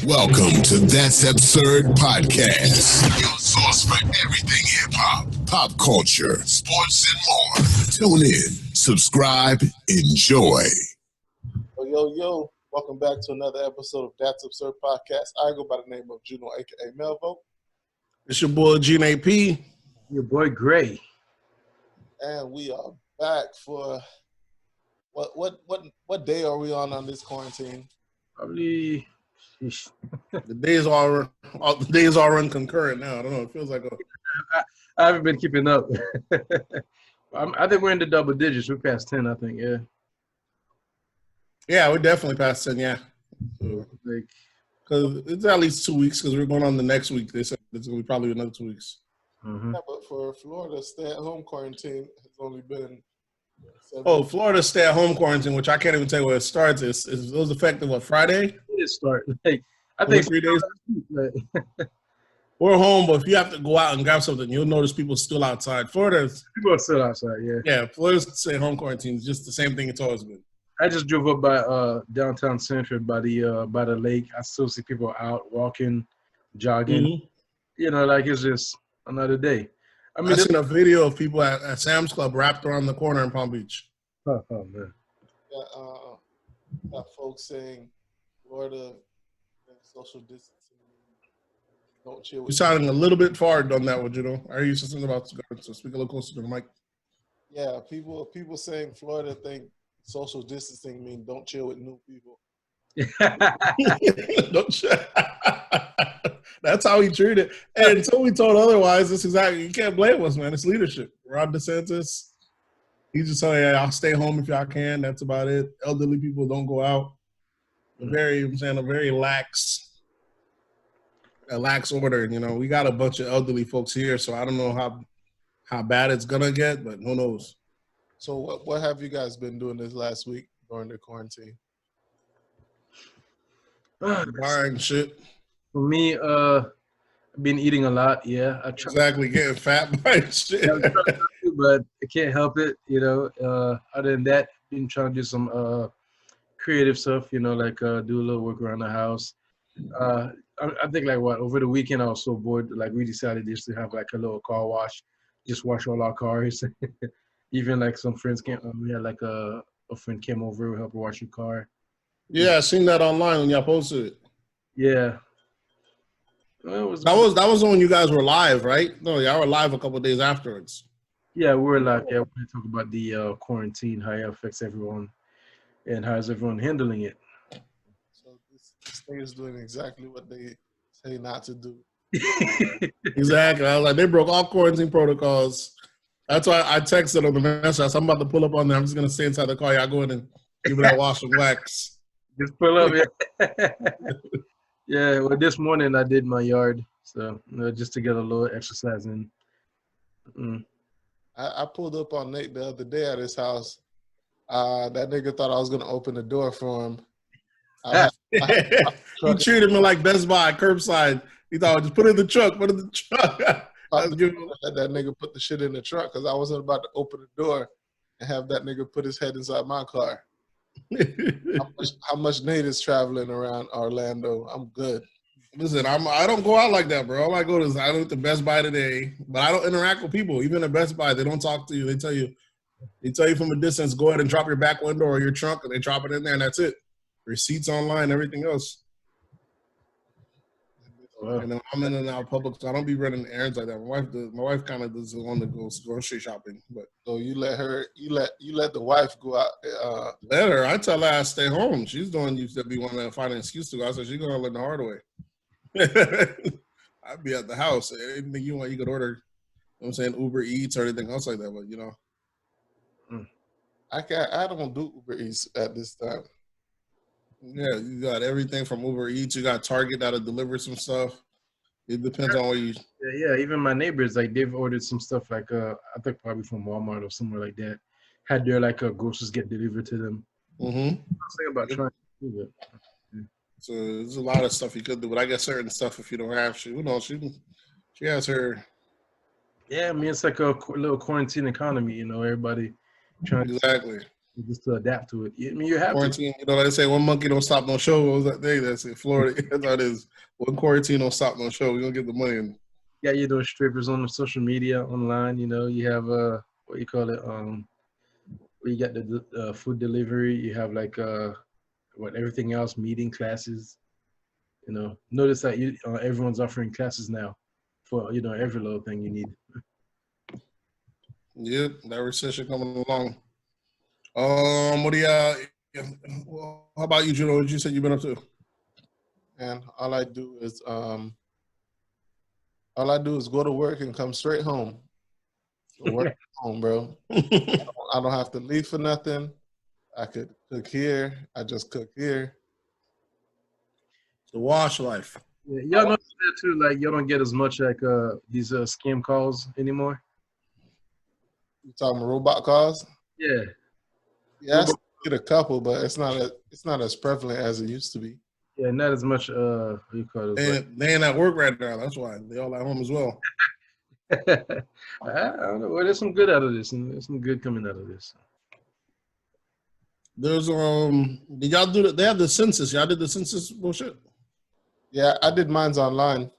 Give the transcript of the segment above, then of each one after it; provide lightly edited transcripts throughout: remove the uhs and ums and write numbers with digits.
Welcome to That's Absurd Podcast, your source for everything hip-hop, pop culture, sports, and more. Tune in, subscribe, enjoy. Yo. Welcome back to another episode of That's Absurd Podcast. I go by the name of Juno, a.k.a. Melvo. It's your boy, Gene P. Your boy, Gray. And we are back for, what day are we on this quarantine? Probably... The days are run concurrent now. I don't know. It feels like I haven't been keeping up. I think we're in the double digits. We're past 10, I think, yeah. Yeah, we're definitely past 10, yeah. So, because it's at least 2 weeks because we're going on the next week. They said it's going to be probably another 2 weeks. Mm-hmm. Yeah, but for Florida, stay-at-home quarantine has only been 7 weeks. Florida stay-at-home quarantine, which I can't even tell you where it starts. It was effective on Friday? It start. I think 3 days. We're home, but if you have to go out and grab something, you'll notice people still outside. People are still outside, yeah. Yeah, Florida's stay-at-home quarantine is just the same thing it's always been. I just drove up by downtown Central by the lake. I still see people out walking, jogging. Mm-hmm. You know, like it's just another day. I mean, I've seen a video of people at Sam's Club wrapped around the corner in Palm Beach. Oh man. Got folks saying Florida social distancing. Don't chill. You're sounding a little bit far on that one, you know. I hear you something about so speak a little closer to the mic. Yeah, people saying Florida think social distancing mean don't chill with new people. Don't chill. That's how he treated it. And until we told otherwise, that's exactly, you can't blame us, man. It's leadership. Ron DeSantis, he's just saying, yeah, I'll stay home if y'all can. That's about it. Elderly people don't go out. A very lax order. You know, we got a bunch of elderly folks here, so I don't know how bad it's gonna get, but who knows. So what have you guys been doing this last week during the quarantine? Buying shit. For me, I've been eating a lot. Yeah, Exactly, getting fat by shit. But I can't help it. You know. Other than that, been trying to do some creative stuff. You know, like do a little work around the house. I think over the weekend I was so bored. Like we decided just to have like a little car wash, just wash all our cars. Even like some friends came. We had like a friend came over, help her wash your car. Yeah, I seen that online when y'all posted it. Yeah. That was when you guys were live, right? No, y'all were live a couple of days afterwards. Yeah, we were live. Yeah, we're going to talk about the quarantine, how it affects everyone, and how is everyone handling it. So this thing is doing exactly what they say not to do. Exactly. I was like, they broke all quarantine protocols. That's why I texted on the message. I'm about to pull up on there. I'm just going to stay inside the car. Y'all go in and give it that wash and wax. Just pull up, yeah. Yeah, well, this morning I did my yard, so just to get a little exercise in. I pulled up on Nate the other day at his house. That nigga thought I was going to open the door for him. He treated me like Best Buy, curbside. He thought, just put it in the truck, That nigga put the shit in the truck because I wasn't about to open the door and have that nigga put his head inside my car. How much Nate is traveling around Orlando? I'm good. Listen, I don't go out like that, bro. All I go is I went to Best Buy today, but I don't interact with people. Even at Best Buy, they don't talk to you. They tell you from a distance, go ahead and drop your back window or your trunk, and they drop it in there, and that's it. Receipts online, everything else. Wow. And then I'm in and out of public, so I don't be running errands like that. My wife kind of does the one that goes grocery shopping. But so you let the wife go out. Let her. I tell her I stay home. She's doing used to be one to find an excuse to go out, so she's gonna learn the hard way. I'd be at the house. Anything you want, you could order. You know what I'm saying, Uber Eats or anything else like that. But you know, I don't do Uber Eats at this time. Yeah, you got everything from Uber Eats. You got Target that'll deliver some stuff. It depends on where you. Yeah, even my neighbors, like they've ordered some stuff like I think probably from Walmart or somewhere like that. Had their groceries get delivered to them. Mm-hmm. I was thinking about trying to do that. Yeah. So there's a lot of stuff you could do, but I guess certain stuff if you don't have, who knows? She has her. Yeah, I mean it's like a little quarantine economy, everybody trying exactly. just to adapt to it. I mean, you have to. Quarantine, you know, like they say, one monkey don't stop no show. What was that thing? That's in Florida. That's how it is. One quarantine don't stop no show. We gonna get the money in. Yeah, you're doing strippers on the social media, online. You know, you have what you call it? Where you got the food delivery. You have like what everything else, meeting classes. You know, notice that everyone's offering classes now for every little thing you need. Yep, that recession coming along. What do you? Well, how about you, Juno? What you said you've been up to? And all I do is go to work and come straight home. So work at home, bro. I don't have to leave for nothing. I could cook here. I just cook here. The wash life. Yeah, y'all notice that too. Like y'all don't get as much like these scam calls anymore. You talking robot calls? Yeah. Yeah, I still get a couple, but it's not as prevalent as it used to be. Yeah, not as much. What do you call it? They ain't at work right now. That's why they all at home as well. I don't know. Well, there's some good out of this, and there's some good coming out of this. There's did y'all do that? They have the census. Y'all did the census bullshit. Yeah, I did mine's online.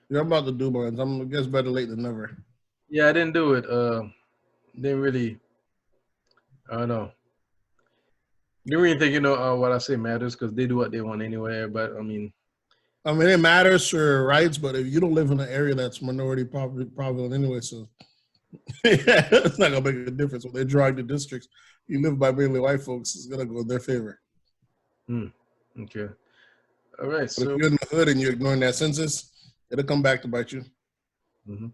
Yeah, I'm about to do mine. I guess better late than never. Yeah, I didn't do it. Didn't really. I don't know. Didn't really think what I say matters because they do what they want anyway. But I mean, it matters for your rights, but if you don't live in an area that's minority prevalent anyway, so it's not gonna make a difference when they drag the districts. You live by mainly white folks, it's gonna go in their favor. Okay. All right. But So if you're in the hood and you're ignoring that census, it'll come back to bite you. I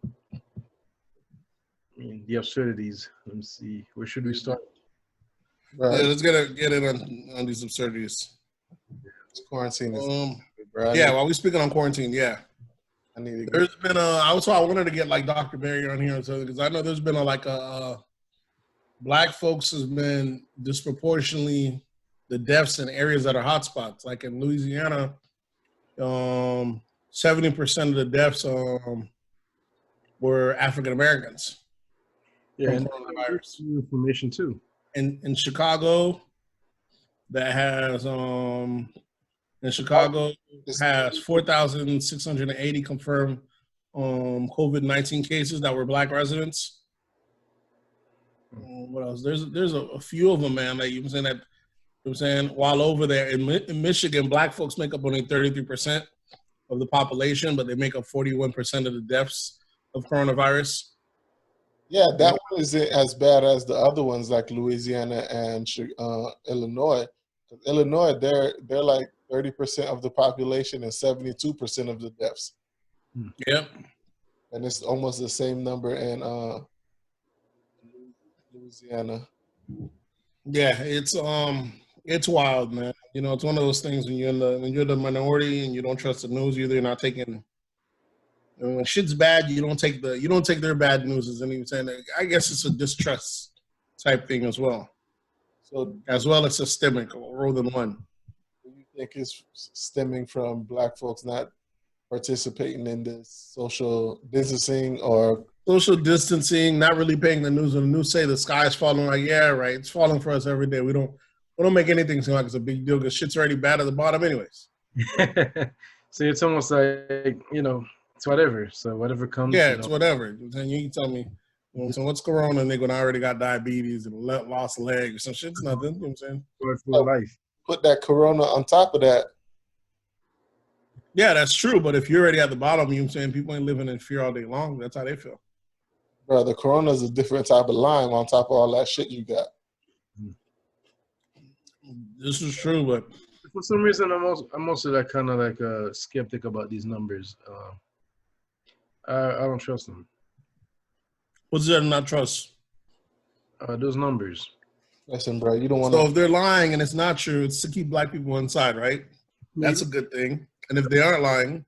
mean, the absurdities. Let me see. Where should we start? Right. Yeah, let's get it on these absurdities. Quarantine is yeah, while we're speaking on quarantine, yeah. I need to there's been I wanted to get like Dr. Barry on here or something because I know there's been black folks has been disproportionately the deaths in areas that are hotspots. Like in Louisiana, 70% of the deaths were African Americans. Yeah, and coronavirus information too. In Chicago, that has in Chicago has 4,680 confirmed COVID-19 cases that were black residents. What else? There's a few of them, man. Like I'm saying while over there in Michigan, black folks make up only 33% of the population, but they make up 41% of the deaths of coronavirus. Yeah, that one isn't as bad as the other ones like Louisiana and Illinois. Illinois, they're like 30% of the population and 72% of the deaths. Yep. And it's almost the same number in Louisiana. Yeah, it's wild, man. It's one of those things when you're the minority and you don't trust the news either. You're not taking. When shit's bad, you don't take their bad news as anything. Saying I guess it's a distrust type thing as well. So as well as systemic, roll than one. Do you think it's stemming from black folks not participating in this social distancing or social distancing, not really paying the news? When the news say the sky's falling, like yeah, right, it's falling for us every day. We don't make anything seem like it's a big deal because shit's already bad at the bottom, anyways. So it's almost like it's whatever. So whatever comes. Yeah, it's whatever. Then you can tell me. So what's corona? And they're gonna already got diabetes and lost leg or some shit. It's nothing. You know what I'm saying? For life. Put that corona on top of that. Yeah, that's true. But if you're already at the bottom, you know what I'm saying? People ain't living in fear all day long. That's how they feel. Bro, the corona's a different type of lime on top of all that shit you got. This is true, but for some reason I'm also like kind of like a skeptic about these numbers. I don't trust them. What's there to not trust? Those numbers. Listen, bro, you don't want So if they're lying and it's not true, it's to keep black people inside, right? That's a good thing. And if they aren't lying,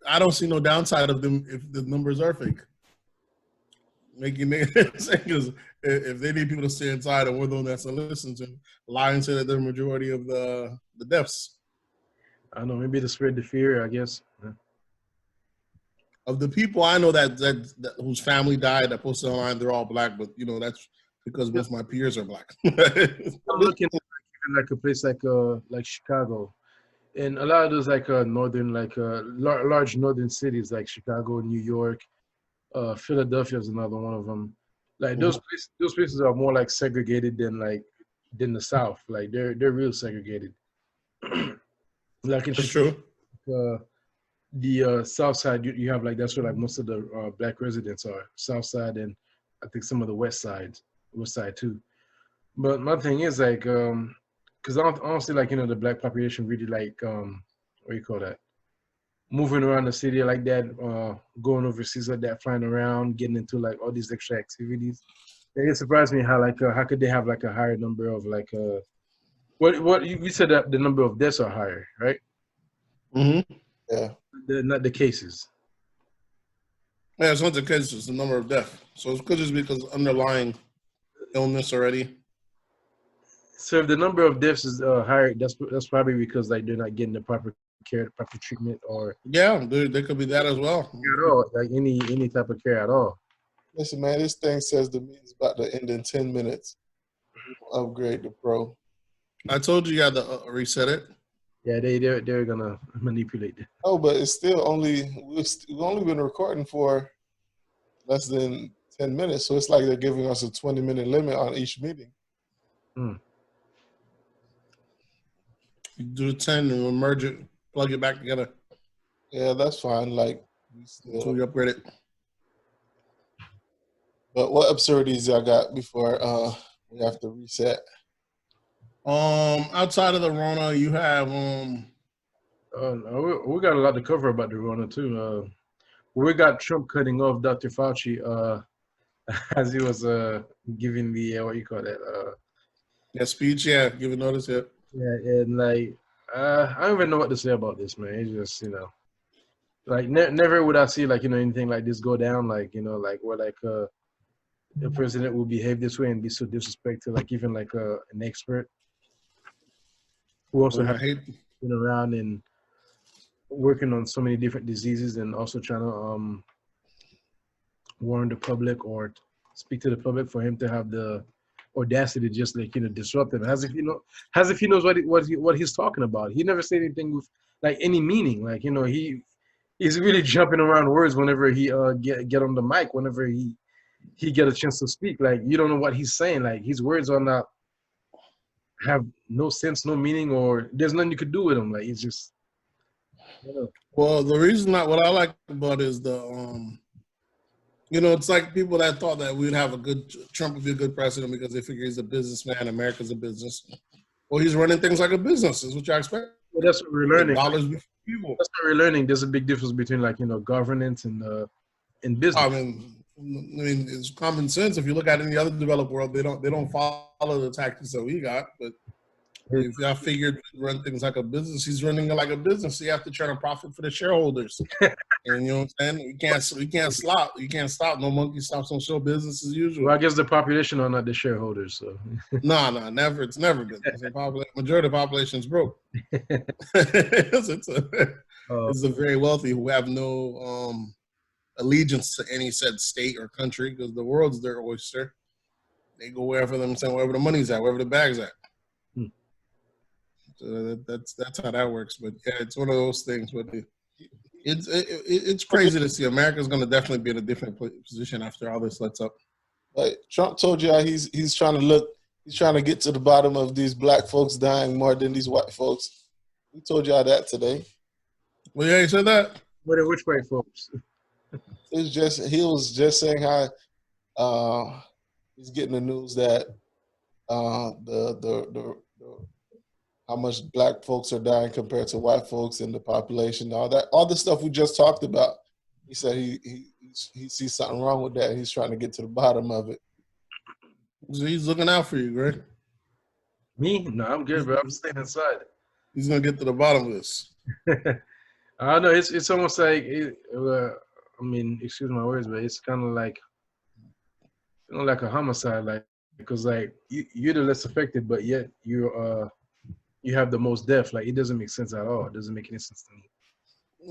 I don't see no downside of them if the numbers are fake. Because if they need people to stay inside and we're the one that's listening to them, lying to the majority of the deaths. I don't know, maybe to spread the fear, I guess. Yeah. Of the people I know that whose family died that posted online, they're all black, but that's because most of my peers are black. I'm looking at even like a place like Chicago, and a lot of those like northern large northern cities like Chicago, New York, Philadelphia is another one of them. Like those places are more like segregated than the South. Like they're real segregated. Like in That's Chicago, true. the South Side, you have like that's where like most of the black residents are. South Side and I think some of the West Side too. But my thing is like, because I don't see like the black population really like what do you call that? Moving around the city like that, going overseas like that, flying around, getting into like all these extra activities. It surprised me how could they have like a higher number of like what you said that the number of deaths are higher, right? Mm-hmm. Yeah. Not the cases. Yeah, it's not the case, it's the number of deaths. So it could just be because underlying illness already. So if the number of deaths is higher, that's probably because like they're not getting the proper care, proper treatment, or Yeah, there could be that as well. at all, like any type of care at all. Listen, man, this thing says the meeting's about to end in 10 minutes. Upgrade to Pro. I told you had to reset it. Yeah, they're gonna manipulate it. Oh, but it's still we've only been recording for less than 10 minutes, so it's like they're giving us a 20-minute limit on each meeting. You do 10 and we'll merge it, plug it back together. Yeah, that's fine. Like So we upgrade it. But what absurdities I got before we have to reset? Outside of the Rona, you have we got a lot to cover about the Rona too. We got Trump cutting off Dr. Fauci as he was giving the what you call that speech, giving notice, yeah, and like I don't even know what to say about this, man. It's just like never would I see like anything like this go down, like like where like the president will behave this way and be so disrespectful, like even like an expert who also have been around and working on so many different diseases and also trying to warn the public or speak to the public, for him to have the audacity to just like disrupt them as if he knows what he's talking about. He never said anything with like any meaning. Like he's really jumping around words whenever he get on the mic, whenever he get a chance to speak. Like you don't know what he's saying. Like his words are not have no sense, no meaning, or there's nothing you could do with them. Like it's just Well, the reason what I like about is the it's like people that thought that we'd have Trump would be a good president because they figure he's a businessman, America's a business. Well, he's running things like a business, is what you expect. Well, that's what we're learning. Dollars before people. That's what we're learning. There's a big difference between like governance and business. I mean, it's common sense. If you look at any other developed world, they don't follow the tactics that we got. But if I figured run things like a business, he's running it like a business. So you have to try to profit for the shareholders. And you know what I'm saying? You can't stop. You can't stop. No monkey stops on show business as usual. Well, I guess the population are not the shareholders. So no, never. It's never been. Majority of the population is broke. It's the very wealthy who have no allegiance to any said state or country because the world's their oyster. They go wherever the money's at, wherever the bag's at. So that's how that works. But yeah, it's one of those things. But it's crazy to see. America's going to definitely be in a different position after all this lets up. Like Trump told you, he's trying to get to the bottom of these black folks dying more than these white folks. He told y'all that today. Well, yeah, he said that. But which white folks? He was just saying how he's getting the news that the how much black folks are dying compared to white folks in the population, all the stuff we just talked about. He said he sees something wrong with that. And he's trying to get to the bottom of it. So he's looking out for you, Greg. Me? No, I'm good, bro. I'm staying inside. He's gonna get to the bottom of this. I don't know. It's almost like excuse my words, but it's kind of like like a homicide, like because like you're the less affected, but yet you have the most death. Like it doesn't make sense at all. It doesn't make any sense to me.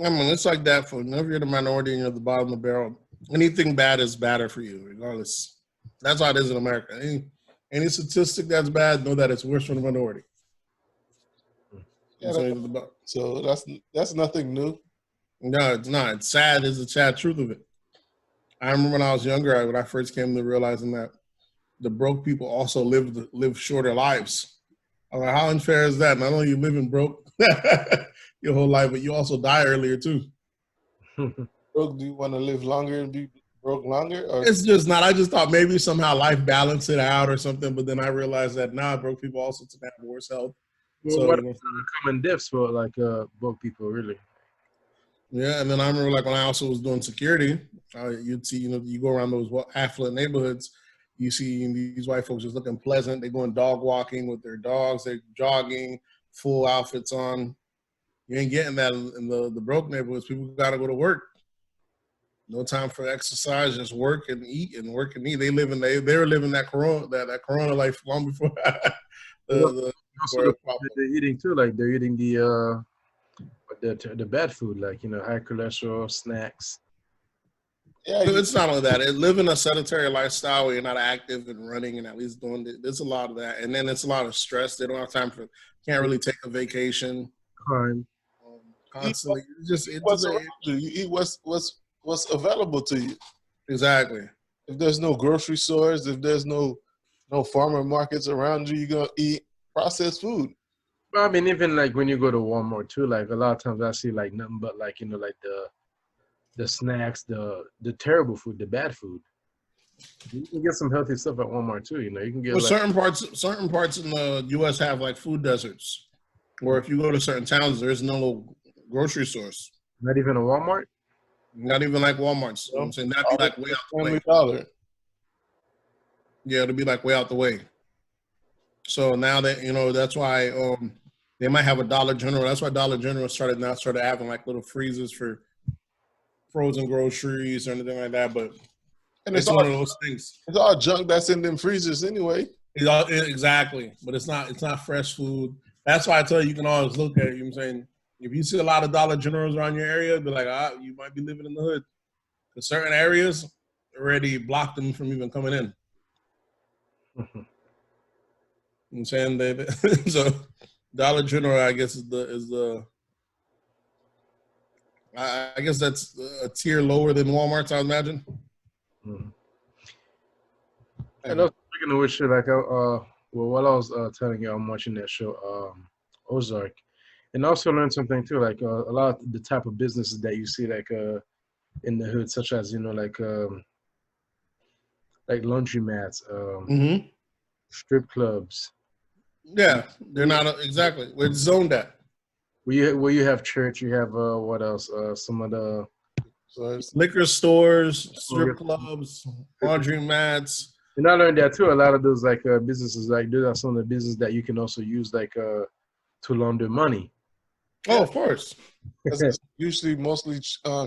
I mean, it's like that for whenever you're the minority and you're at the bottom of the barrel. Anything bad is badder for you, regardless. That's how it is in America. Any statistic that's bad, know that it's worse for the minority. Yeah, so that's nothing new. No, it's not. It's sad. It's the sad truth of it. I remember when I was younger, when I first came to realizing that the broke people also live shorter lives. I'm like, how unfair is that? Not only you living broke your whole life, but you also die earlier too. Broke? Do you want to live longer and be broke longer? Or? It's just not. I just thought maybe somehow life balanced it out or something, but then I realized that broke people also tend to have worse health. Well, So, what are the common deaths for like broke people really? Yeah, and then I remember like when I also was doing security, you'd see, you go around those affluent neighborhoods, you see these white folks just looking pleasant. They're going dog walking with their dogs. They're jogging, full outfits on. You ain't getting that in the broke neighborhoods. People got to go to work. No time for exercise, just work and eat and work and eat. They were living that corona life long before the they're eating too. Like they're eating the bad food, like high cholesterol snacks. Yeah, it's not only that. Living a sedentary lifestyle where you're not active and running and at least doing it. There's a lot of that, and then it's a lot of stress. They don't have time can't really take a vacation. Crime. Constantly, you eat what's available to you. Exactly. If there's no grocery stores, if there's no farmer markets around you, you're gonna eat processed food. Well, I mean, even like when you go to Walmart too, like a lot of times I see like nothing but like like the snacks, the terrible food, the bad food. You can get some healthy stuff at Walmart too. You can get certain parts in the U.S. have like food deserts, or if you go to certain towns, there's no grocery stores. Not even a Walmart. Not even like Walmart's. I'm saying that'd be like way out the way. $20. Yeah, it'll be like way out the way. So now that that's why they might have a Dollar General. That's why Dollar General started having like little freezers for frozen groceries or anything like that. But it's one of those things. It's all junk that's in them freezers anyway. Exactly, but it's not fresh food. That's why I tell you can always look at it. You know what I'm saying? If you see a lot of Dollar Generals around your area, be like, you might be living in the hood. Because certain areas already blocked them from even coming in. You know what I'm saying, baby? So Dollar General, I guess, is the I guess that's a tier lower than Walmart's, I imagine. Mm-hmm. And speaking of which, like, while I was telling you, I'm watching that show, Ozark, and also learned something too, like a lot of the type of businesses that you see, like in the hood, such as like laundromats, strip clubs. Yeah, they're not exactly. We're zoned at. Where you have church, you have what else? Some of the liquor stores, strip clubs, laundromats. And I learned that too. A lot of those like businesses, like those are some of the businesses that you can also use like to launder money. Oh, of course. It's usually mostly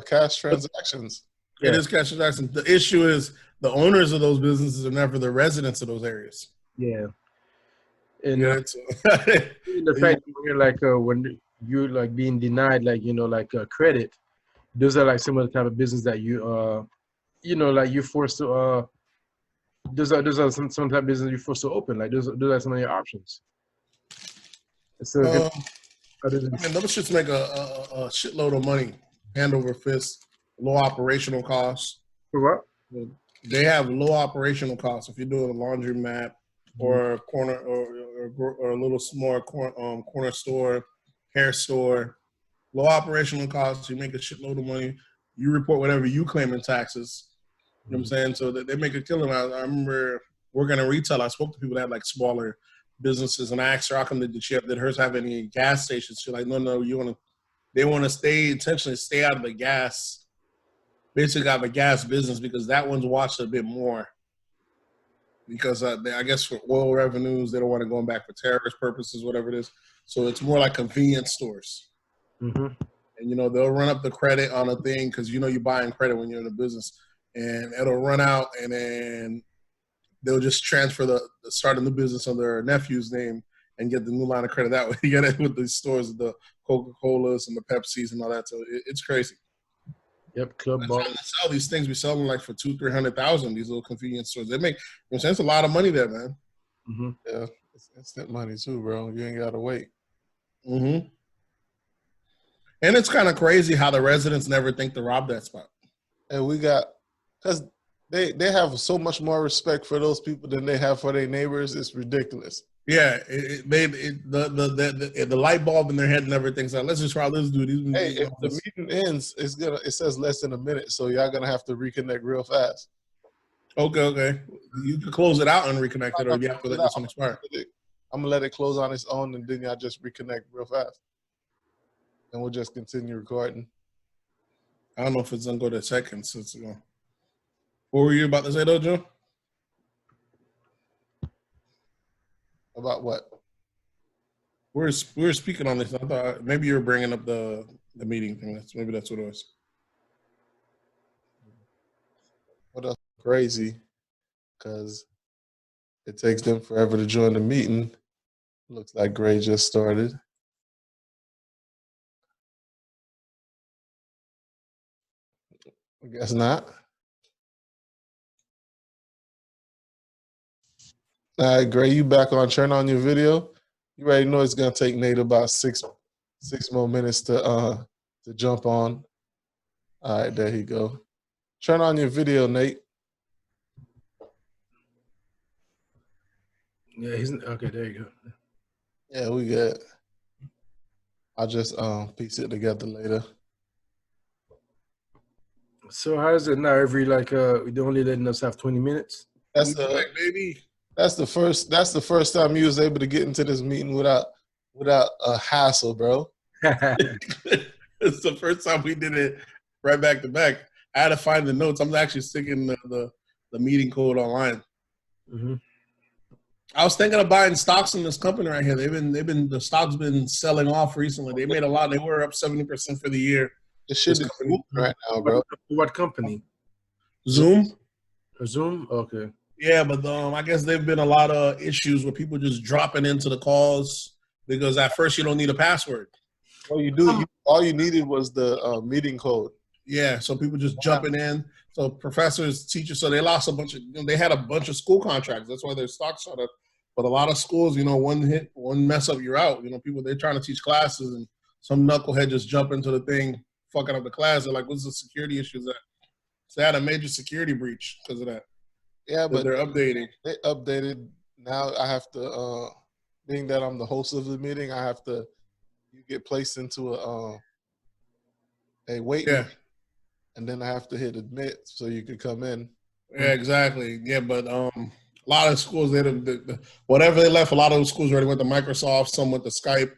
cash transactions. It is cash transactions. The issue is the owners of those businesses are never the residents of those areas. Yeah. And the fact that you're like when you're like being denied like credit, those are like some of the type of business that you like you're forced to those are some type of business you're forced to open. Like those are some of your options. So those shits make a shitload of money, hand over fist, low operational costs. For what? They have low operational costs. If you're doing a laundromat or a corner or a little small corner store, hair store, low operational costs. You make a shitload of money. You report whatever you claim in taxes. You know what I'm saying? So they make a killing. I remember working in retail. I spoke to people that had like smaller businesses, and I asked her, how come did hers have any gas stations? She's like, no, they want to intentionally stay out of the gas, basically out of the gas business, because that one's watched a bit more. Because I guess for oil revenues, they don't want to go back for terrorist purposes, whatever it is. So it's more like convenience stores. Mm-hmm. And, they'll run up the credit on a thing because, you're buying credit when you're in a business. And it'll run out, and then they'll just transfer the start of the business under their nephew's name and get the new line of credit that way. You get it with the stores, the Coca-Colas and the Pepsis and all that. So it's crazy. Yep, club That's ball. how they sell these things. We sell them like for $200,000-300,000. These little convenience stores. They make. It's a lot of money there, man. Mm-hmm. Yeah, it's instant money too, bro. You ain't gotta wait. Mm-hmm. And it's kind of crazy how the residents never think to rob that spot. And we got, because they have so much more respect for those people than they have for their neighbors. It's ridiculous. Yeah, the light bulb in their head never thinks that. Let's just rob this dude. Hey, if the meeting ends, it says less than a minute, so y'all gonna have to reconnect real fast. Okay. You can close it out and reconnect it, or you have to let this one expire. I'm gonna let it close on its own, and then y'all just reconnect real fast, and we'll just continue recording. I don't know if it's gonna go to seconds. What were you about to say, though, Joe? About what? We were speaking on this. I thought maybe you were bringing up the meeting thing. Maybe that's what it was. What else? Crazy, because it takes them forever to join the meeting. Looks like Gray just started. I guess not. All right, Gray, you back on. Turn on your video. You already know it's gonna take Nate about six more minutes to jump on. All right, there you go. Turn on your video, Nate. Yeah, he's okay. There you go. Yeah, we good. I'll just piece it together later. So how is it now? Every they're only letting us have 20 minutes. That's baby. That's the first time you was able to get into this meeting without a hassle, bro. It's the first time we did it right back to back. I had to find the notes. I'm actually sticking the meeting code online. Mm-hmm. I was thinking of buying stocks in this company right here. The stock's been selling off recently. They made a lot. They were up 70% for the year. This shit is moving right now, bro. What company? Zoom. Zoom. Okay. Yeah, but I guess there've been a lot of issues with people just dropping into the calls because at first you don't need a password. All you needed was the meeting code. Yeah, so people just jumping in. So professors, teachers, so they lost a bunch of. They had a bunch of school contracts. That's why their stocks shot up. But a lot of schools, one hit, one mess up, you're out. People they're trying to teach classes, and some knucklehead just jump into the thing, fucking up the class. They're like, "What's the security issues at?" So they had a major security breach because of that. Yeah, but they're updating. They updated. Now I have to, being that I'm the host of the meeting, I have to. You get placed into a wait. Yeah. And then I have to hit admit so you could come in. Yeah, exactly. Yeah, but a lot of schools, whatever they left, a lot of those schools already went to Microsoft, some went to Skype.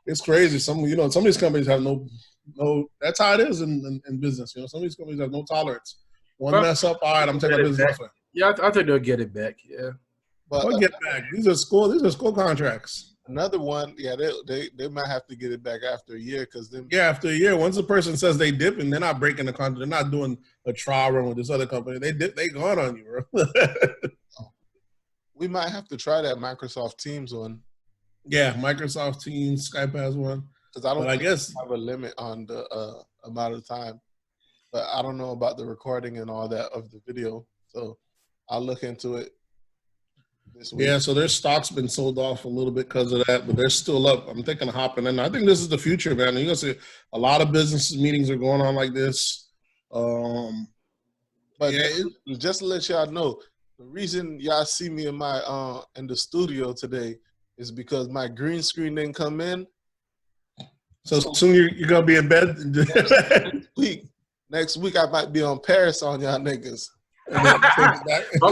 It's crazy. Some of these companies have no. That's how it is in business. Some of these companies have no tolerance. One mess up, all right, I'm taking my business off. Yeah, I think they'll get it back. Yeah, but they'll get back. These are school contracts. Another one, yeah, they might have to get it back after a year because after a year, once the person says they dip and they're not breaking the contract, they're not doing a trial run with this other company. They dip, they gone on you, bro. We might have to try that Microsoft Teams one. Yeah, Microsoft Teams, Skype has one. Because I guess have a limit on the amount of time, but I don't know about the recording and all that of the video. So I'll look into it. Yeah, so their stock's been sold off a little bit because of that, but they're still up. I'm thinking of hopping in. I think this is the future, man. You're gonna see a lot of business meetings are going on like this. But just to let y'all know, the reason y'all see me in my in the studio today is because my green screen didn't come in. So soon you're gonna be in bed. Next week I might be on Paris on y'all niggas. I'm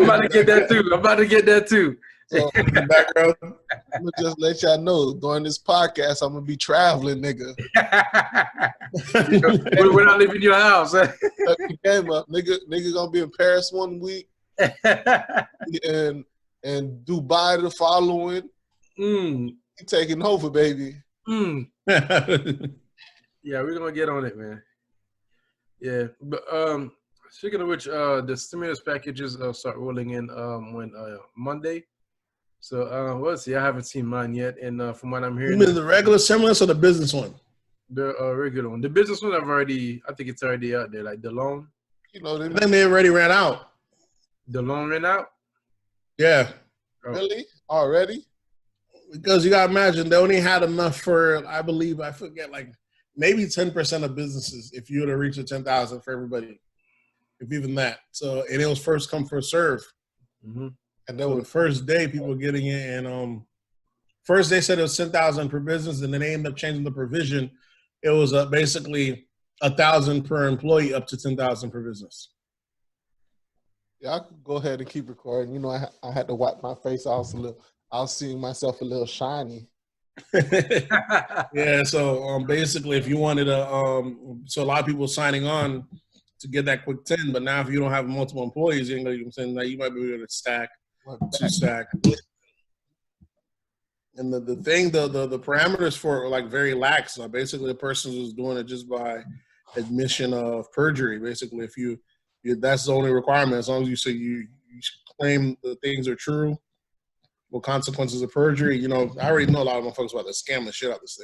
about to get that too. So, in the background, I'm gonna just let y'all know during this podcast I'm gonna be traveling, nigga. We're not leaving your house. Came up, nigga gonna be in Paris one week, and Dubai the following. He taking over, baby. Yeah, we're gonna get on it, man. Yeah, but speaking of which, the stimulus packages start rolling in when Monday. So we'll see. I haven't seen mine yet, and from what I'm hearing, you mean the regular stimulus or the business one? The regular one. The business one, I think it's already out there. Like the loan. You know, I think they already ran out. The loan ran out? Yeah. really already. Because you gotta imagine they only had enough for, I believe, I forget, like maybe 10% of businesses if you were to reach the 10,000 for everybody, if even that. So, and it was first come first serve. Mm-hmm. And So the first day people were getting it, and first they said it was 10,000 per business, and then they ended up changing the provision. It was basically 1,000 per employee, up to 10,000 per business. yeah, I could go ahead and keep recording. You know, I had to wipe my face. I was seeing myself a little shiny. Yeah, so basically, if you wanted so a lot of people signing on to get that quick 10, but now if you don't have multiple employees, you know, like you might be able to stack, two stack. And the parameters for it were like very lax. So basically, the person was doing it just by admission of perjury. Basically, if you that's the only requirement. As long as you say you claim the things are true, what consequences of perjury. You know, I already know a lot of motherfuckers about to scam the shit out of this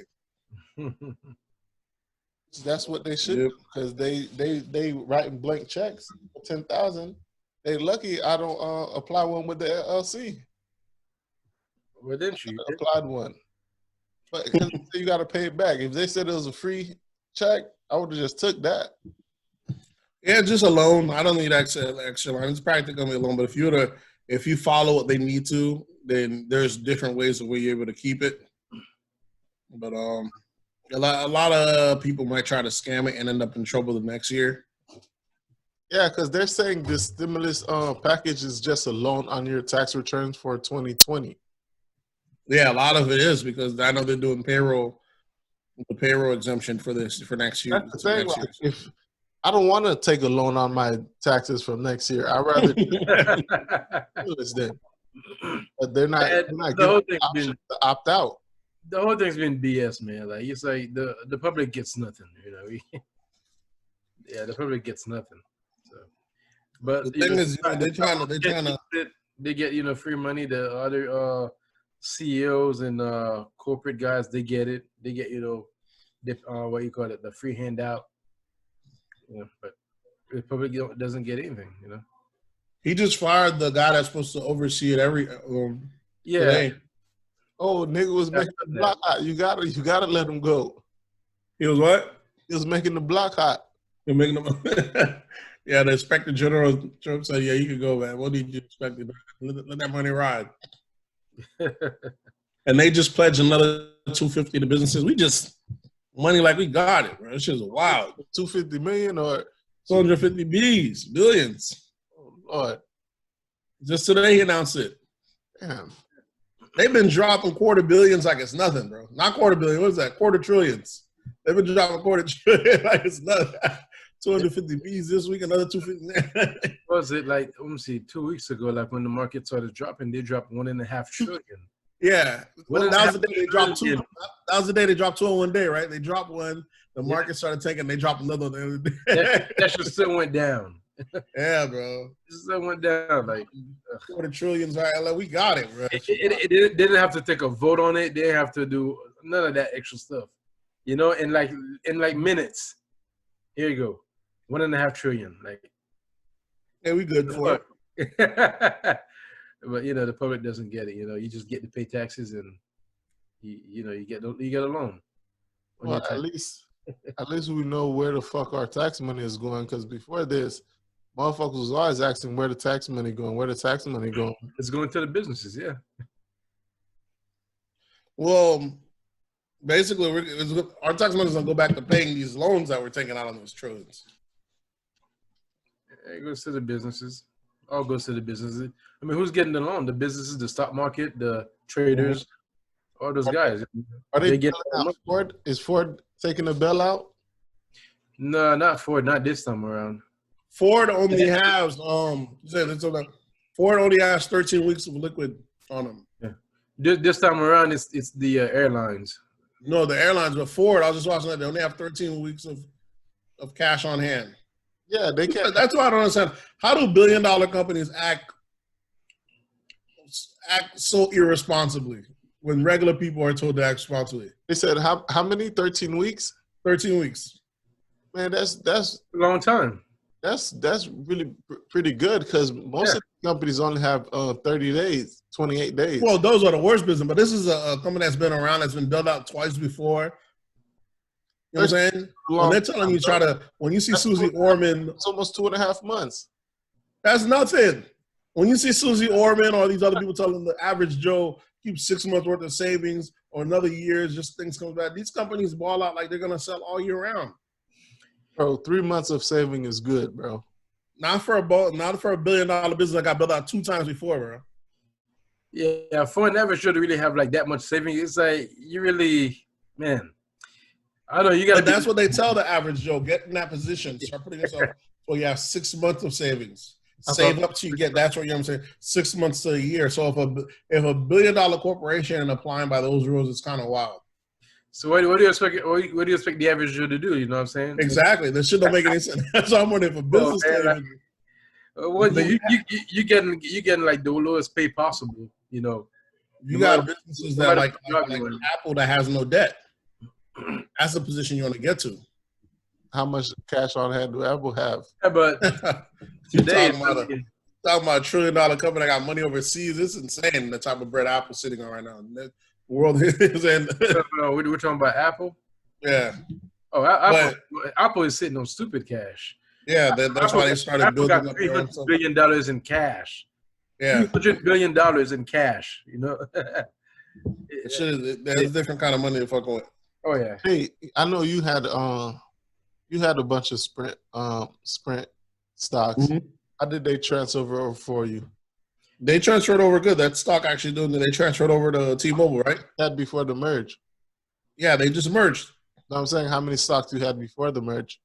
thing. That's what they should Yep. do, because they writing blank checks for 10,000. They lucky I don't apply one with the LLC. Well, didn't you? I applied one, but you got to pay it back. If they said it was a free check, I would have just took that. Yeah, just a loan. I don't need extra line. It's practically gonna be a loan, but if you follow what they need to, then there's different ways of where you're able to keep it. But a lot of people might try to scam it and end up in trouble the next year. Yeah, because they're saying this stimulus package is just a loan on your tax returns for 2020. Yeah, a lot of it is because I know they're doing the payroll exemption for next year. That's the thing. Like, if I don't want to take a loan on my taxes from next year, I'd rather do this then. But they're not giving the option to opt out. The whole thing's been BS, man. Like it's like the public gets nothing, you know. Yeah, the public gets nothing. So, but the thing is, they're trying to they get free money. The other CEOs and corporate guys, they get it. They get what you call it, the free handout. But the public doesn't get anything, you know. He just fired the guy that's supposed to oversee it today. Oh, nigga was making the block hot. You gotta let him go. He was what? He was making the block hot. You're making them. Yeah, the Inspector General Trump said, "Yeah, you can go, man. What did you expect? Let that money ride." And they just pledged another $250 to businesses. We just money like we got it, bro. This shit's wild. 250 million or 250 B's, billions. Oh, Lord. Just today he announced it. Damn. They've been dropping quarter billions like it's nothing, bro. Not quarter billion. What is that? Quarter trillions. They've been dropping quarter trillion like it's nothing. 250 B's this week, another 250. Was it like, let me see, 2 weeks ago, like when the market started dropping, they dropped $1.5 trillion. Yeah. Well, that was the day they dropped two. That was the day they dropped two in one day, right? They dropped one. The market started taking. They dropped another the other day. That just still went down. Yeah, bro. It still went down. Like quarter trillions. Right? Like, we got it, bro. It didn't have to take a vote on it. They didn't have to do none of that extra stuff. You know, in like minutes. Here you go. $1.5 trillion. Like, yeah, we good for it. But the public doesn't get it. You just get to pay taxes, and you get a loan. Well, at least we know where the fuck our tax money is going. Because before this, motherfuckers was always asking where the tax money going. Where the tax money going? It's going to the businesses, yeah. Well, basically, our tax money is gonna go back to paying these loans that we're taking out on those trillions. It goes to the businesses. All goes to the businesses. I mean, who's getting the loan? The businesses, the stock market, the traders, all those guys. Are they getting out? Ford? Is Ford taking a bailout? No, not Ford. Not this time around. Ford only has Ford only has 13 weeks of liquid on them. Yeah. This time around, it's the airlines. No, the airlines, but Ford. I was just watching that. They only have 13 weeks of cash on hand. Yeah, they can't. That's why I don't understand. How do billion-dollar companies act so irresponsibly when regular people are told to act responsibly? They said how many? 13 weeks? 13 weeks. Man, that's A long time. that's really pretty good because most of the companies only have 30 days, 28 days. Well, those are the worst business, but this is a company that's been around, that's been built out twice before. You know what I'm saying? When they're telling you when you see Susie Orman, it's almost 2.5 months. that's nothing. When you see Susie Orman or these other people telling the average Joe keep 6 months worth of savings or another year, just things come back. These companies ball out like they're gonna sell all year round. Bro, 3 months of saving is good, bro. Not for a $1 billion business like I built out 2 times before, bro. Yeah, for an average show to really have like that much savings, it's like you really, man. I don't know, you got. But that's what they tell the average Joe: get in that position, start putting yourself. Well, you have 6 months of savings. Save up to you get. That's what you know what I'm saying. 6 months to a year. So if a $1 billion corporation and applying by those rules, it's kind of wild. So what do you expect? What do you expect the average Joe to do? You know what I'm saying? Exactly. This shit don't make any sense. That's why I'm wondering if a business. You getting like the lowest pay possible. You know, you got businesses that like Apple that has no debt. That's the position you want to get to. How much cash on hand do Apple have? Yeah, but today talking about $1 trillion company that got money overseas. It's insane the type of bread Apple's sitting on right now. The world is in. We're talking about Apple. Yeah. Oh, Apple is sitting on stupid cash. Yeah, that's Apple, why they started Apple building got up their own $300 billion in cash. Yeah, $300 billion in cash. You know, there's different kind of money to fuck with. Oh yeah. Hey, I know you had a bunch of Sprint stocks. Mm-hmm. How did they transfer over for you? They transferred over good. That stock actually doing it. They transferred over to T-Mobile, right? That before the merge. Yeah, they just merged. No, I'm saying how many stocks you had before the merge?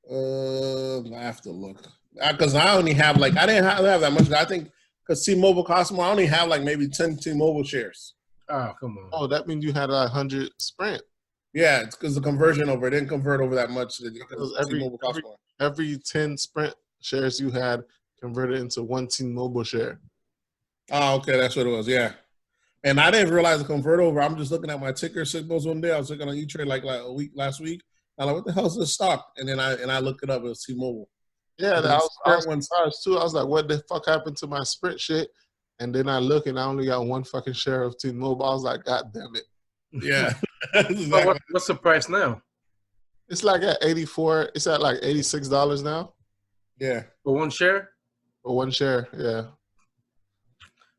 I have to look because I only have I didn't have that much. I think because T-Mobile costs more, I only have like maybe 10 T-Mobile shares. Oh come on. Oh, that means you had 100 Sprint. Yeah, it's because the conversion over it didn't convert over that much. Every 10 Sprint shares you had converted into 1 T-Mobile share. Oh, okay, that's what it was. Yeah, and I didn't realize the convert over. I'm just looking at my ticker signals one day. I was looking on E-Trade like last week. I'm like, what the hell is this stock? And then I looked it up. It was T-Mobile. Yeah, I was surprised too. I was like, what the fuck happened to my Sprint shit? And then I look and I only got 1 fucking share of T-Mobile. I was like, God damn it. Yeah. Exactly. What's the price now? It's like at 84. It's at like $86 now. Yeah. For 1 share? For 1 share, yeah.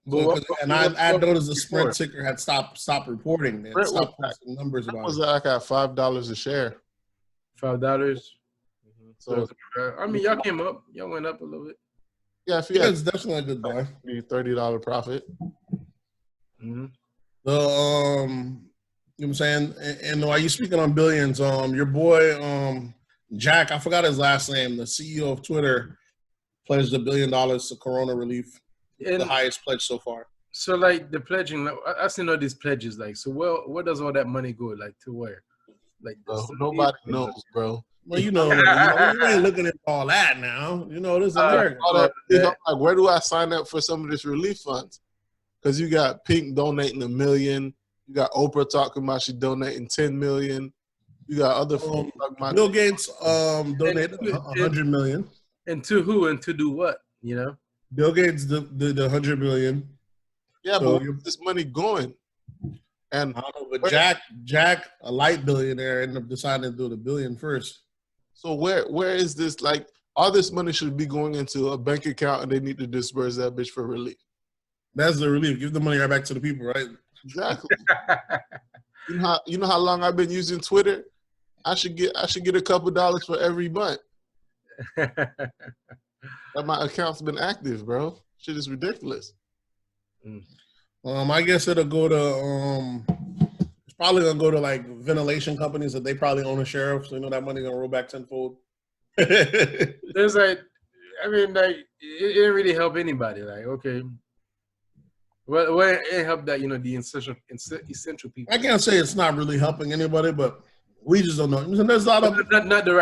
I noticed the Sprint ticker had stopped reporting and stopped posting numbers about it. Was like at $5 a share. $5. Mm-hmm. So I mean, y'all came up. Y'all went up a little bit. Yeah, if you had it's definitely a good buy. $30 profit. Mm-hmm. You know what I'm saying? And while you speaking on billions, your boy Jack, I forgot his last name, the CEO of Twitter, pledged $1 billion to Corona relief. The highest pledge so far. So like the pledging, I seen all these pledges. Like, so where does all that money go? Like to where? Like nobody knows, bro. Well, you know, you ain't looking at all that now. You know, this is America. Like, where do I sign up for some of this relief funds? Because you got Pink donating $1 million. You got Oprah talking about she donating $10 million. You got other folks talking about Bill Gates donated $100 million. And to who and to do what? You know, Bill Gates did $100 million. Yeah, so, but where's this money going? And I don't know, but Jack, a light billionaire, ended up deciding to do the $1 billion first. So where is this? Like, all this money should be going into a bank account, and they need to disperse that bitch for relief. That's the relief. Give the money right back to the people, right? Exactly. You know how long I've been using Twitter? I should get a couple dollars for every month. But my account's been active, bro. Shit is ridiculous. I guess it'll go to it's probably gonna go to like ventilation companies that they probably own a share of, so you know that money's gonna roll back tenfold. There's like, I mean, like it didn't really help anybody. Like, okay, well, it helped that, you know, the essential people. I can't say it's not really helping anybody, but we just don't know. There's a lot of not the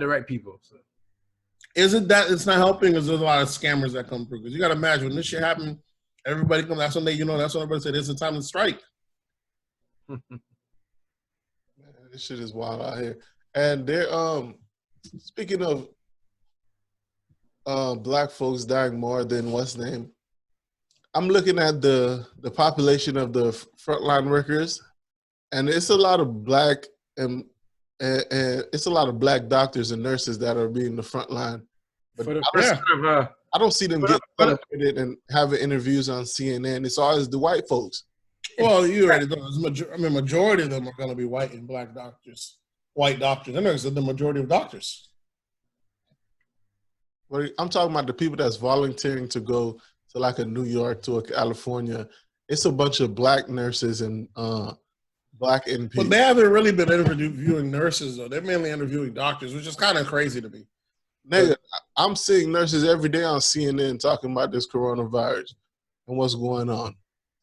right people. So. Is it that it's not helping? Because there's a lot of scammers that come through. Because you got to imagine when this shit happened, everybody comes. That's when that's when everybody said it's the time to strike. Man, this shit is wild out here. And they're speaking of black folks dying more than what's name. I'm looking at the population of the frontline workers, and it's a lot of black and it's a lot of black doctors and nurses that are being the front line. But For the first time, I don't see them get celebrated and having interviews on CNN. It's always the white folks. Well, you already know. Majority of them are going to be white and black doctors. White doctors. And there's the majority of doctors. But I'm talking about the people that's volunteering to go to like a New York to a California. It's a bunch of black nurses and black NPs. But they haven't really been interviewing nurses, though. They're mainly interviewing doctors, which is kind of crazy to me. Nigga, I'm seeing nurses every day on CNN talking about this coronavirus and what's going on.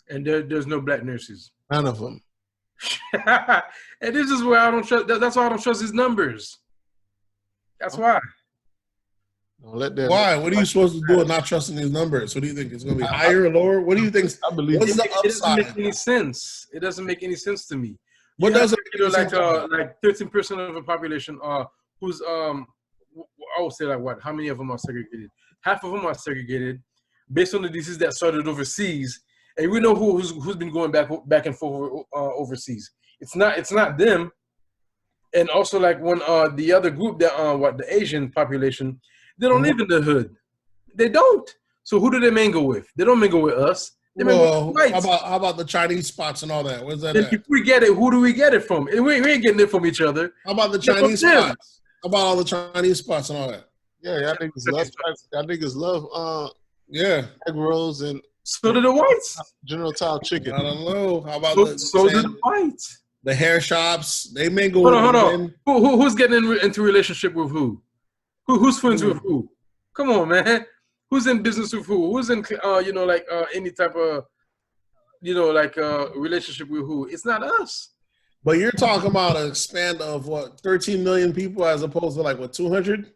And there's no black nurses. None of them. And this is where I don't trust. That's why I don't trust his numbers. That's why. Don't let that. Why? What are you supposed to do with not trusting these numbers? What do you think? It's going to be higher or lower? What do you think? I believe What's the It doesn't upside? make any sense. It doesn't make any sense to me. What doesn't like 13% of the population who's I would say like what? How many of them are segregated? Half of them are segregated based on the disease that started overseas, and we know who's been going back and forth overseas. It's not them, and also like when the other group that the Asian population, they don't live in the hood. They don't. So who do they mingle with? They don't mingle with us. They mingle with whites. How about the Chinese spots and all that? Where's that at? If we get it, who do we get it from? We ain't getting it from each other. How about the Chinese spots? How about all the Chinese spots and all that? Yeah, I think it's love. Yeah, egg rolls and so do the whites. General Tao chicken. I don't know. How about So do the whites. The hair shops? They mingle. Hold on. Who's getting into relationship with who? Who's friends with who? Come on, man. Who's in business with who? Who's in any type of relationship with who? It's not us. But you're talking about an span of what, 13 million people as opposed to like what, 200?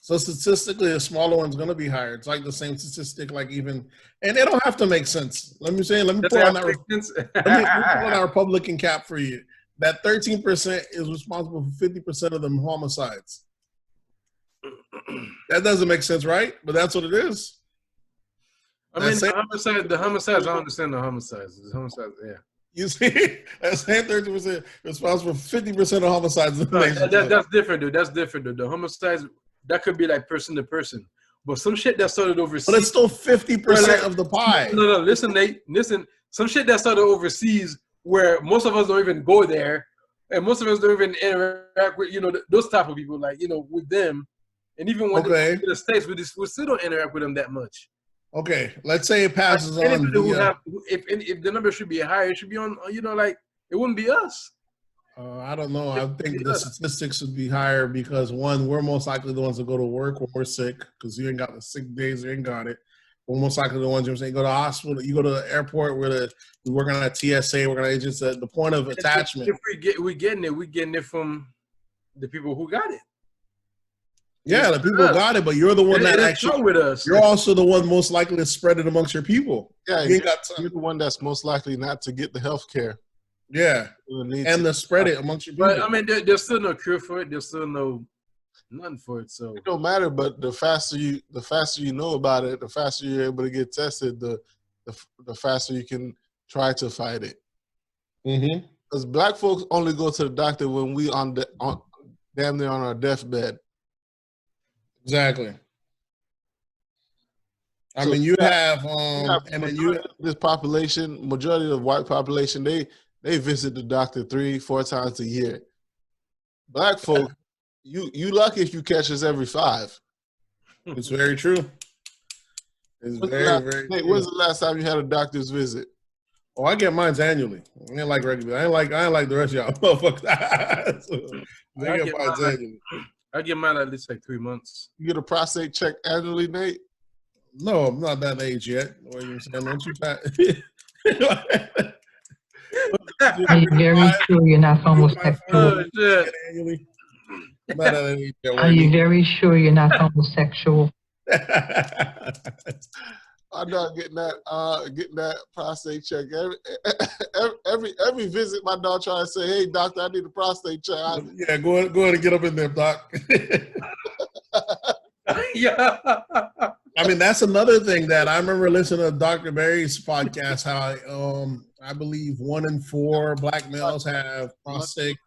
So statistically, a smaller one's going to be higher. It's like the same statistic, like even, and they don't have to make sense. Let me put on that Republican cap for you. That 13% is responsible for 50% of them homicides. That doesn't make sense, right? But that's what it is. I mean, the homicides. I understand the homicides. The homicides, yeah. You see, that same 30% responsible for 50% of homicides. That's different, dude. That's different, dude. The homicides, that could be like person to person. But some shit that started overseas. But it's still 50% of the pie. No, listen, Nate. Listen, some shit that started overseas where most of us don't even go there, and most of us don't even interact with, those type of people, like, with them. And even when they're in the States, we still don't interact with them that much. Okay, let's say it passes on. If the number should be higher, it should be on, it wouldn't be us. I don't know. I think the statistics would be higher because, one, we're most likely the ones that go to work when we're sick because you ain't got the sick days, you ain't got it. We're most likely the ones, you go to the hospital, you go to the airport, we're working on a TSA, we're going to agents. The point of attachment. If we're getting it from the people who got it. Yeah, the people got it, but you're the one that actually with us. You're also the one most likely to spread it amongst your people. Yeah, you're the one that's most likely not to get the health care. Yeah, and to spread it amongst your people. But I mean, there's still no cure for it. There's still nothing for it. So it don't matter. But the faster you know about it, the faster you're able to get tested. The faster you can try to fight it. Mm-hmm. Because black folks only go to the doctor when we on damn near on our deathbed. Exactly. I mean, you have this population, majority of the white population, they visit the doctor 3-4 times a year. Black folk, you lucky if you catch us every 5. It's very true. It's very true. When's the last time you had a doctor's visit? Oh, I get mine annually. I ain't like regular. I ain't like the rest of y'all. Motherfuckers. I get mine annually. I get mine at least like 3 months. You get a prostate check annually, Nate? No, I'm not that age yet. What are you saying? Don't you Are you very sure you're not homosexual? Are you very sure you're not homosexual? My dog getting that prostate check every visit. My dog trying to say, "Hey, doctor, I need a prostate check." Yeah, go ahead and get up in there, doc. Yeah. I mean, that's another thing that I remember listening to Dr. Barry's podcast. How I believe 1 in 4 black males have prostate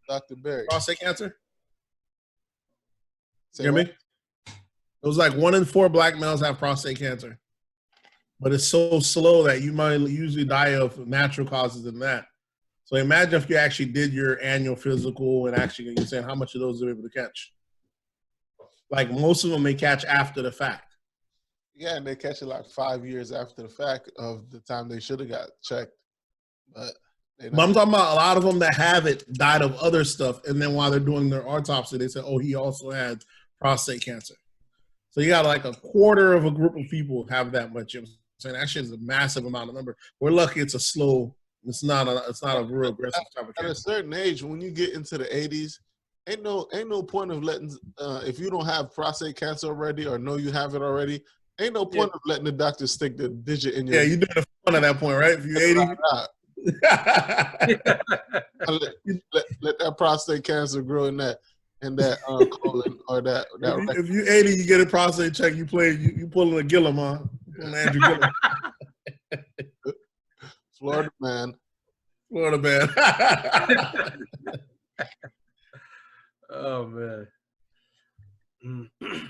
Dr. Barry. prostate cancer. Say Hear what? me? It was like 1 in 4 black males have prostate cancer, but it's so slow that you might usually die of natural causes than that. So imagine if you actually did your annual physical and actually you're saying how much of those are able to catch. Like most of them may catch after the fact. Yeah, and they catch it like 5 years after the fact of the time they should have got checked. But I'm talking about a lot of them that have it died of other stuff, and then while they're doing their autopsy, they say, "Oh, he also had prostate cancer." So you got like a quarter of a group of people have that much. You know what I'm saying? That shit is a massive amount of number. We're lucky it's a slow. It's not a real aggressive type of cancer. At a certain age, when you get into the 80s, ain't no point of letting if you don't have prostate cancer already or know you have it already. Ain't no point of letting the doctor stick the digit in your. Yeah, you're doing the fun at that point, right? If you're 80. let that prostate cancer grow in that colon or that. If you're 80, you get a prostate check. You pulling a Gillum, huh? You pulling Andrew Gillum. Florida man. Oh man.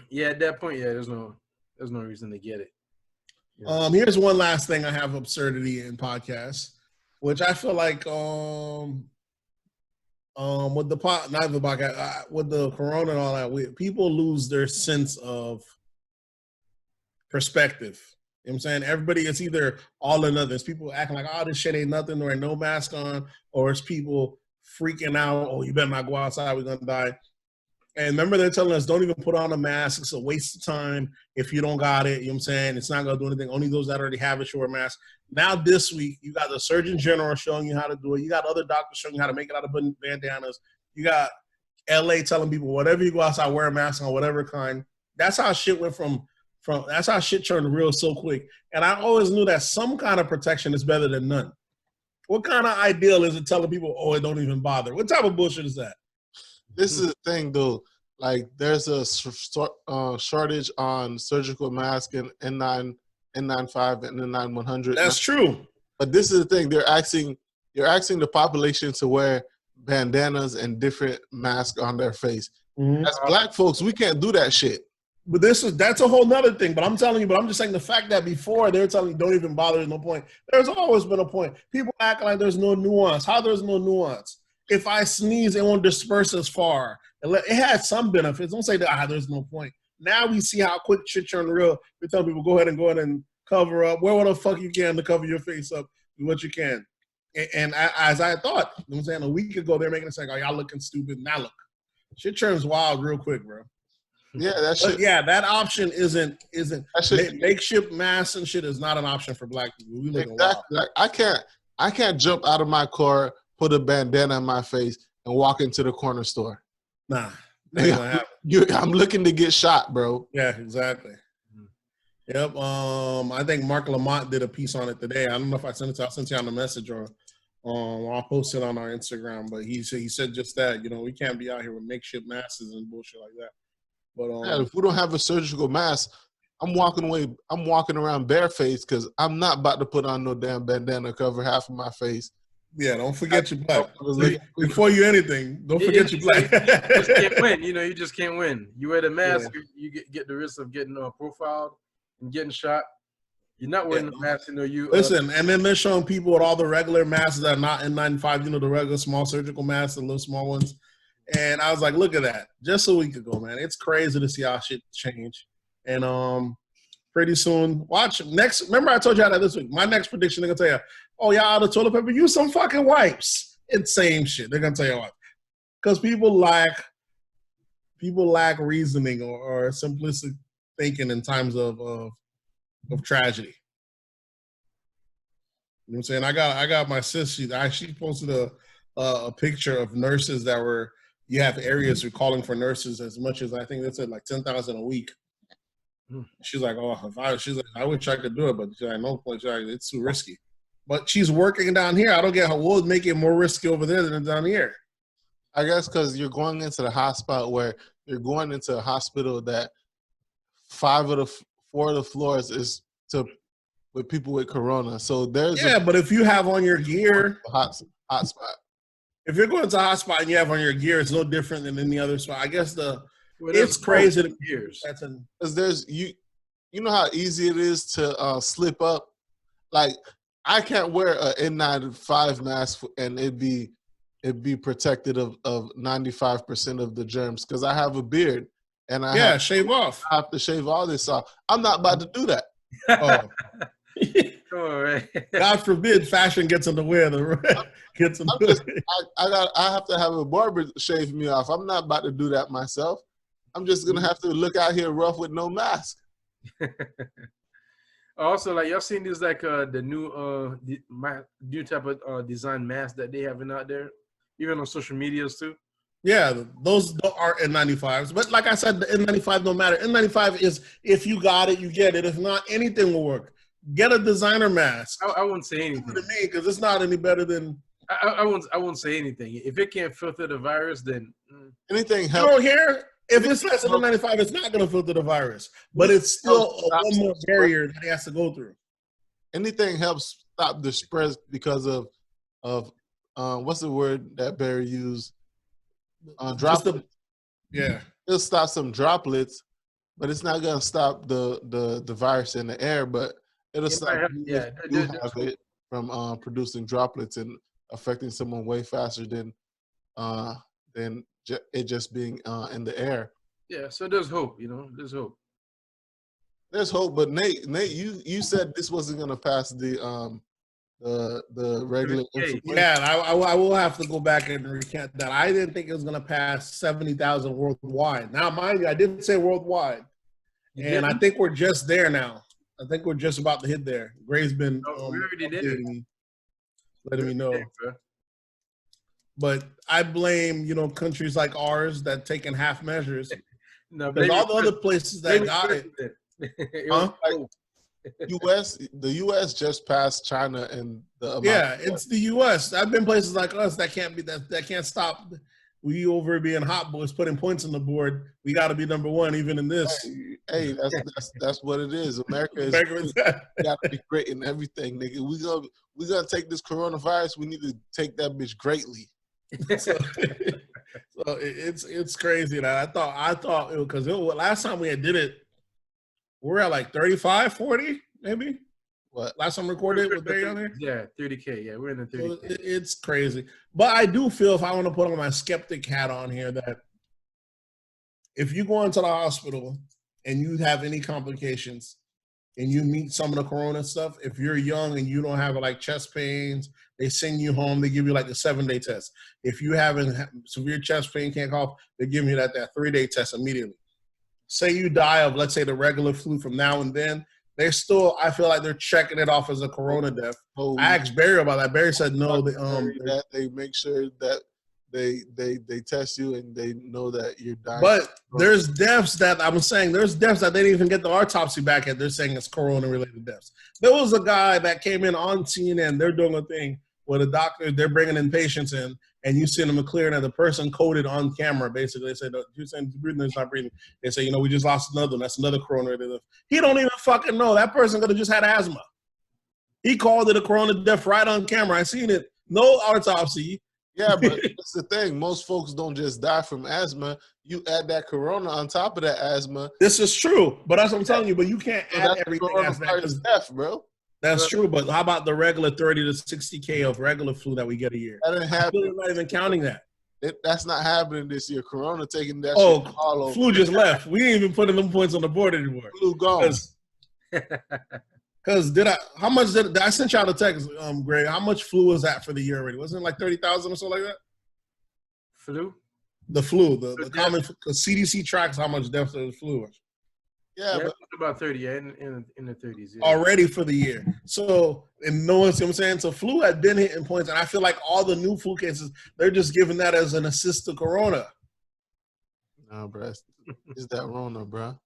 Yeah, at that point, there's no reason to get it. Yeah. Here's one last thing I have absurdity in podcasts, which I feel like with the with the corona and all that, people lose their sense of perspective. You know what I'm saying? Everybody is either all or nothing. It's people acting like, oh, this shit ain't nothing, or no mask on, or it's people freaking out, oh, you better not go outside, we're gonna die. And remember, they're telling us, don't even put on a mask. It's a waste of time if you don't got it. You know what I'm saying? It's not going to do anything. Only those that already have it should wear a mask. Now, this week, you got the Surgeon General showing you how to do it. You got other doctors showing you how to make it out of bandanas. You got LA telling people, whatever you go outside, wear a mask on whatever kind. That's how shit went from that's how shit turned real so quick. And I always knew that some kind of protection is better than none. What kind of ideal is it telling people, oh, it don't even bother? What type of bullshit is that? This is the thing, though. Like, there's a shortage on surgical masks and N95 and N9100. That's true. But this is the thing. You're asking the population to wear bandanas and different masks on their face. Mm-hmm. As black folks, we can't do that shit. But that's a whole nother thing. But I'm just saying the fact that before they were telling you don't even bother, there's no point. There's always been a point. People act like there's no nuance. How there's no nuance? If I sneeze, it won't disperse as far. It has some benefits. Don't say that there's no point. Now we see how quick shit turned real. We tell people go ahead and cover up. Wear what the fuck you can to cover your face up. Do what you can. And as I thought, you know what I'm saying, a week ago they're making it like, oh, y'all looking stupid. Now look, shit turns wild real quick, bro. Yeah, that shit. Yeah, that option isn't makeshift masks and shit is not an option for black people. We looking wild. Like, I can't jump out of my car, put a bandana on my face, and walk into the corner store. Nah, that ain't gonna happen. I'm looking to get shot, bro. Yeah, exactly. Yep. I think Mark Lamont did a piece on it today. I don't know if I sent it to you. I sent you on the message or I'll post it on our Instagram. But he said just that. You know, we can't be out here with makeshift masks and bullshit like that. But if we don't have a surgical mask, I'm walking around barefaced because I'm not about to put on no damn bandana cover half of my face. Yeah, don't forget your black. Before you anything, don't forget your black. You just can't win. You know, you just can't win. You wear the mask, you get the risk of getting profiled and getting shot. You're not wearing the mask, you know. Listen, and then they're showing people with all the regular masks that are not N95. You know, the regular small surgical masks, the little small ones. And I was like, look at that. Just a week ago, man. It's crazy to see how shit change. And pretty soon, watch next. Remember I told you how that this week. My next prediction, they're gonna tell you, oh, y'all out of toilet paper, use some fucking wipes. It's same shit. They're gonna tell you what. Because people lack reasoning or simplistic thinking in times of tragedy. You know what I'm saying? I got my sis, she posted a picture of nurses that were, you have areas who are calling for nurses as much as I think they said like 10,000 a week. She's like, oh, she's like, I wish I could do it, but she's like, no place, it's too risky. But she's working down here. I don't get how we'll make it more risky over there than down here. I guess because you're going into the hotspot where you're going into a hospital that 4 of the floors is with people with corona. So there's but if you have on your gear, hot spot. If you're going to a hotspot and you have on your gear, it's no different than any other spot. I guess it's crazy to gears. Because there's you know how easy it is to slip up. Like I can't wear an N95 mask and it'd be protected of 95% of the germs because I have a beard and I shave off. I have to shave all this off. I'm not about to do that. Oh. All right. God forbid fashion gets in the way of the I have to have a barber shave me off. I'm not about to do that myself. I'm just gonna have to look out here rough with no mask. Also, like y'all seen this, like the new type of design mask that they having out there, even on social medias too. Yeah, those are N95s. But like I said, the N95 don't matter. N95 is if you got it, you get it. If not, anything will work. Get a designer mask. I wouldn't say anything to me because it's not any better than. I won't say anything. If it can't filter the virus, then anything helps. You don't hear? If it's less than N95, it's not going to filter the virus, but it's still one more barrier that he has to go through. Anything helps stop the spread because of what's the word that Barry used? Droplets. It'll stop some droplets, but it's not going to stop the virus in the air. But it'll stop it from producing droplets and affecting someone way faster than it just being in the air. Yeah, so there's hope, there's hope. There's hope, but Nate, you said this wasn't gonna pass the regular. Yeah, I will have to go back and recant that. I didn't think it was gonna pass 70,000 worldwide. Now, mind you, I didn't say worldwide, and I think we're just there now. I think we're just about to hit there. Gray's been letting me know. But I blame, countries like ours that taken half measures. No, but all the other places that got it. The U.S. just passed China and the amount. Yeah, it's the U.S. I've been places like us that can't stop. We over being hot boys, putting points on the board. We got to be number one, even in this. Hey, that's what it is. America got to be great in everything, nigga. We gonna take this coronavirus. We need to take that bitch greatly. so it's crazy that I thought it because last time we did it, we're at like 35, 40 maybe. What last time recorded with Barry on there? Yeah, 30K. Yeah, we're in the 30K. So it's crazy, but I do feel if I want to put on my skeptic hat on here that if you go into the hospital and you have any complications and you meet some of the corona stuff, if you're young and you don't have like chest pains, they send you home. They give you like a 7-day test. If you having severe chest pain, can't cough, they give you that 3-day test immediately. Say you die of, let's say, the regular flu from now and then, I feel like they're checking it off as a corona death. I asked Barry about that. Barry said no. They make sure that they test you and they know that you're dying. But there's deaths that they didn't even get the autopsy back yet. They're saying it's corona-related deaths. There was a guy that came in on CNN. They're doing a thing where the doctor, they're bringing in patients in, and you send them a clear, and the person coded on camera. Basically, they said, "You're saying he's breathing, he's not breathing." They say, we just lost another one. That's another corona. He don't even fucking know. That person could have just had asthma. He called it a corona death right on camera. I seen it. No autopsy. Yeah, but that's the thing. Most folks don't just die from asthma. You add that corona on top of that asthma. This is true, but that's what I'm telling you. But you can't add everything as that. Death, bro. That's true, but how about the regular 30 to 60K of regular flu that we get a year? That didn't happen. I'm not even counting that. That's not happening this year. Corona taking that shit all over. Flu just left. We ain't even putting them points on the board anymore. Flu gone. Because how much did I sent y'all the text, Greg? How much flu was that for the year already? Wasn't it like 30,000 or something like that? Flu? The flu, the common, because CDC tracks how much deaths there was flu. Yeah, but about 30, in the 30s. Yeah. Already for the year. So, and no one's, I'm saying? So flu had been hitting points, and I feel like all the new flu cases, they're just giving that as an assist to corona. No, bro. It's that Rona, bro.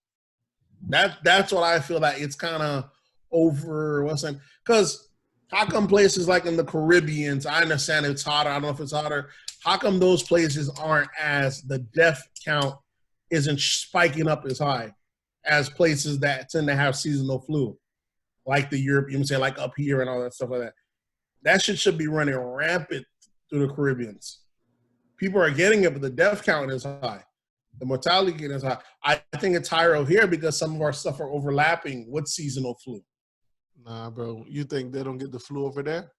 That's what I feel like it's kind of over. What's that? Because how come places like in the Caribbean, I understand it's hotter. I don't know if it's hotter. How come those places aren't as the death count isn't spiking up as high as places that tend to have seasonal flu, like the Europe, you know, say like up here and all that stuff like that. That shit should be running rampant through the Caribbeans. People are getting it, but the death count is high. The mortality is high. I think it's higher over here because some of our stuff are overlapping with seasonal flu. Nah, bro. You think they don't get the flu over there?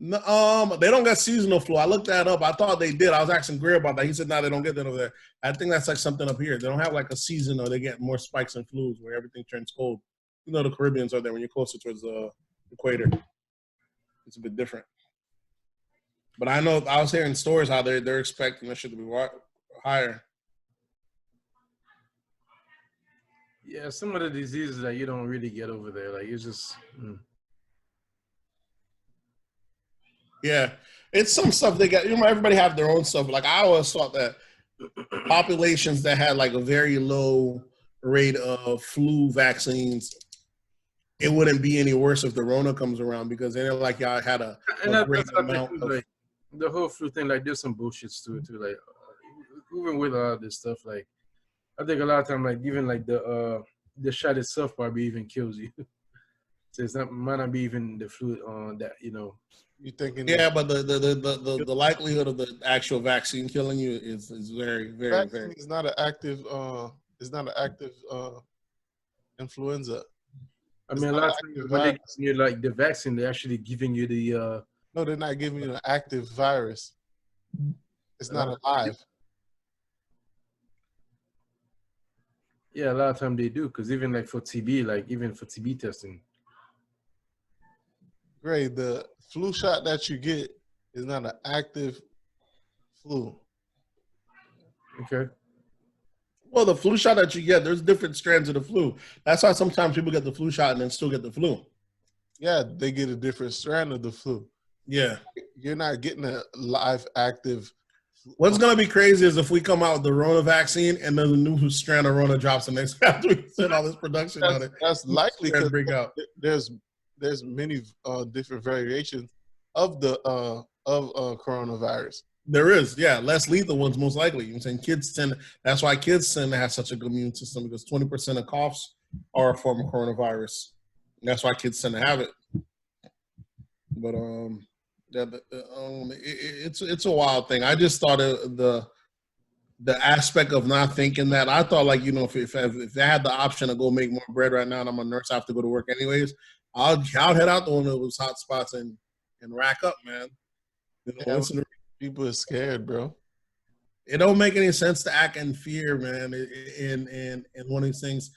No, they don't get seasonal flu. I looked that up. I thought they did. I was asking Greer about that. He said, no, they don't get that over there. I think that's like something up here. They don't have like a season or they get more spikes and flus where everything turns cold. You know, the Caribbeans are there when you're closer towards the equator. It's a bit different. But I know I was hearing stories how they're expecting that shit to be higher. Yeah, some of the diseases that you don't really get over there, like it's just. Yeah, it's some stuff they got. You know, everybody have their own stuff. Like I always thought that populations that had like a very low rate of flu vaccines, it wouldn't be any worse if the Rona comes around because they're like y'all had a great amount of. Like, the whole flu thing, like there's some bullshits to it too. Like even with a lot of this stuff, like I think a lot of time, like even like the shot itself probably even kills you. So it's not might not be even the flu that you know. You thinking? Yeah, but the likelihood of the actual vaccine killing you is very very. It's not an active. It's not an active influenza. I mean, a lot of times when they give you like the vaccine, they're actually giving you the. No, they're not giving you an active virus. It's not alive. Yeah, a lot of times they do because even like for TB, like even for TB testing. Great. The flu shot that you get is not an active flu. Okay. Well, the flu shot that you get, there's different strands of the flu. That's why sometimes people get the flu shot and then still get the flu. Yeah, they get a different strand of the flu. Yeah. You're not getting a live active. What's going to be crazy is if we come out with the Rona vaccine and then the new strand of Rona drops the next after we send all this production on it. That's likely because break out. There's many different variations of the coronavirus. There is, yeah, less lethal ones most likely. You know what I'm saying that's why kids tend to have such a good immune system because 20% of coughs are a form of coronavirus. And that's why kids tend to have it. But it's a wild thing. I just thought the aspect of not thinking that. I thought like, you know, if I had the option to go make more bread right now and I'm a nurse, I have to go to work anyways, I'll head out to one of those hot spots and rack up, man. You know, people are scared, bro. It don't make any sense to act in fear, man. In one of these things,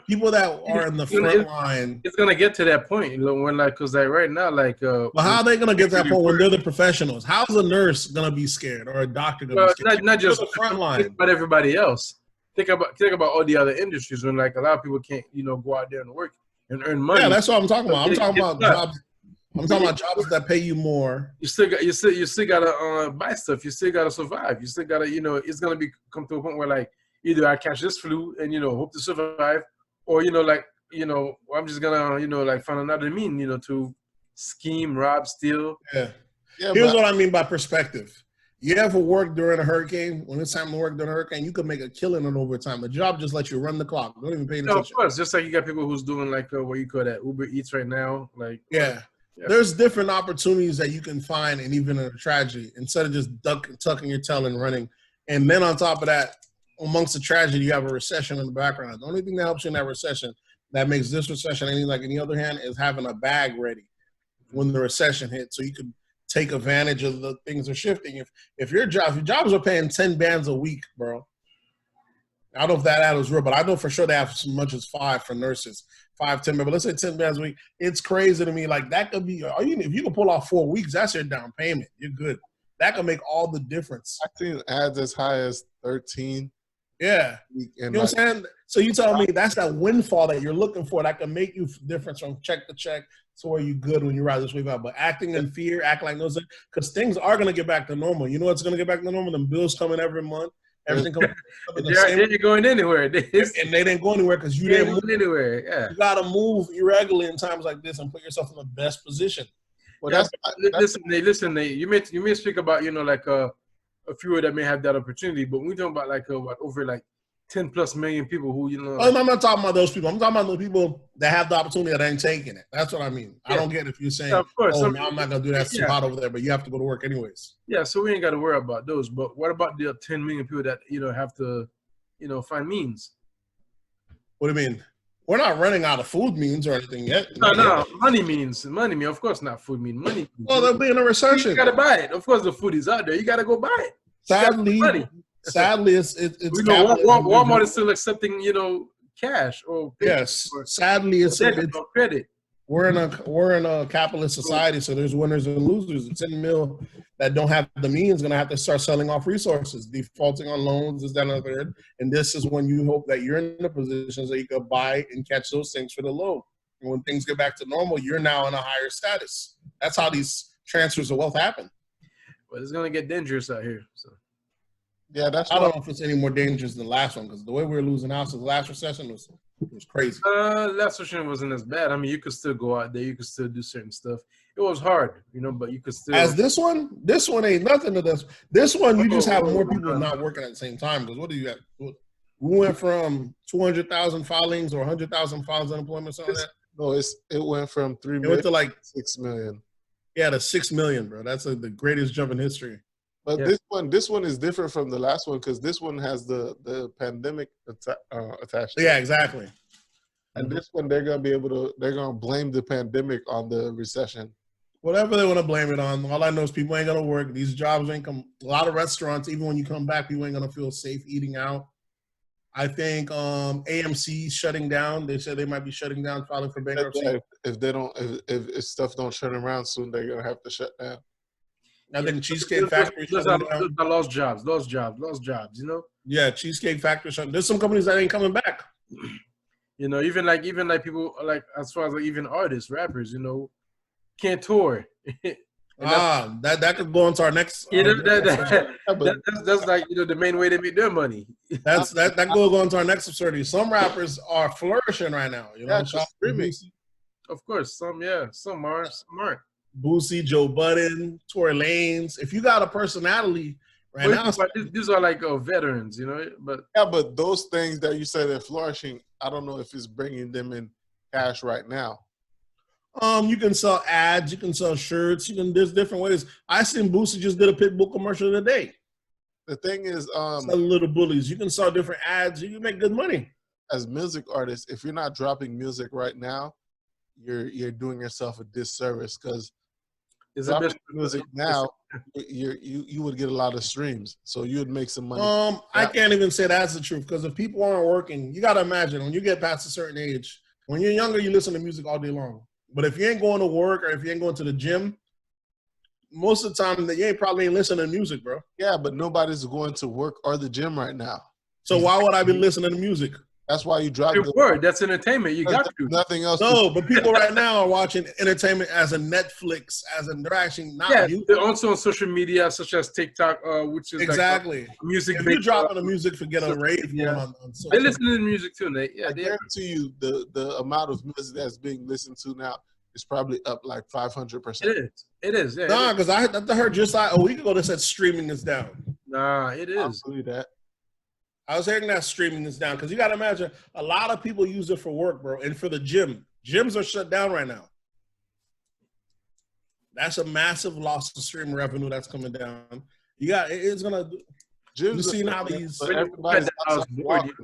people that are in the front line, it's gonna get to that point, you know, when like, cause like right now, like, well, how are they gonna get to that point when they're the professionals? How's a nurse gonna be scared or a doctor gonna be scared? Not just the front line, but everybody else. Think about all the other industries when like a lot of people can't, you know, go out there and work and earn money. Yeah, that's what I'm talking about. I'm talking about jobs. I'm talking about jobs that pay you more. You still gotta buy stuff. You still gotta survive. You still gotta, you know, it's gonna come to a point where like either I catch this flu and you know hope to survive, or you know like you know I'm just gonna you know like find another mean you know to scheme, rob, steal. Yeah. Here's what I mean by perspective. You ever work during a hurricane? When it's time to work during a hurricane, you could make a killing on overtime. The job just lets you run the clock. Don't even pay attention. No, of course. Just like you got people who's doing like what you call that Uber Eats right now, like yeah. There's different opportunities that you can find, and even in a tragedy, instead of just tucking your tail and running. And then on top of that, amongst the tragedy, you have a recession in the background. The only thing that helps you in that recession, that makes this recession any other hand, is having a bag ready when the recession hits, so you can take advantage of the things that are shifting. If your jobs are paying 10 bands a week, bro. I don't know if that ad was real, but I know for sure they have as much as 5 for nurses. 5, 10, but let's say 10 bands a week. It's crazy to me. Like that could be, if you can pull off 4 weeks, that's your down payment. You're good. That could make all the difference. I've seen ads as high as 13. Yeah. You know what I'm saying? So you tell me that's that windfall that you're looking for that can make you difference from check to check to where you're good when you ride this wave out. But acting in fear, acting like those, because things are going to get back to normal. You know what's going to get back to normal? Them bills coming every month. Everything comes in the They same, ain't going anywhere. and they didn't go anywhere because you They didn't ain't move. going anywhere. Yeah. You got to move irregularly in times like this and put yourself in the best position. Well, Yeah, that's listen. You may speak about like a few that may have that opportunity, but we're talking about like over like 10+ million people who I'm not talking about those people. I'm talking about the people that have the opportunity that ain't taking it. That's what I mean. I Yeah. don't get if you're saying, Yeah, of course. oh, now I'm not going to do that. It's too Yeah. hot over there, but you have to go to work anyways. Yeah, so we ain't got to worry about those. But what about the 10 million people that have to find means? What do you mean? We're not running out of food means or anything yet. No, money means. Of course, not food means money. Well, they'll be in a recession. You got to buy it. Of course, the food is out there. You got to go buy it. Sadly, it's We know Walmart is still accepting cash or yes. Sadly, it's credit. we're in a capitalist society, so there's winners and losers. The 10 mil that don't have the means going to have to start selling off resources, defaulting on loans, is that and the third. And this is when you hope that you're in a position so you can buy and catch those things for the low. And when things get back to normal, you're now in a higher status. That's how these transfers of wealth happen. But it's gonna get dangerous out here. So yeah, that's. I don't know if it's any more dangerous than the last one because the way we were losing houses, the last recession was crazy. Last recession wasn't as bad. I mean, you could still go out there, you could still do certain stuff. It was hard, but you could still. As this one ain't nothing to this. This one, you just have more people not working at the same time. Because what do you have? We went from 200,000 filings or 100,000 files unemployment, something like that. No, it went from 3 It million went to like 6 million. Yeah, to 6 million, bro. That's the greatest jump in history. But this one is different from the last one because this one has the pandemic attached. Yeah, exactly. And this one they're gonna blame the pandemic on the recession. Whatever they want to blame it on. All I know is people ain't gonna work. These jobs ain't come. A lot of restaurants, even when you come back, people ain't gonna feel safe eating out. I think AMC shutting down. They said they might be shutting down, filing for bankruptcy. If stuff don't shut around soon, they're gonna have to shut down. I think Cheesecake Factory shutting down. Lost jobs. Yeah, Cheesecake Factory shutting. There's some companies that ain't coming back. Even like people like as far as like even artists, rappers, can't tour. That could go into our next. That's like the main way they make their money. That could go into our next absurdity. Some rappers are flourishing right now. Streaming. Of course, some are, some aren't. Boosie, Joe Budden, Tory Lanez. If you got a personality right now, these are like veterans, But but those things that you say they're flourishing, I don't know if it's bringing them in cash right now. You can sell ads, you can sell shirts, there's different ways. I seen Boosie just did a Pitbull commercial today. The thing is, sell little bullies. You can sell different ads. You can make good money. As music artists, if you're not dropping music right now, you're doing yourself a disservice because dropping music now, you would get a lot of streams, so you would make some money. I can't even say that's the truth because if people aren't working, you got to imagine when you get past a certain age, when you're younger, you listen to music all day long. But if you ain't going to work or if you ain't going to the gym, most of the time you ain't probably listening to music, bro. Yeah, but nobody's going to work or the gym right now. So why would I be listening to music? That's why you drop the word. That's entertainment. You got to. Nothing else. No, but people right now are watching entertainment as a Netflix, they're actually not. Yeah, they're also on social media such as TikTok, which is exactly like music. If you're dropping the music, forget a rave. Yeah, on they listen to the music too. I guarantee you, the amount of music that's being listened to now is probably up like 500%. It is. Yeah, nah, because I heard just like a week ago they said streaming is down. Nah, it is. I believe that. I was hearing that streaming is down because you got to imagine a lot of people use it for work, bro, and for the gym. Gyms are shut down right now. That's a massive loss of streaming revenue that's coming down. It's gonna. Gyms you see now these. Everybody's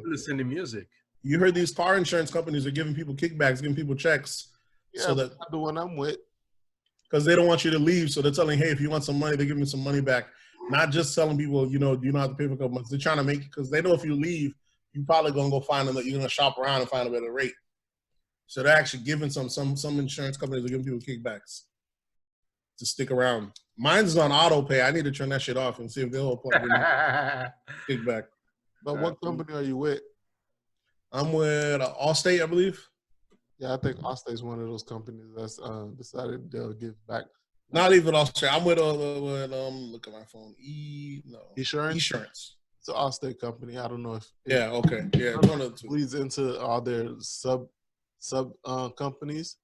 listen to music. You heard these car insurance companies are giving people kickbacks, giving people checks. Yeah, so that the one I'm with. Because they don't want you to leave, so they're telling, hey, if you want some money, they give me some money back. Not just telling people, you don't have to pay for a couple months. They're trying to make it because they know if you leave, you're probably gonna go find them. You're gonna shop around and find a better rate. So they're actually giving some insurance companies are giving people kickbacks to stick around. Mine's on auto pay. I need to turn that shit off and see if they'll apply kickback. But what company are you with? I'm with Allstate, I believe. Yeah, I think Allstate's one of those companies that's decided they'll give back. Not even Allstate. I'm with look at my phone. Insurance. It's an Allstate company. I don't know if Yeah, okay. Yeah, one of the two. bleeds into all their sub companies.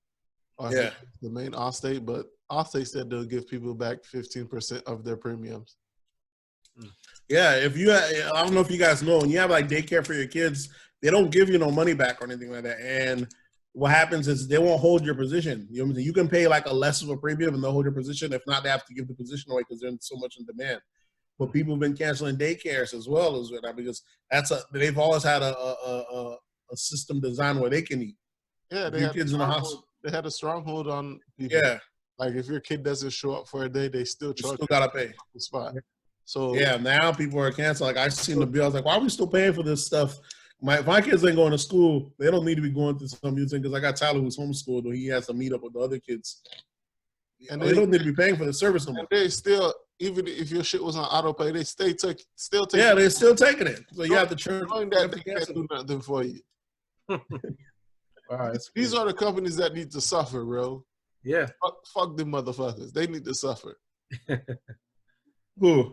Or Yeah. the main Allstate, but Allstate said they'll give people back 15% of their premiums. Yeah, if you, I don't know if you guys know, when you have like daycare for your kids, they don't give you no money back or anything like that. And what happens is they won't hold your position. You know what I'm saying? You can pay like a less of a premium and they'll hold your position. If not, they have to give the position away because they're so much in demand. But people have been canceling daycares as well as that because they've always had a system designed where they can eat. Yeah, Your kids in the hospital. They had a stronghold on people. Yeah, Like if your kid doesn't show up for a day, they still you charge still gotta pay. the spot. So Yeah, now people are canceling. Like I seen the bill. I was like, why are we still paying for this stuff? My kids ain't going to school. They don't need to be going to some music because I got Tyler who's homeschooled, or he has to meet up with the other kids. And they don't need to be paying for the service no more. And they still, even if your shit was on auto pay, they still take. Yeah, they're still taking it. So you have to turn. Knowing that they can't do nothing for you. All right, These are the companies that need to suffer, bro. yeah. Fuck them motherfuckers. They need to suffer. Who?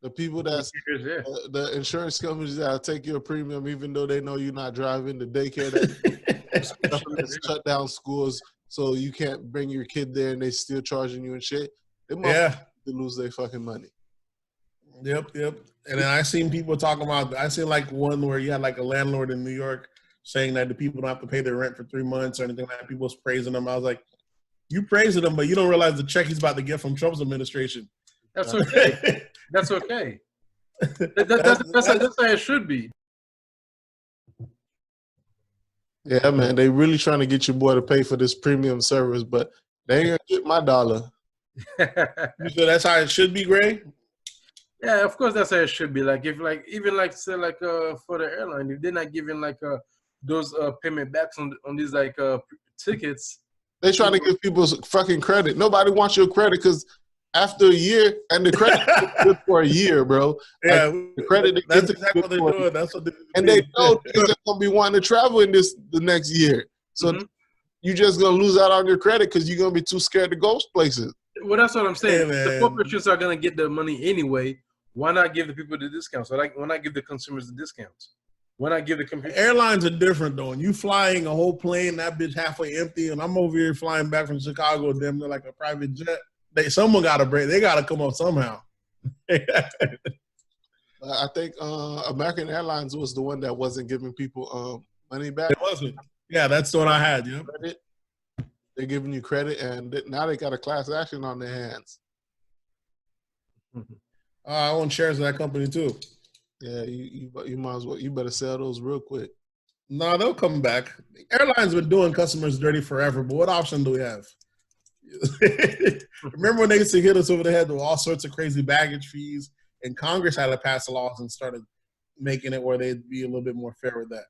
The people that's Yeah. the insurance companies that take your premium even though they know you're not driving. The daycare that shut down schools so you can't bring your kid there and they still charging you and shit. They must lose their fucking money. Yep. And then I seen people talking about. I seen like one where you had like a landlord in New York saying that the people don't have to pay their rent for 3 months or anything like that. People was praising them. I was like, you praising them, but you don't realize the check he's about to get from Trump's administration. That's okay. That's okay. That's how it should be. Yeah, man. They really trying to get your boy to pay for this premium service, but they ain't gonna get my dollar. You said that's how it should be, Gray? Yeah, of course that's how it should be. Like if for the airline, if they're not giving those payment backs on these tickets. They trying to give people fucking credit. Nobody wants your credit because after a year, and the credit is good for a year, bro. Yeah, the credit. That's exactly what they're doing. That's what and they know they're gonna be wanting to travel in the next year. So you're just gonna lose out on your credit because you're gonna be too scared to go places. Well, that's what I'm saying. Yeah, the corporations are gonna get the money anyway. Why not give the people the discounts? So why not give the consumers the discounts? Why not give the computer? Airlines are different though. And you flying a whole plane, that bitch halfway empty, and I'm over here flying back from Chicago, damn near like a private jet. Someone got to break. They got to come up somehow. I think American Airlines was the one that wasn't giving people money back. It wasn't. Yeah, that's the one I had. Yeah. They're giving you credit, and now they got a class action on their hands. I own shares of that company too. Yeah, you might as well. You better sell those real quick. No, they'll come back. Airlines been doing customers dirty forever, but what option do we have? Remember when they used to hit us over the head with all sorts of crazy baggage fees, and Congress had to pass the laws and started making it where they'd be a little bit more fair with that.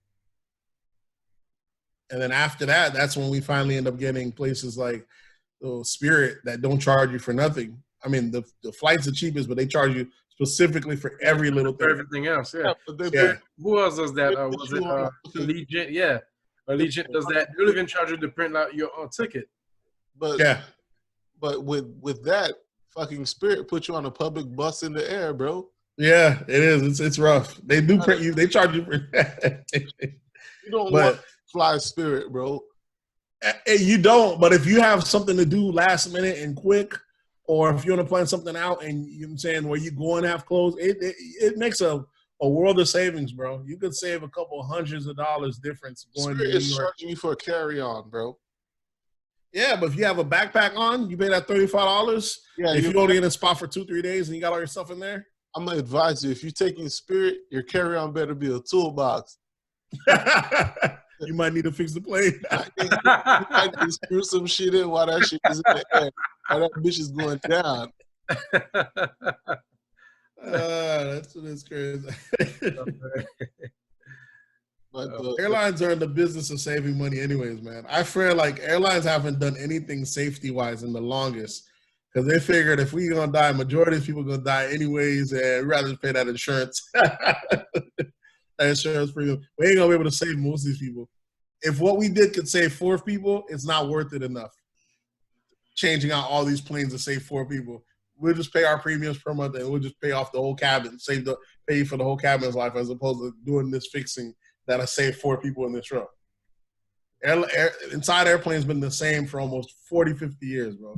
And then after that, that's when we finally end up getting places like Spirit that don't charge you for nothing. I mean, the flight's the cheapest, but they charge you specifically for every little thing. For everything else, yeah. Who else does that? Was it Allegiant? Yeah. Allegiant does that. They'll even charge you to print out your ticket. But with that, fucking Spirit put you on a public bus in the air, bro. Yeah, it is. It's rough. They do print you. They charge you for You don't want to fly Spirit, bro. You don't. But if you have something to do last minute and quick, or if you want to plan something out and you know what I'm saying, where you go and have clothes, it makes a world of savings, bro. You could save a couple hundreds of dollars difference going Spirit to is charging you for a carry-on, bro. Yeah, but if you have a backpack on, you pay that $35. Yeah, if you only in a spot for 2-3 days and you got all your stuff in there. I'm gonna advise you, if you're taking Spirit, your carry-on better be a toolbox. You might need to fix the plane. You might need to screw some shit in while that shit is in the air. While that bitch is going down. That's crazy. But airlines are in the business of saving money anyways, man. I feel like airlines haven't done anything safety-wise in the longest because they figured if we're going to die, majority of people are going to die anyways, and we'd rather pay that insurance. That insurance premium. We ain't going to be able to save most of these people. If what we did could save 4 people, it's not worth it enough. Changing out all these planes to save 4 people. we'll just pay our premiums per month and we'll just pay off the whole cabin, pay for the whole cabin's life as opposed to doing this fixing that I saved 4 people in this truck. Inside airplanes been the same for almost 40, 50 years, bro.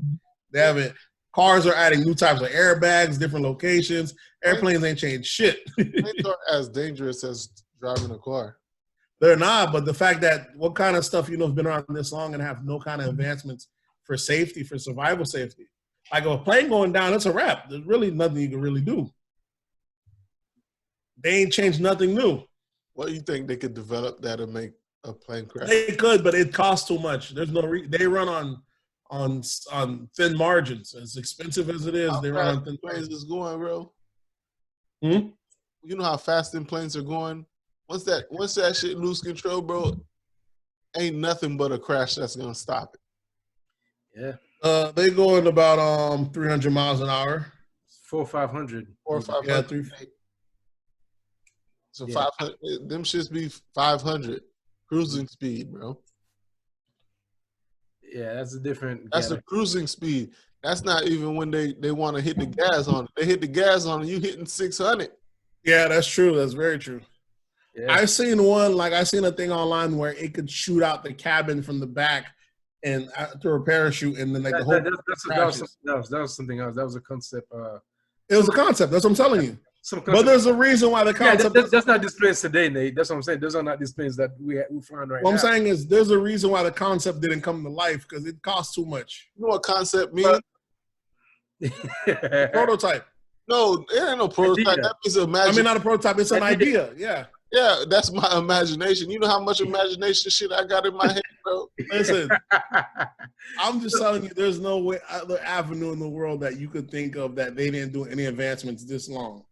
They haven't. Cars are adding new types of airbags, different locations. Airplanes ain't changed shit. Planes aren't as dangerous as driving a car. They're not, but the fact that what kind of stuff has been around this long and have no kind of advancements for safety, for survival safety. Like a plane going down, it's a wrap. There's really nothing you can really do. They ain't changed nothing new. What do you think they could develop that to make a plane crash? They could, but it costs too much. There's no they run on thin margins. As expensive as it is, How they run on fast thin planes margins. is going, bro? Hmm? You know how fast them planes are going? Once that shit lose control, bro, ain't nothing but a crash that's gonna stop it. Yeah. They going about 300 miles an hour. 400 or 500. 400 or 500. Yeah, So Yeah. 500. Them shits be 500 cruising speed, bro. Yeah, that's a different. That's the cruising speed. That's not even when they want to hit the gas on it. They hit the gas on it, you hitting 600. Yeah, that's true. That's very true. Yeah. I seen a thing online where it could shoot out the cabin from the back and through a parachute, and then like the whole that was something else. That was a concept. it was a concept. That's what I'm telling you. But there's a reason why the concept. That's not displays today, Nate. That's what I'm saying. Those are not displays that we find right now. What I'm saying is there's a reason why the concept didn't come to life because it costs too much. You know what concept means? Prototype. No, it ain't no prototype. Idea. That means imagination. I mean, not a prototype. It's an idea. Yeah. Yeah, that's my imagination. You know how much imagination shit I got in my head, bro? Listen, I'm just telling you, there's no way other avenue in the world that you could think of that they didn't do any advancements this long.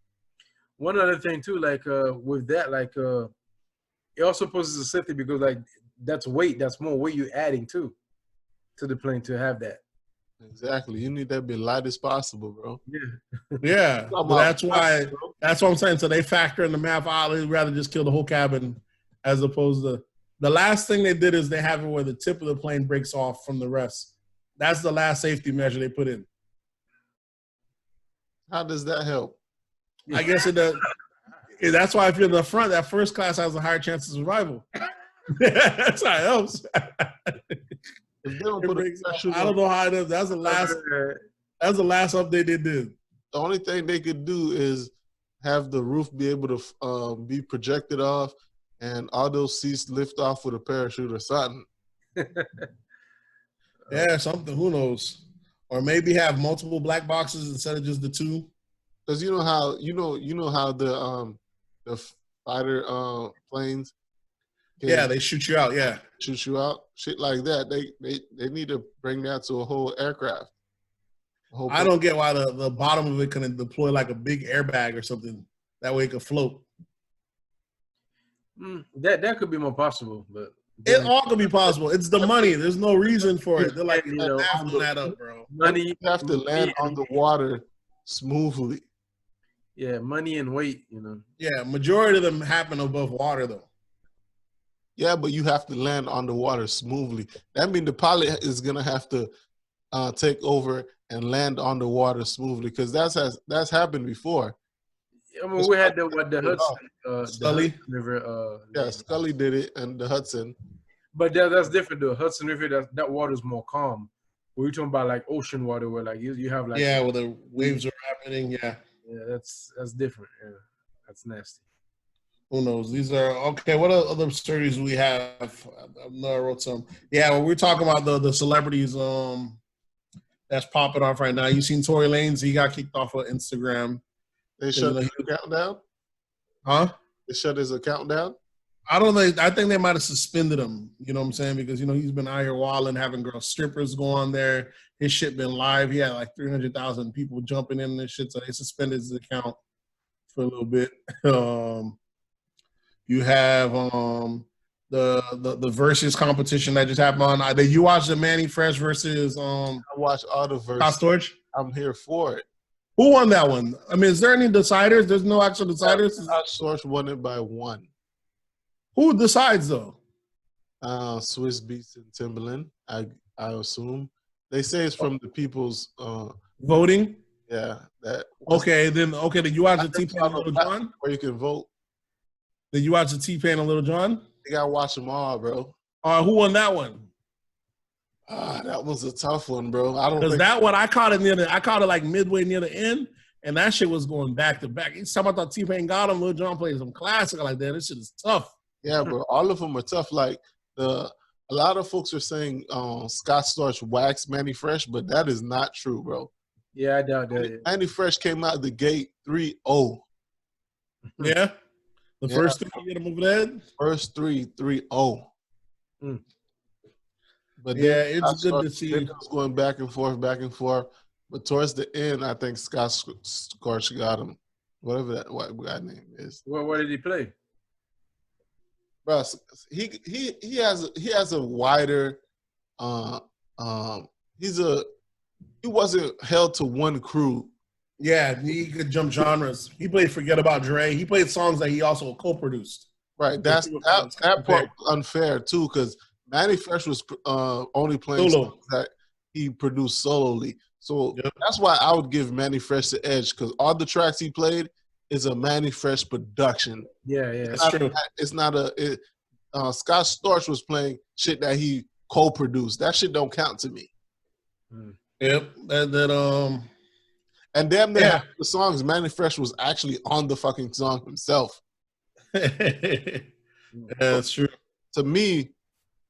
One other thing too, like with that, like it also poses a safety because like that's weight. That's more weight you're adding to the plane to have that. Exactly. You need that to be light as possible, bro. Yeah. Yeah, but that's why. That's what I'm saying. So they factor in the math out. They'd rather just kill the whole cabin, as opposed to the last thing they did is they have it where the tip of the plane breaks off from the rest. That's the last safety measure they put in. How does that help? I guess it does. That's why if you're in the front, that first class has a higher chance of survival. That's how it helps. If they don't put a parachute I don't know how it is. That's the last update they did. The only thing they could do is have the roof be able to be projected off and all those seats lift off with a parachute or something. Yeah, something. Who knows? Or maybe have multiple black boxes instead of just the 2. Because you know how the fighter planes Yeah, they shoot you out. Yeah. shoot you out, shit like that. They need to bring that to a whole aircraft. I don't get why the bottom of it couldn't deploy like a big airbag or something. That way it could float. That could be more possible, but It all could be possible. It's the money. There's no reason for it. They're like, You know, math will add up, bro. money. You have to land on the water smoothly. Yeah, money and weight. You know. Yeah, majority of them happen above water, though. Yeah, but you have to land on the water smoothly. That means the pilot is gonna have to take over and land on the water smoothly because that's happened before. I mean, we had the Hudson, Scully? the Hudson River. Yeah, Scully did it and the Hudson. But that's different though. Hudson River, that water is more calm. We're talking about like ocean water where like you have like Yeah, where the waves are happening. Yeah. yeah, that's different. Yeah, that's nasty. Who knows? These are okay. What other absurdities we have? I know I wrote some. Yeah, well, we're talking about the celebrities that's popping off right now. You seen Tory Lanez? He got kicked off of Instagram. They shut his account down? Huh? They shut his account down? I don't know. I think they might have suspended him. You know what I'm saying? Because he's been out here wilding, having girl strippers go on there. His shit been live. He had like 300,000 people jumping in this shit, so they suspended his account for a little bit. You have the versus competition that just happened on. Did you watch the Manny Fresh versus I watched all the Scott verses. Storch? I'm here for it. Who won that one? I mean, is there any deciders? There's no actual deciders. Source won it by 1. Who decides though? Swiss Beats and Timberland, I assume. They say it's from the people's Voting? Yeah, that. Okay, then you watch the T Pain and on Little the platform John? where you can vote. Did you watch the T Pain and Little John? You gotta watch them all, bro. Who won that one? That was a tough one, bro. I don't Because think that one I caught it like midway near the end, and that shit was going back to back. Each time I thought T Pain got him, Lil Jon played some classic like that. This shit is tough. Yeah, bro. All of them are tough. Like a lot of folks are saying Scott Storch waxed Manny Fresh, but that is not true, bro. Yeah, I doubt that. Manny Fresh came out the gate 3-0. Yeah. The first three you get him over there? First 3-0. Mm. But yeah, then it's good to see. It was going back and forth. But towards the end, I think Scott Storch got him. Whatever that white guy name is. What did he play? Bro, he has a wider he wasn't held to one crew. Yeah, he could jump genres. He played Forget About Dre. He played songs that he also co-produced. Right. That part was unfair too, because Manny Fresh was only playing songs that he produced solely. So that's why I would give Manny Fresh the edge, because all the tracks he played is a Manny Fresh production. Yeah, That's true. It's not Scott Storch was playing shit that he co-produced. That shit don't count to me. Yep. And damn near half the songs, Manny Fresh was actually on the fucking song himself. That's true. To me,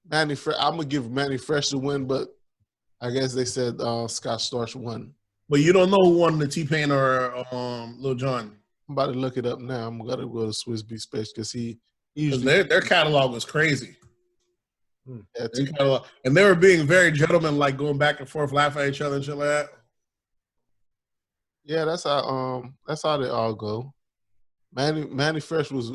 Manny Fresh, I'm gonna give Manny Fresh the win, but I guess they said Scott Storch won. But you don't know who won the T-Pain or Lil Jon. I'm about to look it up now. I'm gonna go to Swiss Beats page because he usually their catalog was crazy. Yeah, and they were being very gentleman-like, going back and forth, laughing at each other and shit like that. Yeah, that's how they all go. Manny Fresh was,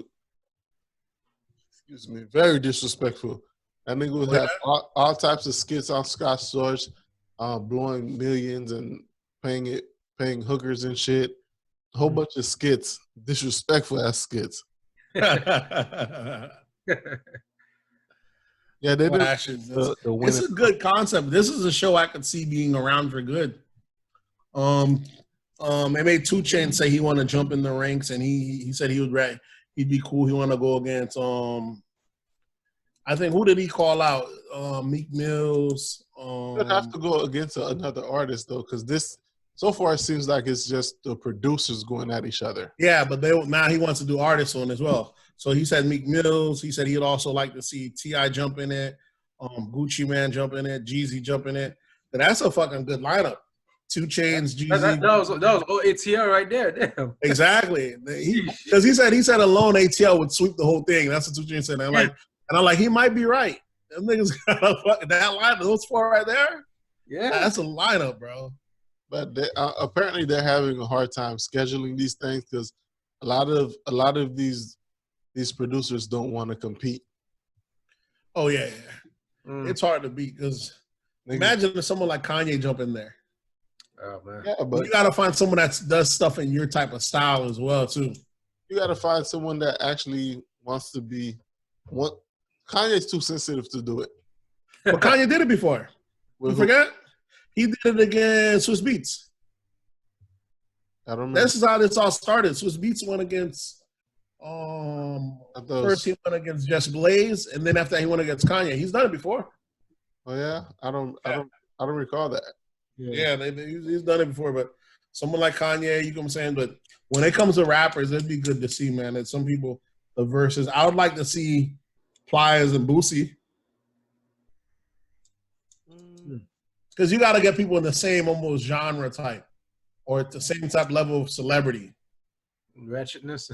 very disrespectful. That nigga would have all types of skits on Scott Storch, blowing millions and paying hookers and shit. A whole bunch of skits, disrespectful ass skits. Yeah, they did. It's a good concept. This is a show I could see being around for good. They made 2 Chainz say he want to jump in the ranks, and he said he would he'd be cool. He want to go against I think, who did he call out? Meek Mills. You'd have to go against another artist though, because this so far it seems like it's just the producers going at each other. Yeah, but now he wants to do artists on as well. So he said Meek Mills. He said he'd also like to see T.I. jump in it, Gucci Man jump in it, Jeezy jump in it. But that's a fucking good lineup. 2 Chainz, Jeezy. That was ATL right there. Damn. Exactly. Because he said alone ATL would sweep the whole thing. That's what 2 Chainz said. And I'm like, he might be right. Them niggas got that lineup, those 4 right there. Yeah, that's a lineup, bro. But apparently they're having a hard time scheduling these things because a lot of these producers don't want to compete. Oh yeah. It's hard to beat because imagine if someone like Kanye jump in there. Oh man. Yeah, but you gotta find someone that does stuff in your type of style as well too. You gotta find someone that actually wants to be. Kanye's too sensitive to do it. But Kanye did it before. You forget? He did it against Swiss Beats. I don't know. This is how this all started. Swiss Beats went against first he went against Just Blaze, and then after that he went against Kanye. He's done it before. Oh yeah? I don't recall that. Yeah, he's done it before, but someone like Kanye, you know what I'm saying? But when it comes to rappers, it'd be good to see, man, that some people, the verses, I would like to see Pliers and Boosie. Because you got to get people in the same almost genre type or at the same type level of celebrity. Ratchetness.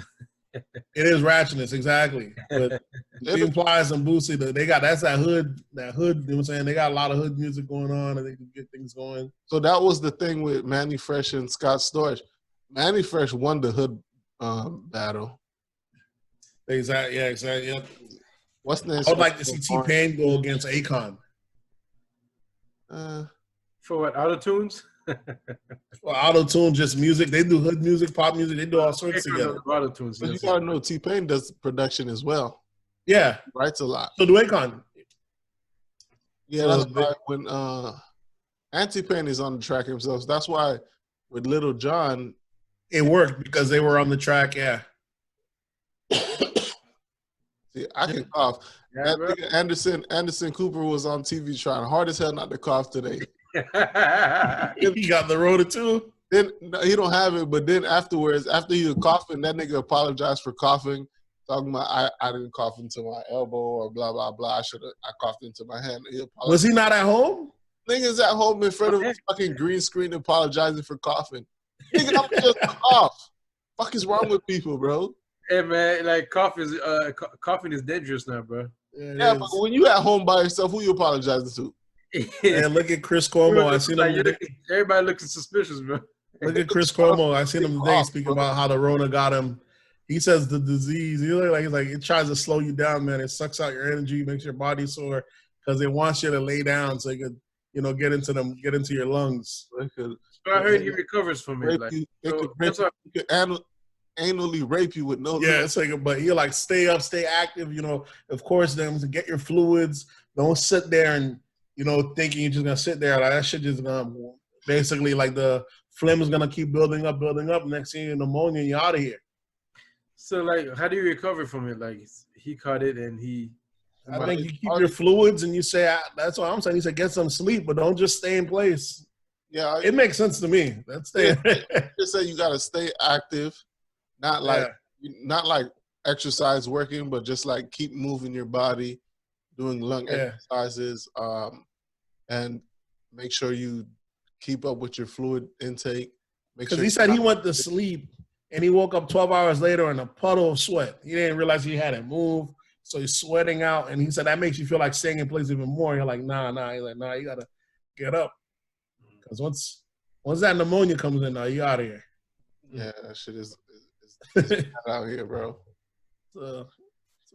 It is ratchetness, exactly. But between Pliers and Boosie, that's that hood, you know what I'm saying? They got a lot of hood music going on and they can get things going. So that was the thing with Manny Fresh and Scott Storch. Manny Fresh won the hood battle. Exactly, yeah, exactly, yep. What's next? I would like to see T-Pain go against Akon. For what, auto-tunes? Well, auto-tune, just music. They do hood music, pop music. They do all sorts together. Auto-tunes. But you gotta know T-Pain does production as well. Yeah. He writes a lot. So do Akon. Yeah, that's why when T-Pain is on the track himself. That's why with Little John, It worked because they were on the track. Yeah. see, I can cough. Yeah, That bro. nigga Anderson Cooper was on TV trying hard as hell not to cough today. He got the Rona too. Then no, he don't have it, but then afterwards, after he was coughing, that nigga apologized for coughing, talking about I didn't cough into my elbow or blah blah blah. I coughed into my hand. Was he not at home? Niggas at home in front of a fucking green screen apologizing for coughing. Nigga, I'm just cough. Fuck is wrong with people, bro? Hey man, like coughing is dangerous now, bro. Yeah, but when you at home by yourself, who you apologizing to? And look at Chris Cuomo. I seen him. Everybody looking suspicious, bro. Look at Chris Cuomo. I seen him today speaking about how the Rona got him. He says the disease. He's like it tries to slow you down, man. It sucks out your energy, makes your body sore because it wants you to lay down so you could get into your lungs. So I heard he recovers from it. Like, it could anally rape you with no. Yeah, it's like, but you like stay up, stay active. Of course, then to get your fluids. Don't sit there and thinking you're just gonna sit there. Like that shit just gonna basically like the phlegm is gonna keep building up. Next thing you pneumonia, you're out of here. So like, how do you recover from it? Like he caught it and he. I think you keep your fluids and you say that's what I'm saying. He said get some sleep, but don't just stay in place. Yeah, it makes sense to me. That's just say you gotta stay active, not like exercise working, but just like keep moving your body, doing lung exercises, and make sure you keep up with your fluid intake. Because he said he went to sleep and he woke up 12 hours later in a puddle of sweat. He didn't realize he hadn't moved, so he's sweating out. And he said that makes you feel like staying in place even more. You're like, nah. He's like, nah, you gotta get up. Because once that pneumonia comes in, now you out of here. Yeah, that shit is out here, bro. So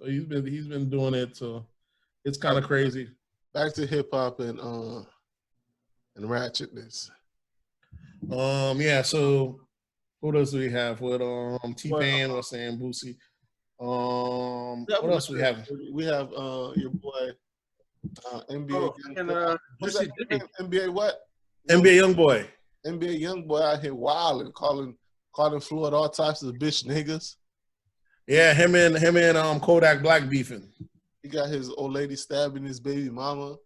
he's been doing it. So it's kind of crazy. Back to hip hop and ratchetness. Yeah. So what else do we have? With T-Pain was saying Boosie. What else do we have? We have your boy NBA. NBA what? NBA Youngboy. NBA Youngboy out here wilding, calling Floyd all types of bitch niggas. Yeah, him and Kodak Black beefing. He got his old lady stabbing his baby mama.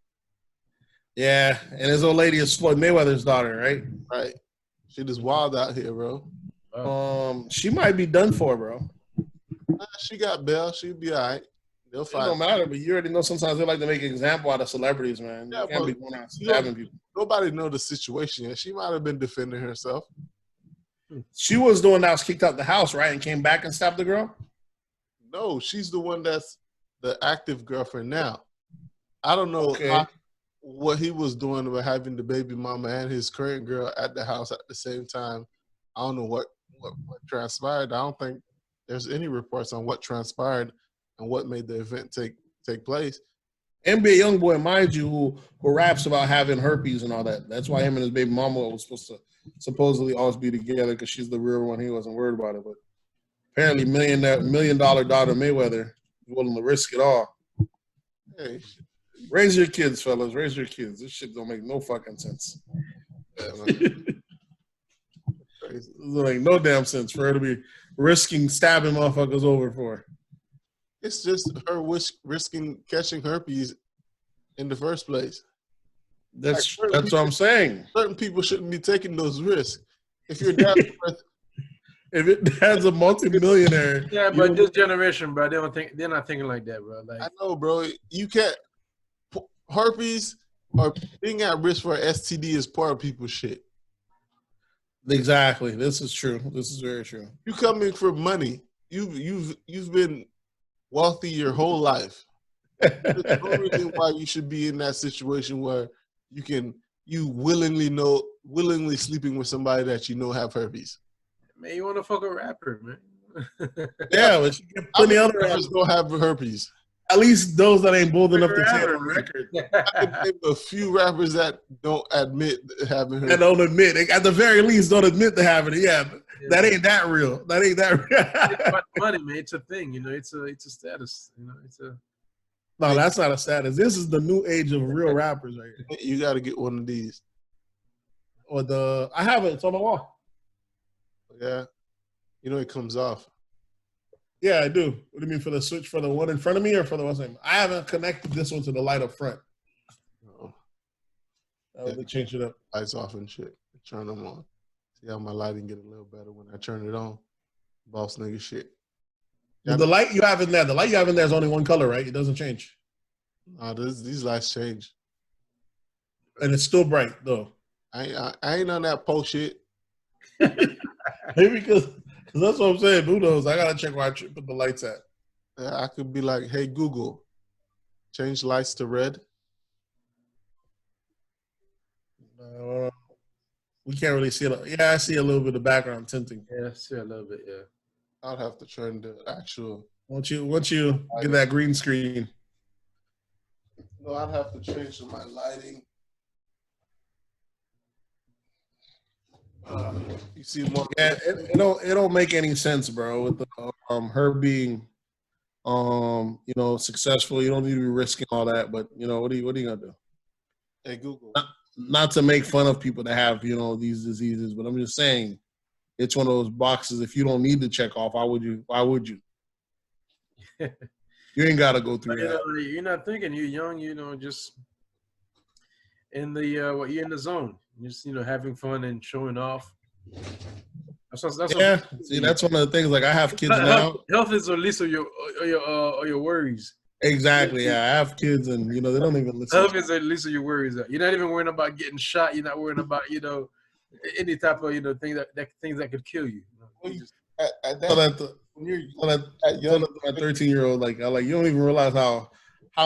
Yeah, and his old lady is Floyd Mayweather's daughter, right? Right. She just wild out here, bro. She might be done for, bro. She got bail. She'll be all right. They'll find. It don't matter, but you already know sometimes they like to make an example out of celebrities, man. Yeah, you can't be going out stabbing people. Nobody know the situation yet. She might have been defending herself. She was the one that was kicked out the house, right, and came back and stabbed the girl? No, she's the one that's the active girlfriend now. I don't know what he was doing about having the baby mama and his current girl at the house at the same time. I don't know what transpired. I don't think there's any reports on what transpired and what made the event take place. NBA Youngboy, mind you, who raps about having herpes and all that. That's why him and his baby mama was supposed to supposedly always be together because she's the real one. He wasn't worried about it. But apparently $1 million daughter Mayweather is willing to risk it all. Hey. Raise your kids, fellas. Raise your kids. This shit don't make no fucking sense. Yeah, it doesn't make no damn sense for her to be risking stabbing motherfuckers over for her. It's just her risking catching herpes in the first place. That's what I'm saying. Certain people shouldn't be taking those risks. If your dad, if your dad's a multimillionaire, yeah, but this generation, bro, they're not thinking like that, bro. Like, I know, bro. You can't herpes or being at risk for STD is poor people shit. Exactly. This is true. This is very true. You coming for money. You've been wealthy your whole life. There's no reason why you should be in that situation where you willingly sleeping with somebody that you know have herpes. Man, you want to fuck a rapper, man. Yeah, but you get plenty other rappers don't have herpes. At least those that ain't bold enough to say it on record. I can name a few rappers that don't admit having herpes. And don't admit. At the very least, don't admit to having it. Yeah, but that ain't that real. That ain't that real. It's about money, man. It's a thing, you know. It's a status, you know. No, that's not a status. This is the new age of real rappers right here. You got to get one of these. Or I have it. It's on the wall. Yeah. You know it comes off. Yeah, I do. What do you mean for the switch for the one in front of me or for the what's name? I haven't connected this one to the light up front. Oh, They change it up. lights off and shit. Turn them on. See how my lighting get a little better when I turn it on. Boss nigga shit. But the light you have in there, is only one color, right? It doesn't change. These lights change. And it's still bright though. I ain't on that post shit. Maybe because that's what I'm saying. Who knows? I gotta check where I put the lights at. I could be like, hey Google, change lights to red. We can't really see it. Yeah, I see a little bit of background tinting. Yeah, I see a little bit. Yeah. I'll have to turn the actual. Once you get that green screen. No, I'd have to change my lighting. You see more. Yeah, it don't make any sense, bro. With the, her being, successful, you don't need to be risking all that. But what are you gonna do? Hey Google. Not to make fun of people that have these diseases, but I'm just saying, it's one of those boxes. If you don't need to check off, why would you? You ain't got to go through that. You're not thinking. You're young. Just in the you're in the zone. Just having fun and showing off. That's one of the things. Like I have kids now. Health is the least of your worries. Exactly. Yeah, I have kids, and they don't even listen. Health is the least of your worries. You're not even worrying about getting shot. You're not worrying about any type of thing things that could kill you. My 13-year-old, like you don't even realize how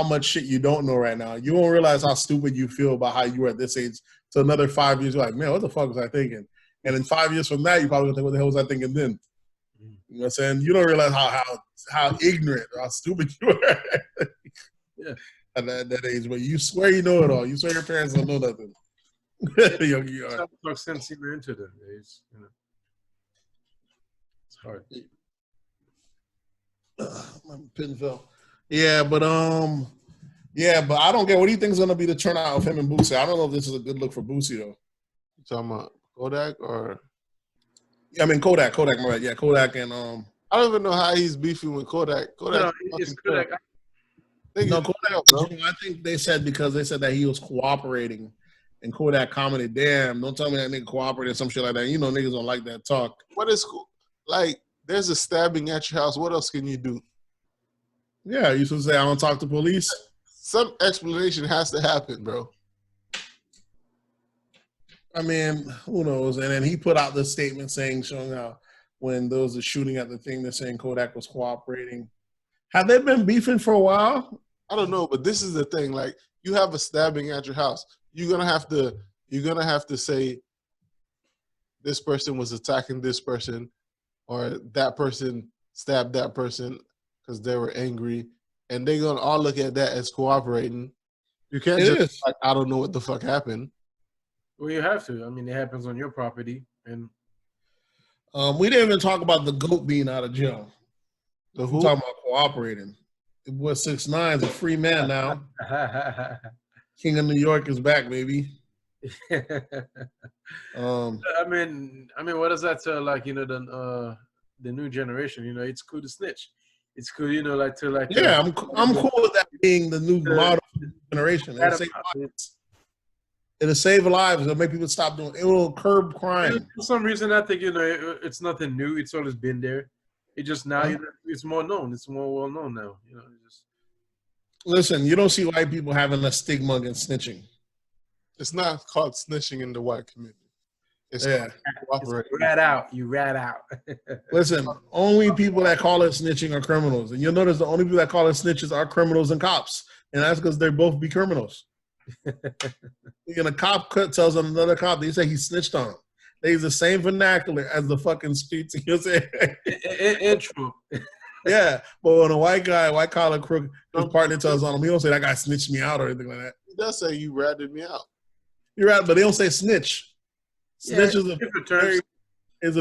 much shit you don't know right now. You won't realize how stupid you feel about how you were at this age. So another 5 years, you're like, man, what the fuck was I thinking? And in 5 years from now, you probably gonna think, what the hell was I thinking then? You know what I'm saying? You don't realize how ignorant or how stupid you were at that age. But you swear you know it all. You swear your parents don't know nothing. You are. Talk sense even into them days. It's hard. My pin fell. Yeah, but I don't get. What do you think is gonna be the turnout of him and Boosie? I don't know if this is a good look for Boosie though. You talking about Kodak or? Yeah, I mean Kodak. My bad. Yeah, Kodak and I don't even know how he's beefing with Kodak. Kodak. It's Kodak. Kodak. I think they said because they said that he was cooperating, and Kodak commented, "Damn, don't tell me that nigga cooperated," some shit like that. Niggas don't like that talk. What is like? There's a stabbing at your house. What else can you do? Yeah, you should say I don't talk to police. Some explanation has to happen, bro. I mean, who knows? And then he put out this statement showing how when there was a shooting at the thing, they're saying Kodak was cooperating. Have they been beefing for a while? I don't know, but this is the thing. Like, you have a stabbing at your house. You're gonna have to say this person was attacking this person, or that person stabbed that person because they were angry, and they're gonna all look at that as cooperating. You can't just like, I don't know what the fuck happened. Well, you have to. I mean, it happens on your property, and we didn't even talk about the GOAT being out of jail. The who? We're talking about cooperating. It was 6ix9ine is a free man now. King of New York is back, baby. I mean, what does that tell? Like, the new generation. It's cool to snitch. It's cool, Yeah, I'm cool with that being the new model generation. It'll save lives. It'll make people stop doing. It will curb crime. For some reason, I think it's nothing new. It's always been there. It just now it's more known. It's more well known now. Listen, you don't see white people having a stigma against snitching. It's not called snitching in the white community. It's rat out. You rat out. Listen, only people that call it snitching are criminals. And you'll notice the only people that call it snitches are criminals and cops. And that's because they both be criminals. And a cop tells another cop, they say he snitched on him. They use the same vernacular as the fucking streets. You know what I'm saying? True. Yeah, but when a white collar crook, his partner tells on him, he don't say that guy snitched me out or anything like that. He does say you ratted me out. You're right, but they don't say snitch. Snitch is a very term. It's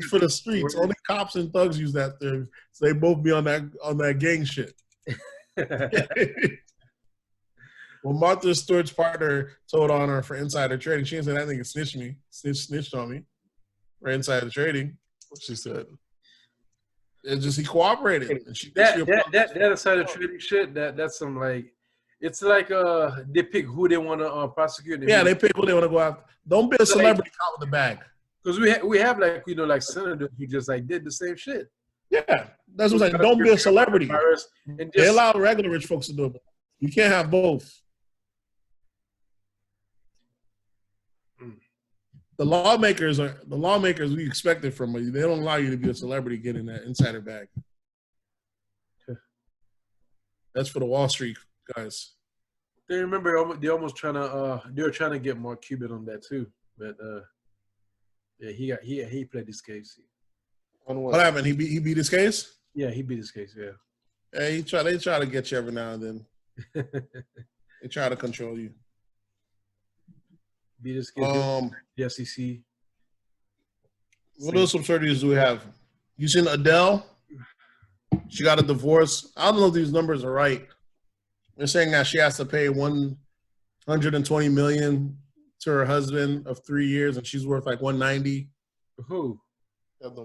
for the streets. Only cops and thugs use that term. So they both be on that gang shit. When Martha Stewart's partner told on her for insider trading, she didn't say that nigga snitched on me. for insider trading. What she said. It's just he cooperated. And That insider trading shit. That's some like, it's like they pick who they want to prosecute. Yeah, they pick who they want to go after. Don't be a celebrity out with the bag. Because we have like like senators who just like did the same shit. Yeah, that's what I'm saying. Don't be a celebrity. And They allow regular rich folks to do it. You can't have both. The lawmakers we expect it from you. They don't allow you to be a celebrity getting that insider bag. That's for the Wall Street guys. They remember they almost trying to they were trying to get Mark Cuban on that too, but yeah, he played this case. What happened? He beat his case? Yeah, he beat his case. Yeah. Yeah, they try to get you every now and then. They try to control you. Beat his case. The SEC. What else absurdities do we have? You seen Adele? She got a divorce. I don't know if these numbers are right. They're saying that she has to pay $120 million to her husband of 3 years, and she's worth like $190. Who?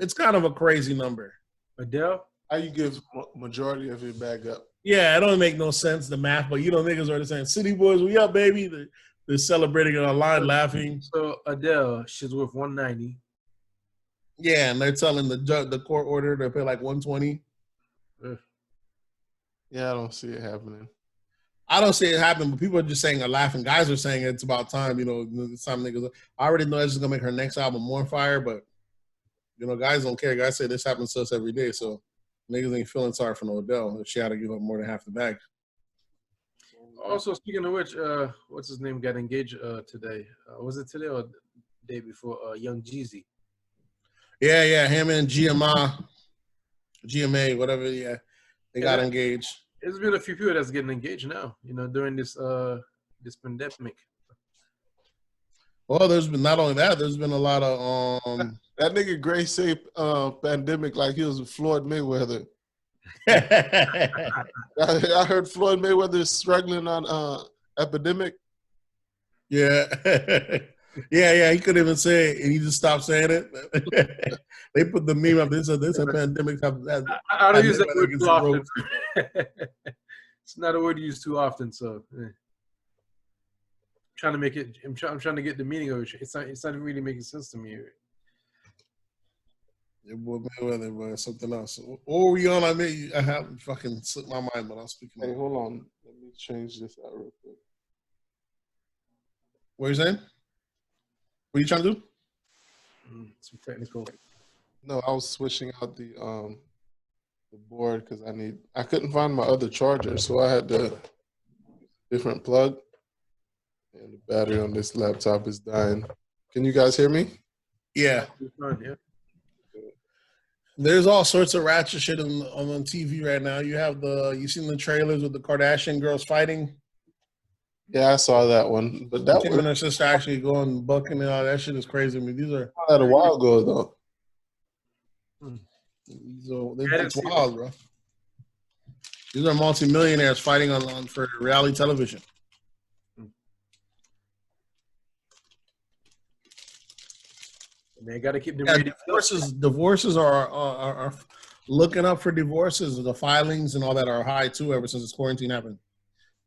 It's kind of a crazy number. Adele? How you give majority of it back up? Yeah, it don't make no sense, the math, but niggas are saying, City Boys, we up, baby. They're celebrating it online, laughing. So Adele, she's worth $190. Yeah, and they're telling the court order to pay like $120. Yeah, I don't see it happening. I don't see it happen, but people are just saying, are laughing. Guys are saying it's about time. Some niggas. I already know it's just gonna make her next album more fire, but guys don't care. Guys say this happens to us every day, so niggas ain't feeling sorry for no Adele if she had to give up more than half the bag. Also, speaking of which, what's his name got engaged today? Was it today or the day before? Young Jeezy. Yeah, him and GMA, whatever. Yeah, they got engaged. There's been a few people that's getting engaged now. During this pandemic. Well, there's been not only that. There's been a lot of that nigga Gray say pandemic like he was Floyd Mayweather. I heard Floyd Mayweather is struggling on epidemic. Yeah. Yeah, he couldn't even say it, and he just stopped saying it. They put the meme up. This a pandemic. I don't use that word too often. It's not a word used too often, so trying to make it. I'm trying to get the meaning of it. It's not really making sense to me. Your boy Mayweather, but something else. What were you on? I have fucking slipped my mind, but I'll speak. Hey, hold on. Let me change this out real quick. What are you saying? What are you trying to do? Some technical. No, I was switching out the board because I couldn't find my other charger, so I had the different plug. And the battery on this laptop is dying. Can you guys hear me? Yeah. Yeah. There's all sorts of ratchet shit on TV right now. You seen the trailers with the Kardashian girls fighting? Yeah, I saw that one. But that Kim and her sister actually going bucking and all that shit is crazy. I mean, these are a while ago though. It's wild, bro. These are multimillionaires fighting on for reality television. They got to keep them ready. Divorces are looking up for divorces. The filings and all that are high too ever since this quarantine happened.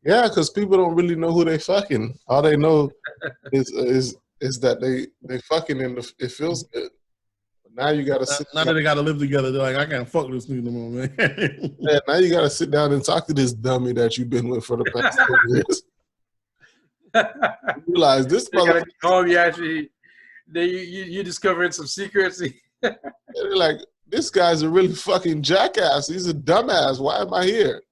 Yeah, because people don't really know who they fucking. All they know is that they fucking and it feels good. But now you got to sit. Now that they got to live together, they're like, I can't fuck with this dude no more, man. Yeah, now you got to sit down and talk to this dummy that you've been with for the past 10 years. You realize this motherfucker. Oh, you actually. You discovering some secrets. They're like, this guy's a really fucking jackass. He's a dumbass. Why am I here?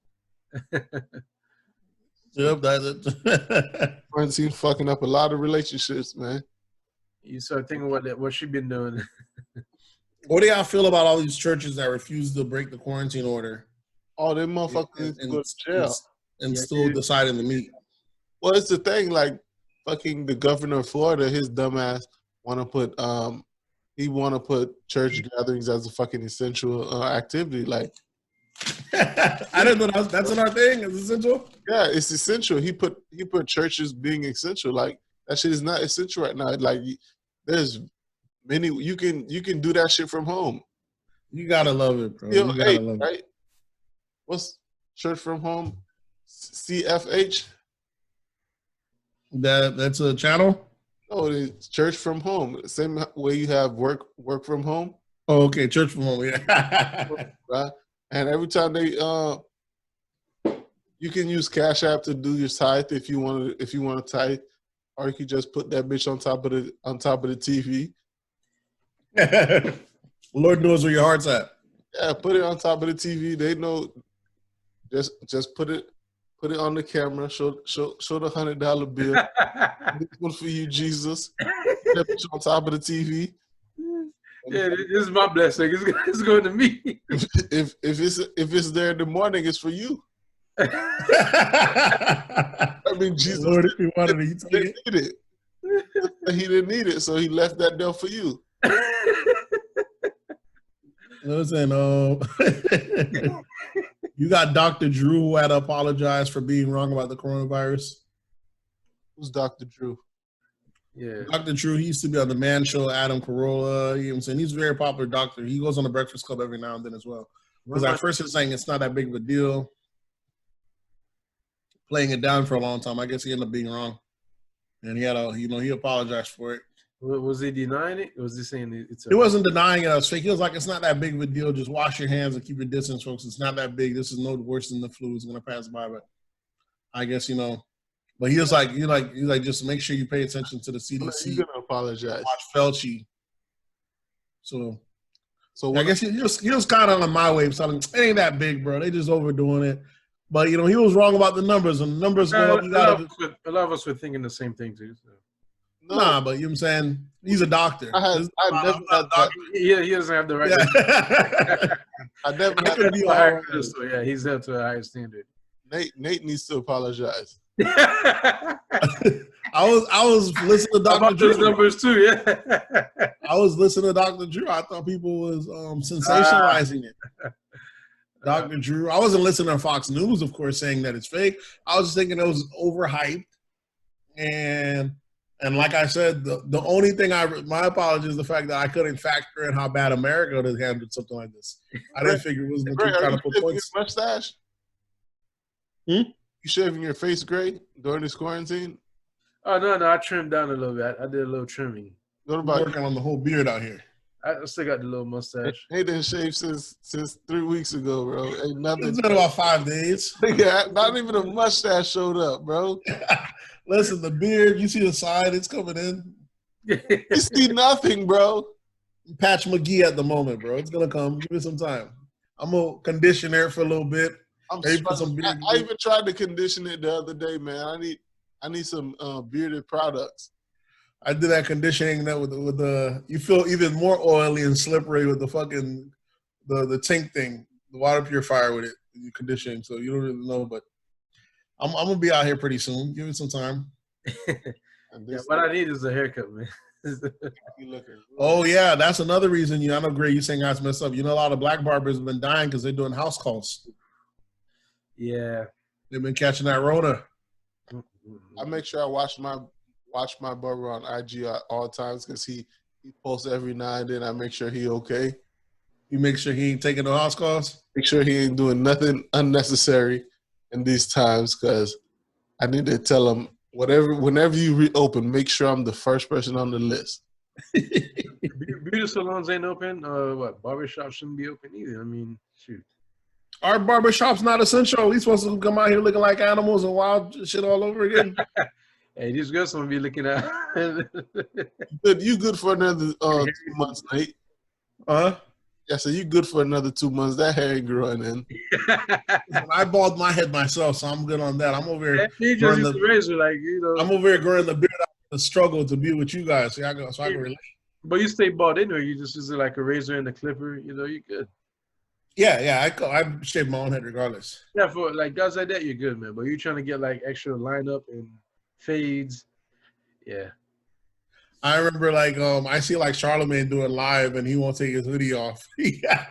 Yep, that's it. Quarantine fucking up a lot of relationships, man. You start thinking what she been doing. What do y'all feel about all these churches that refuse to break the quarantine order? Oh, them motherfuckers go to jail and still deciding to meet. Well, it's the thing. Like, fucking the governor of Florida, his dumbass want to put church gatherings as a fucking essential activity. Like, I didn't know that's in our thing. It's essential. Yeah, it's essential. He put churches being essential. Like, that shit is not essential right now. Like, there's you can do that shit from home. You gotta love it, bro. Still You gotta eight, love it. right? What's church from home? CFH? That's a channel? No, it's church from home. Same way you have work from home. Oh, okay, church from home, yeah. Right? And every time they you can use Cash App to do your tithe if you want to tithe, or you can just put that bitch on top of the TV. Lord knows where your heart's at. Yeah, put it on top of the TV. They know. Just put it on the camera. Show the $100 bill. This one for you, Jesus. That bitch on top of the TV. Yeah, this is my blessing. It's going to me. If it's there in the morning, it's for you. I mean, Jesus, Lord, if you wanted it, you take didn't need it. He didn't need it, so he left that there for you. Listen, you got Dr. Drew who had to apologize for being wrong about the coronavirus. Who's Dr. Drew? Yeah. Dr. Drew, he used to be on the Man Show, Adam Carolla. You know what I'm saying? He's a very popular doctor. He goes on the Breakfast Club every now and then as well. Because at first he's saying it's not that big of a deal. Playing it down for a long time. I guess he ended up being wrong. And he had he apologized for it. Was he denying it? Or was he saying it's He wasn't denying it. I was fake. He was like, it's not that big of a deal. Just wash your hands and keep your distance, folks. It's not that big. This is no worse than the flu. It's going to pass by. But I guess, but he was like, just make sure you pay attention to the CDC. You're going to apologize. Watch Fauci. So what, I guess he was kind of on my wave. So it ain't that big, bro. They just overdoing it. But, he was wrong about the numbers. And the numbers go up. A lot of us were thinking the same thing, too. So. no, Nah, but you know what I'm saying? He's a doctor. I've never had that. He doesn't have the right. Yeah. I never I had could that. be all right. So, yeah, he's held to a higher standard. Nate needs to apologize. I was listening to Dr. Those Drew. numbers too, yeah. I was listening to Dr. Drew. I thought people was sensationalizing it. Dr. Drew. I wasn't listening to Fox News, of course, saying that it's fake. I was just thinking it was overhyped. And like I said, the only thing my apology is the fact that I couldn't factor in how bad America would have handled something like this. I didn't figure it was going to be trying to put points. Your mustache? Hmm? You shaving your face gray during this quarantine? Oh no, I trimmed down a little bit. I did a little trimming. What I'm about working on the whole beard out here. I still got the little mustache. He didn't shave since 3 weeks ago, bro. Ain't nothing. It's been about 5 days. Yeah, not even a mustache showed up, bro. Listen, the beard, you see the side, it's coming in. You see nothing, bro. Patch McGee at the moment, bro. It's going to come. Give it some time. I'm going to condition it for a little bit. I even tried to condition it the other day, man. I need some bearded products. I did that conditioning that with the you feel even more oily and slippery with the fucking the tank thing, the water purifier with it, you conditioning. So you don't really know, but I'm gonna be out here pretty soon. Give it some time. Yeah, what I need is a haircut, man. Oh yeah, that's another reason. I know, Gray, you saying guys messed up. A lot of black barbers have been dying because they're doing house calls. Yeah, they've been catching that Rona. I make sure I watch my barber on IG at all times because he posts every now and then. I make sure he okay. You make sure he ain't taking no house calls? Make sure he ain't doing nothing unnecessary in these times because I need to tell him whenever you reopen, make sure I'm the first person on the list. Beauty salons ain't open. Barbershops shouldn't be open either. I mean, shoot. Our barbershop's not essential. We supposed to come out here looking like animals and wild shit all over again. Hey, these girls gonna be looking at. You good for another 2 months, Nate? Huh? Yeah, so you good for another 2 months. That hair ain't growing in. I bald my head myself, so I'm good on that. I'm over here. He just used the razor, I'm over here growing the beard out of the struggle to be with you guys, so I can relate. But you stay bald anyway. You just use it like a razor and a clipper. You're good. Yeah. I shave my own head regardless. Yeah, for like guys like that, you're good, man. But you're trying to get like extra lineup and fades. Yeah. I remember I see Charlamagne doing live and he won't take his hoodie off. Yeah.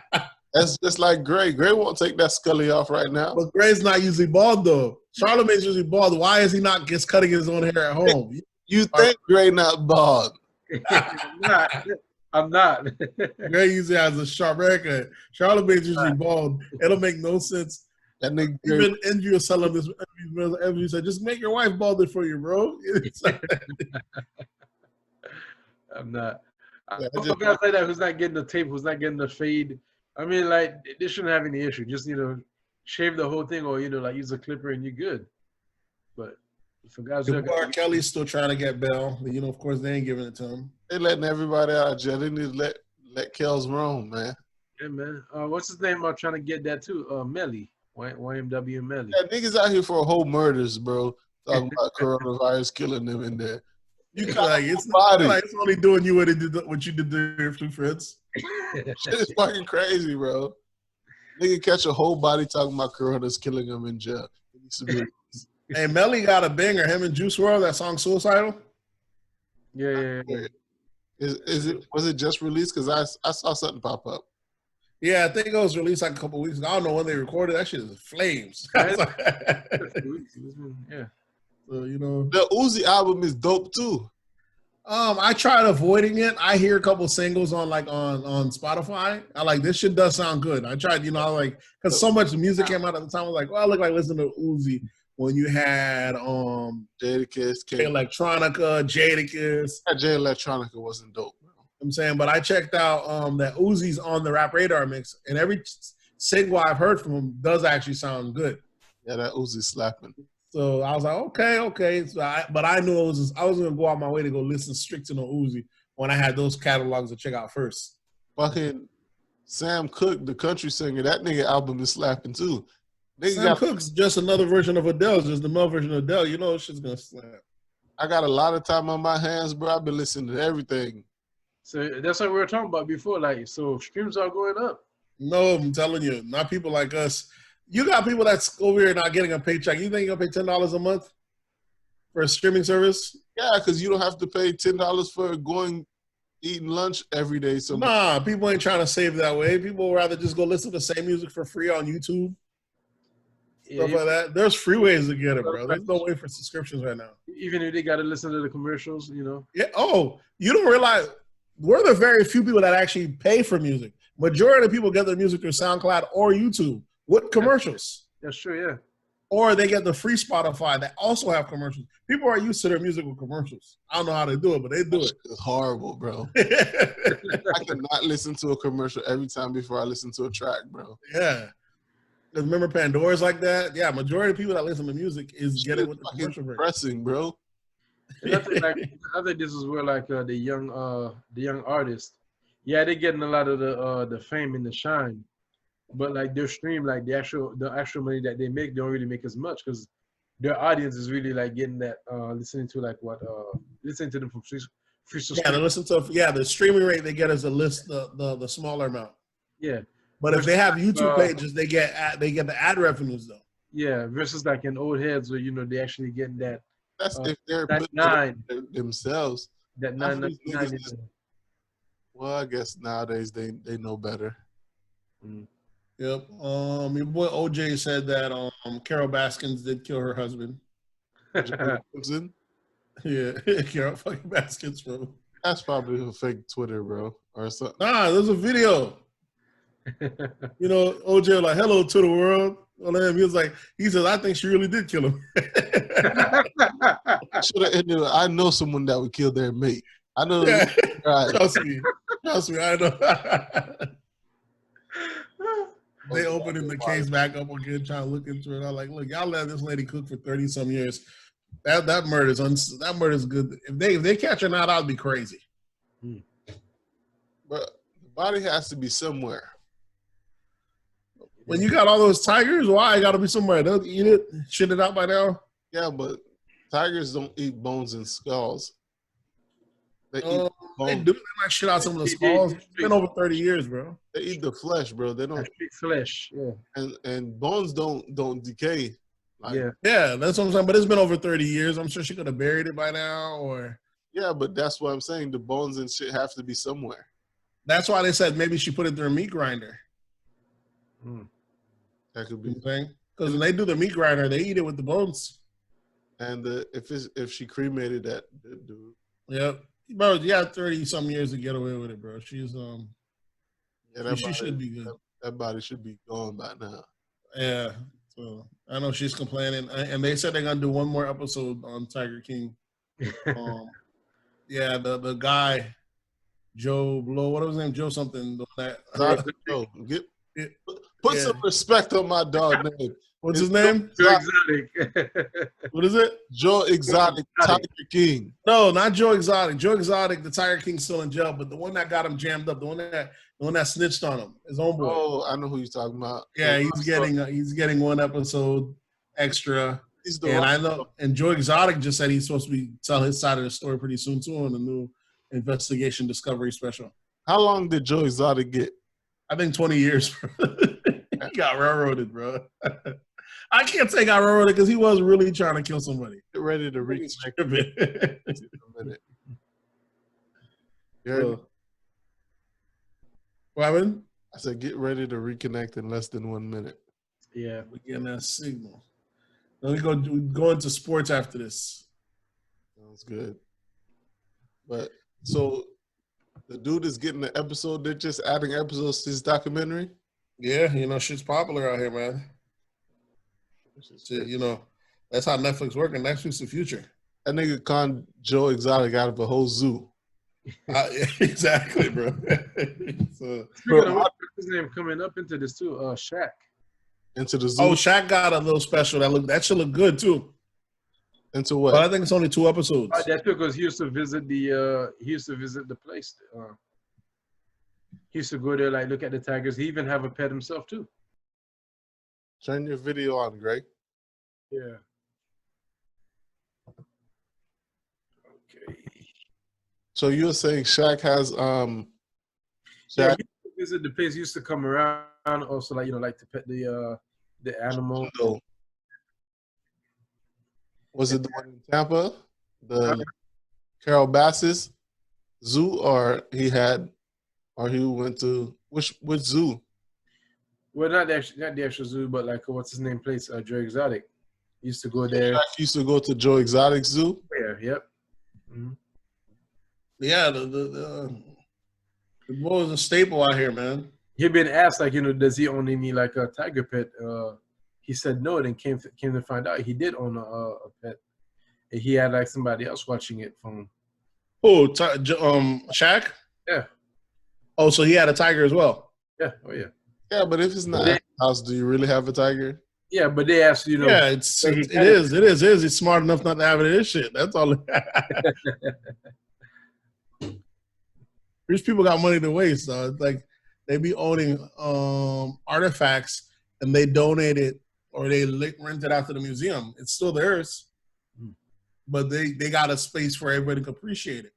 That's just like Gray. Gray won't take that Scully off right now. But Gray's not usually bald though. Charlamagne's usually bald. Why is he not just cutting his own hair at home? You think Gray not bald? I'm not. Gray usually has a sharp haircut. Charlamagne's usually bald. It'll make no sense. That nigga Even Andrew was telling this. Andrew said, "Just make your wife balded for you, bro." I'm not. Yeah, I just guys like that who's not getting the tape, who's not getting the fade. I mean, like they shouldn't have any issue. Just shave the whole thing, or like use a clipper and you're good. But for guys, R. Kelly's still trying to get bail. Of course, they ain't giving it to him. They letting everybody out of jail. They need to let Kells roam, man. Yeah, man. What's his name? I'm trying to get that too. Melly. YMW Melly. Yeah, niggas out here for whole murders, bro. Talking about coronavirus killing them in there. You it's only doing you what you did to your two friends. Shit is fucking crazy, bro. Nigga catch a whole body talking about corona's killing him in jail. Hey, Melly got a banger. Him and Juice WRLD, that song "Suicidal." Yeah. Was it just released? Because I saw something pop up. Yeah, I think it was released like a couple weeks ago. I don't know when they recorded. That shit is flames. Yeah. So, the Uzi album is dope too. I tried avoiding it. I hear a couple singles on Spotify. I like this shit does sound good. I tried, because so much music came out at the time. I was like, well, I look like listening to Uzi when you had Jadakiss, Jay Electronica, Jadakiss. Jay Electronica wasn't dope, bro. I'm saying, but I checked out that Uzi's on the Rap Radar mix, and every single I've heard from him does actually sound good. Yeah, that Uzi slapping. So I was like, okay. So but I knew I was going to go out my way to go listen strict to no Uzi when I had those catalogs to check out first. Fucking Sam Cooke, the country singer, that nigga album is slapping too. Sam Cooke's just another version of Adele, just the male version of Adele. Shit's going to slap. I got a lot of time on my hands, bro. I've been listening to everything. So that's what we were talking about before. So streams are going up. No, I'm telling you, not people like us. You got people that's over here not getting a paycheck. You think you're going to pay $10 a month for a streaming service? Yeah, because you don't have to pay $10 for eating lunch every day. So nah, people ain't trying to save that way. People would rather just go listen to the same music for free on YouTube. Stuff like that. There's free ways to get it, bro. There's no way for subscriptions right now. Even if they got to listen to the commercials, Yeah. Oh, you don't realize we're the very few people that actually pay for music. Majority of people get their music through SoundCloud or YouTube with commercials. That's true, yeah. Or they get the free Spotify that also have commercials. People are used to their music with commercials. I don't know how they do it, but they do it. It's horrible, bro. I cannot listen to a commercial every time before I listen to a track, bro. Yeah. Remember Pandora's like that? Yeah, majority of people that listen to music is getting with the commercial break. Depressing, bro. I think this is where the young artists, yeah, they're getting a lot of the fame and the shine, but their stream, the actual money that they make don't really make as much because their audience is really getting that listening to listening to them from free. Yeah, they listen to the streaming rate they get is the smaller amount. Yeah, but if they have YouTube pages, they get the ad revenues though. Yeah, versus in old heads where they actually getting that. That's if they're themselves. That 999. Well, I guess nowadays they know better. Mm. Yep. Your boy OJ said that Carol Baskins did kill her husband. Yeah, Carol fucking Baskins, bro. That's probably a fake Twitter, bro, or something. Nah, there's a video. OJ like, "Hello to the world." He says, "I think she really did kill him." Should have ended. I know someone that would kill their mate. I know. Yeah. Right. Trust me, I know. They opening the case back up again, trying to look into it. I'm like, look, y'all let this lady cook for 30-some years. That murder's good. If they catch her now, that'd be crazy. But the body has to be somewhere. When you got all those tigers, why? It got to be somewhere. They'll eat it, shit it out by now. Yeah, but tigers don't eat bones and skulls. They eat bones. They do. They might shit out some of the skulls. It's been over 30 years, bro. They eat the flesh, bro. They don't eat flesh. Yeah. And bones don't decay. Yeah, that's what I'm saying. But it's been over 30 years. I'm sure she could have buried it by now, or. Yeah, but that's what I'm saying. The bones and shit have to be somewhere. That's why they said maybe she put it through a meat grinder. That could be. Because when they do the meat grinder, they eat it with the bones. And if she cremated that dude. Yep. Bro, you got 30-some years to get away with it, bro. She's Yeah, she should be good. That body should be gone by now. Yeah. So I know she's complaining, and they said they're gonna do one more episode on Tiger King. Yeah, the guy, Joe Blow, what was his name? Joe something. Put some respect on my dog name. What's his name? Joe Exotic. What is it? Joe Exotic, Tiger King. No, not Joe Exotic. Joe Exotic, the Tiger King's still in jail, but the one that got him jammed up, the one that snitched on him, his own boy. Oh, I know who you're talking about. Yeah, he's getting one episode extra. And I know, and Joe Exotic just said he's supposed to tell his side of the story pretty soon too on the new investigation discovery special. How long did Joe Exotic get? I think 20 years. He got railroaded, bro. I can't say got railroaded because he was really trying to kill somebody. Get ready to reconnect a minute. What happened? I said, get ready to reconnect in less than 1 minute. Yeah, we're getting that signal. Then we go into sports after this. Sounds good. But so the dude is getting the episode. They're just adding episodes to his documentary. Yeah, shit's popular out here, man. That's how Netflix working. Netflix the future. That nigga conned Joe Exotic out of a whole zoo. Exactly, bro. So, speaking of what's his name coming up into this too, Shaq. Into the zoo. Oh, Shaq got a little special that should look good too. Into what? But I think it's only 2 episodes. That's because he used to visit the place. He used to go there, like look at the tigers. He even have a pet himself too. Turn your video on, Greg. Yeah. Okay. So you were saying Shaq has Shaq, yeah, he used to visit the place. He used to come around also, like to pet the animal. No. Was it the one in Tampa, the Carol Bassis zoo, or he went to which zoo? Well, not the actual zoo, but like what's his name place? Joe Exotic. He used to go there. Shaq used to go to Joe Exotic Zoo. Yeah. Yep. Mm-hmm. Yeah, the boy is a staple out here, man. He been asked does he own any like a tiger pet? He said no, and came to find out he did own a pet. And he had like somebody else watching it from. Oh, Shaq? Yeah. Oh, so he had a tiger as well? Yeah. Oh yeah. Yeah, but if it's not a house, do you really have a tiger? Yeah, but they asked Yeah, it is. It's smart enough not to have it in this shit. That's all. Rich people got money to waste, so it's like they be owning artifacts and they donate it or they rent it out to the museum. It's still theirs, but they got a space for everybody to appreciate it.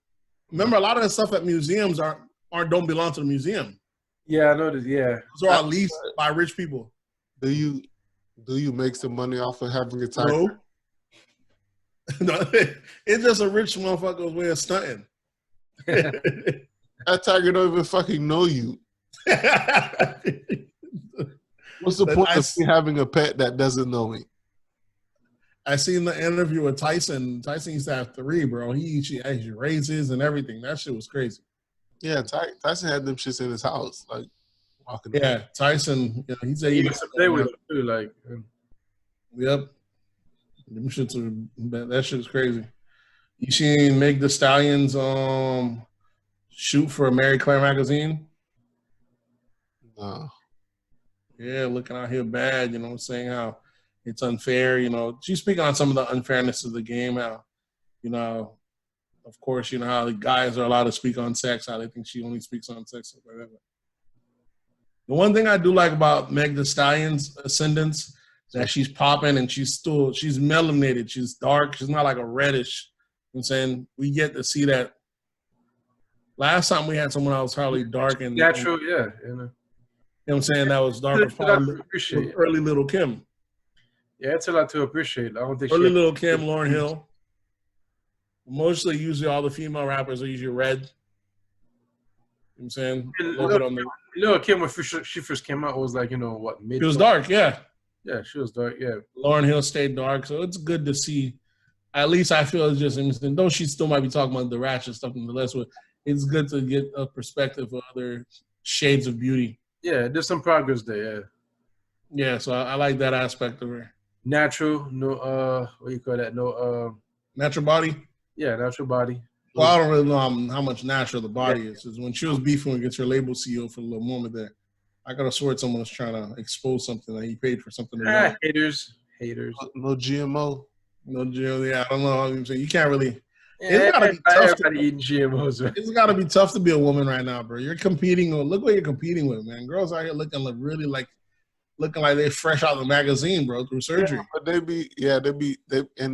Remember, a lot of the stuff at museums don't belong to the museum. Yeah, I noticed. Yeah, those are leased by rich people. Do you make some money off of having a tiger? No, it's just a rich motherfucker's way of stunting. That tiger don't even fucking know you. What's the point of me having a pet that doesn't know me? I seen the interview with Tyson. Tyson used to have 3, bro. He raises and everything. That shit was crazy. Yeah, Tyson had them shits in his house, like walking. Yeah, around. Tyson. He said he used to play with them too, like. Yep. Them shits are, that shit's crazy. You seen Meg Thee Stallions shoot for Marie Claire magazine? No. Yeah, looking out here bad, saying how it's unfair, She's speaking on some of the unfairness of the game, how, of course, how the guys are allowed to speak on sex, how they think she only speaks on sex or whatever. The one thing I do like about Meg Thee Stallion's ascendance is that she's popping and she's melanated, she's dark, she's not like a reddish. I'm saying we get to see that. Last time we had someone that was probably dark and natural, yeah. You know what I'm saying? That was dark. Probably early Little Kim. Yeah, it's a lot to appreciate. I don't think early Little Kim, Lauryn Hill. Usually all the female rappers are usually red. You know what I'm saying? Little Kim, when she first came out, was like, mid. She was dark, yeah. Yeah, she was dark, yeah. Lauryn Hill stayed dark, so it's good to see at least I feel it's just interesting. Though she still might be talking about the ratchet stuff nonetheless, but it's good to get a perspective of other shades of beauty. Yeah, there's some progress there. Yeah. Yeah, so I like that aspect of her. Natural, no, what do you call that? No, Natural body? yeah, natural body. Well, I don't really know how much natural the body is. 'Cause when she was beefing against her label CEO for a little moment there, I could have sworn someone was trying to expose something that he paid for something. Haters. No GMO. No, Jill, yeah, I don't know. I'm saying you can't really. Yeah, It's gotta be tough. everybody eating GMOs, right? It's got to be tough to be a woman right now, bro. You're competing. Look what you're competing with, man. Girls out here looking like they fresh out of the magazine, bro, through surgery. Yeah, but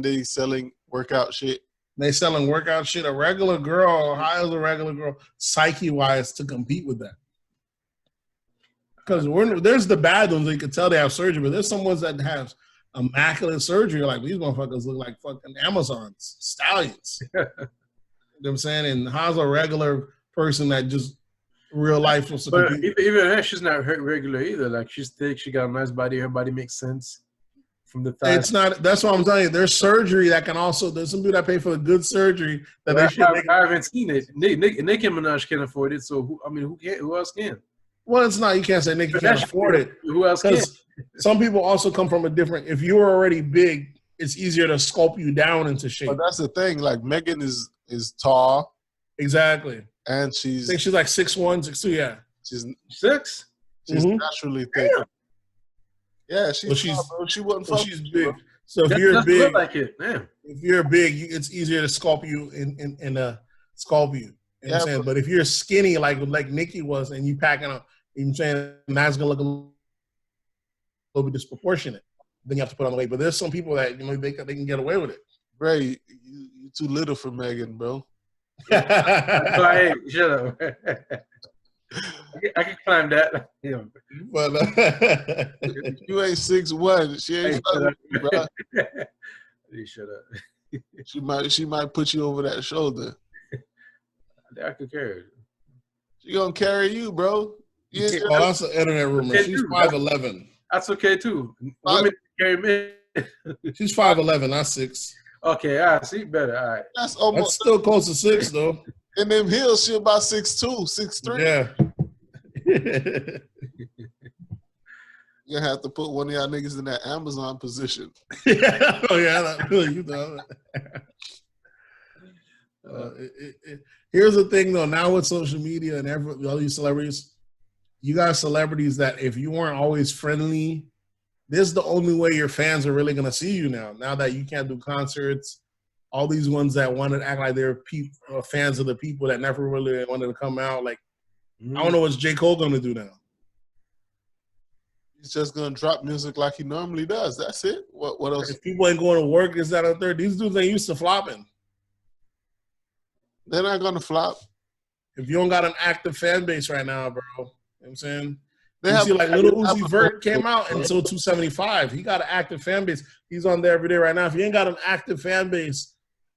they selling workout shit. They selling workout shit. A regular girl, how is a regular girl psyche-wise to compete with that? Because there's the bad ones that you can tell they have surgery, but there's some ones that have immaculate surgery. Like, these motherfuckers look like fucking Amazons, stallions. You know what I'm saying? And how's a regular person that just real life was to But compete? even her, she's not regular either. Like, she's thick. She got a nice body. Her body makes sense from the thighs. It's not. That's what I'm telling you. There's surgery that can also. There's some people that pay for the good surgery that they should. I haven't seen it. Nicki Minaj can afford it. So who else can? Well, it's not. You can't say Nicki can't afford it. Who else can? Because some people also come from a different. If you were already big, it's easier to sculpt you down into shape. But that's the thing. Like, Megan is tall, Exactly. and I think she's like 6'1", 6'2". Yeah. she's 6? naturally thick. Yeah, she's Well, tall, bro. She wasn't So fucking she's with big. you, bro. So if That you're doesn't big, look like it. Damn. if you're big, it's easier to sculpt you in sculpt you. You know what I'm saying? But if you're skinny like Nicki was, and you packing up, you know what I'm saying, that's gonna look a little bit disproportionate. Then you have to put on the weight. But there's some people that they can get away with it. Bray, you too little for Megan, bro. Hey, shut up. I can climb that. Yeah. But You ain't 6'1". She ain't fucking with you, bro. Hey, shut up. She might put you over that shoulder. I could carry it. She gonna carry you, bro. You ain't- oh, that's an internet rumor. She's 5'11". That's okay too. Women carry men. She's 5'11", not 6. Okay, all right. See, better. All right. That's That's almost still close to 6 though. in them hills. She about 6'2", 6'3". Yeah. You're gonna have to put one of y'all niggas in that Amazon position. Oh yeah, you know. Here's the thing though. Now with social media and all these celebrities, you got celebrities that if you weren't always friendly, this is the only way your fans are really gonna see you now. Now that you can't do concerts, all these ones that wanted to act like they're fans of the people that never really wanted to come out. Like, I don't know what's J. Cole gonna do now. He's just gonna drop music like he normally does. That's it. What else? If people ain't going to work, is that out there? These dudes ain't used to flopping. They're not gonna flop. If you don't got an active fan base right now, bro, you know what I'm saying? They You have see, like Little Uzi Vert came out until 275. He got an active fan base. He's on there every day right now. If you ain't got an active fan base,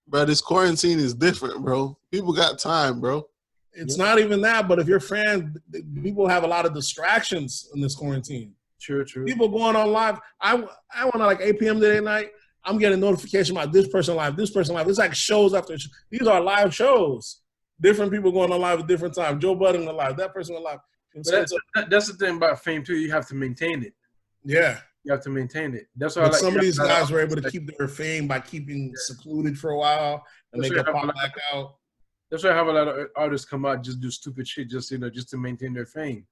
bro, this quarantine is different, bro. People got time, bro. it's not even that. But if you're fan, people have a lot of distractions in this quarantine. True. People going on live. I went on like 8 p.m. today night. I'm getting notification about this person live, this person live. It's like shows after shows. These are live shows. Different people going on live at different times. Joe Budden went live. That person went live. That's the thing about fame too. You have to maintain it. Yeah. You have to maintain it. That's why But some of these guys were able to keep their fame by keeping secluded for a while, and they could pop back out. That's why I have a lot of artists come out just do stupid shit, just to maintain their fame.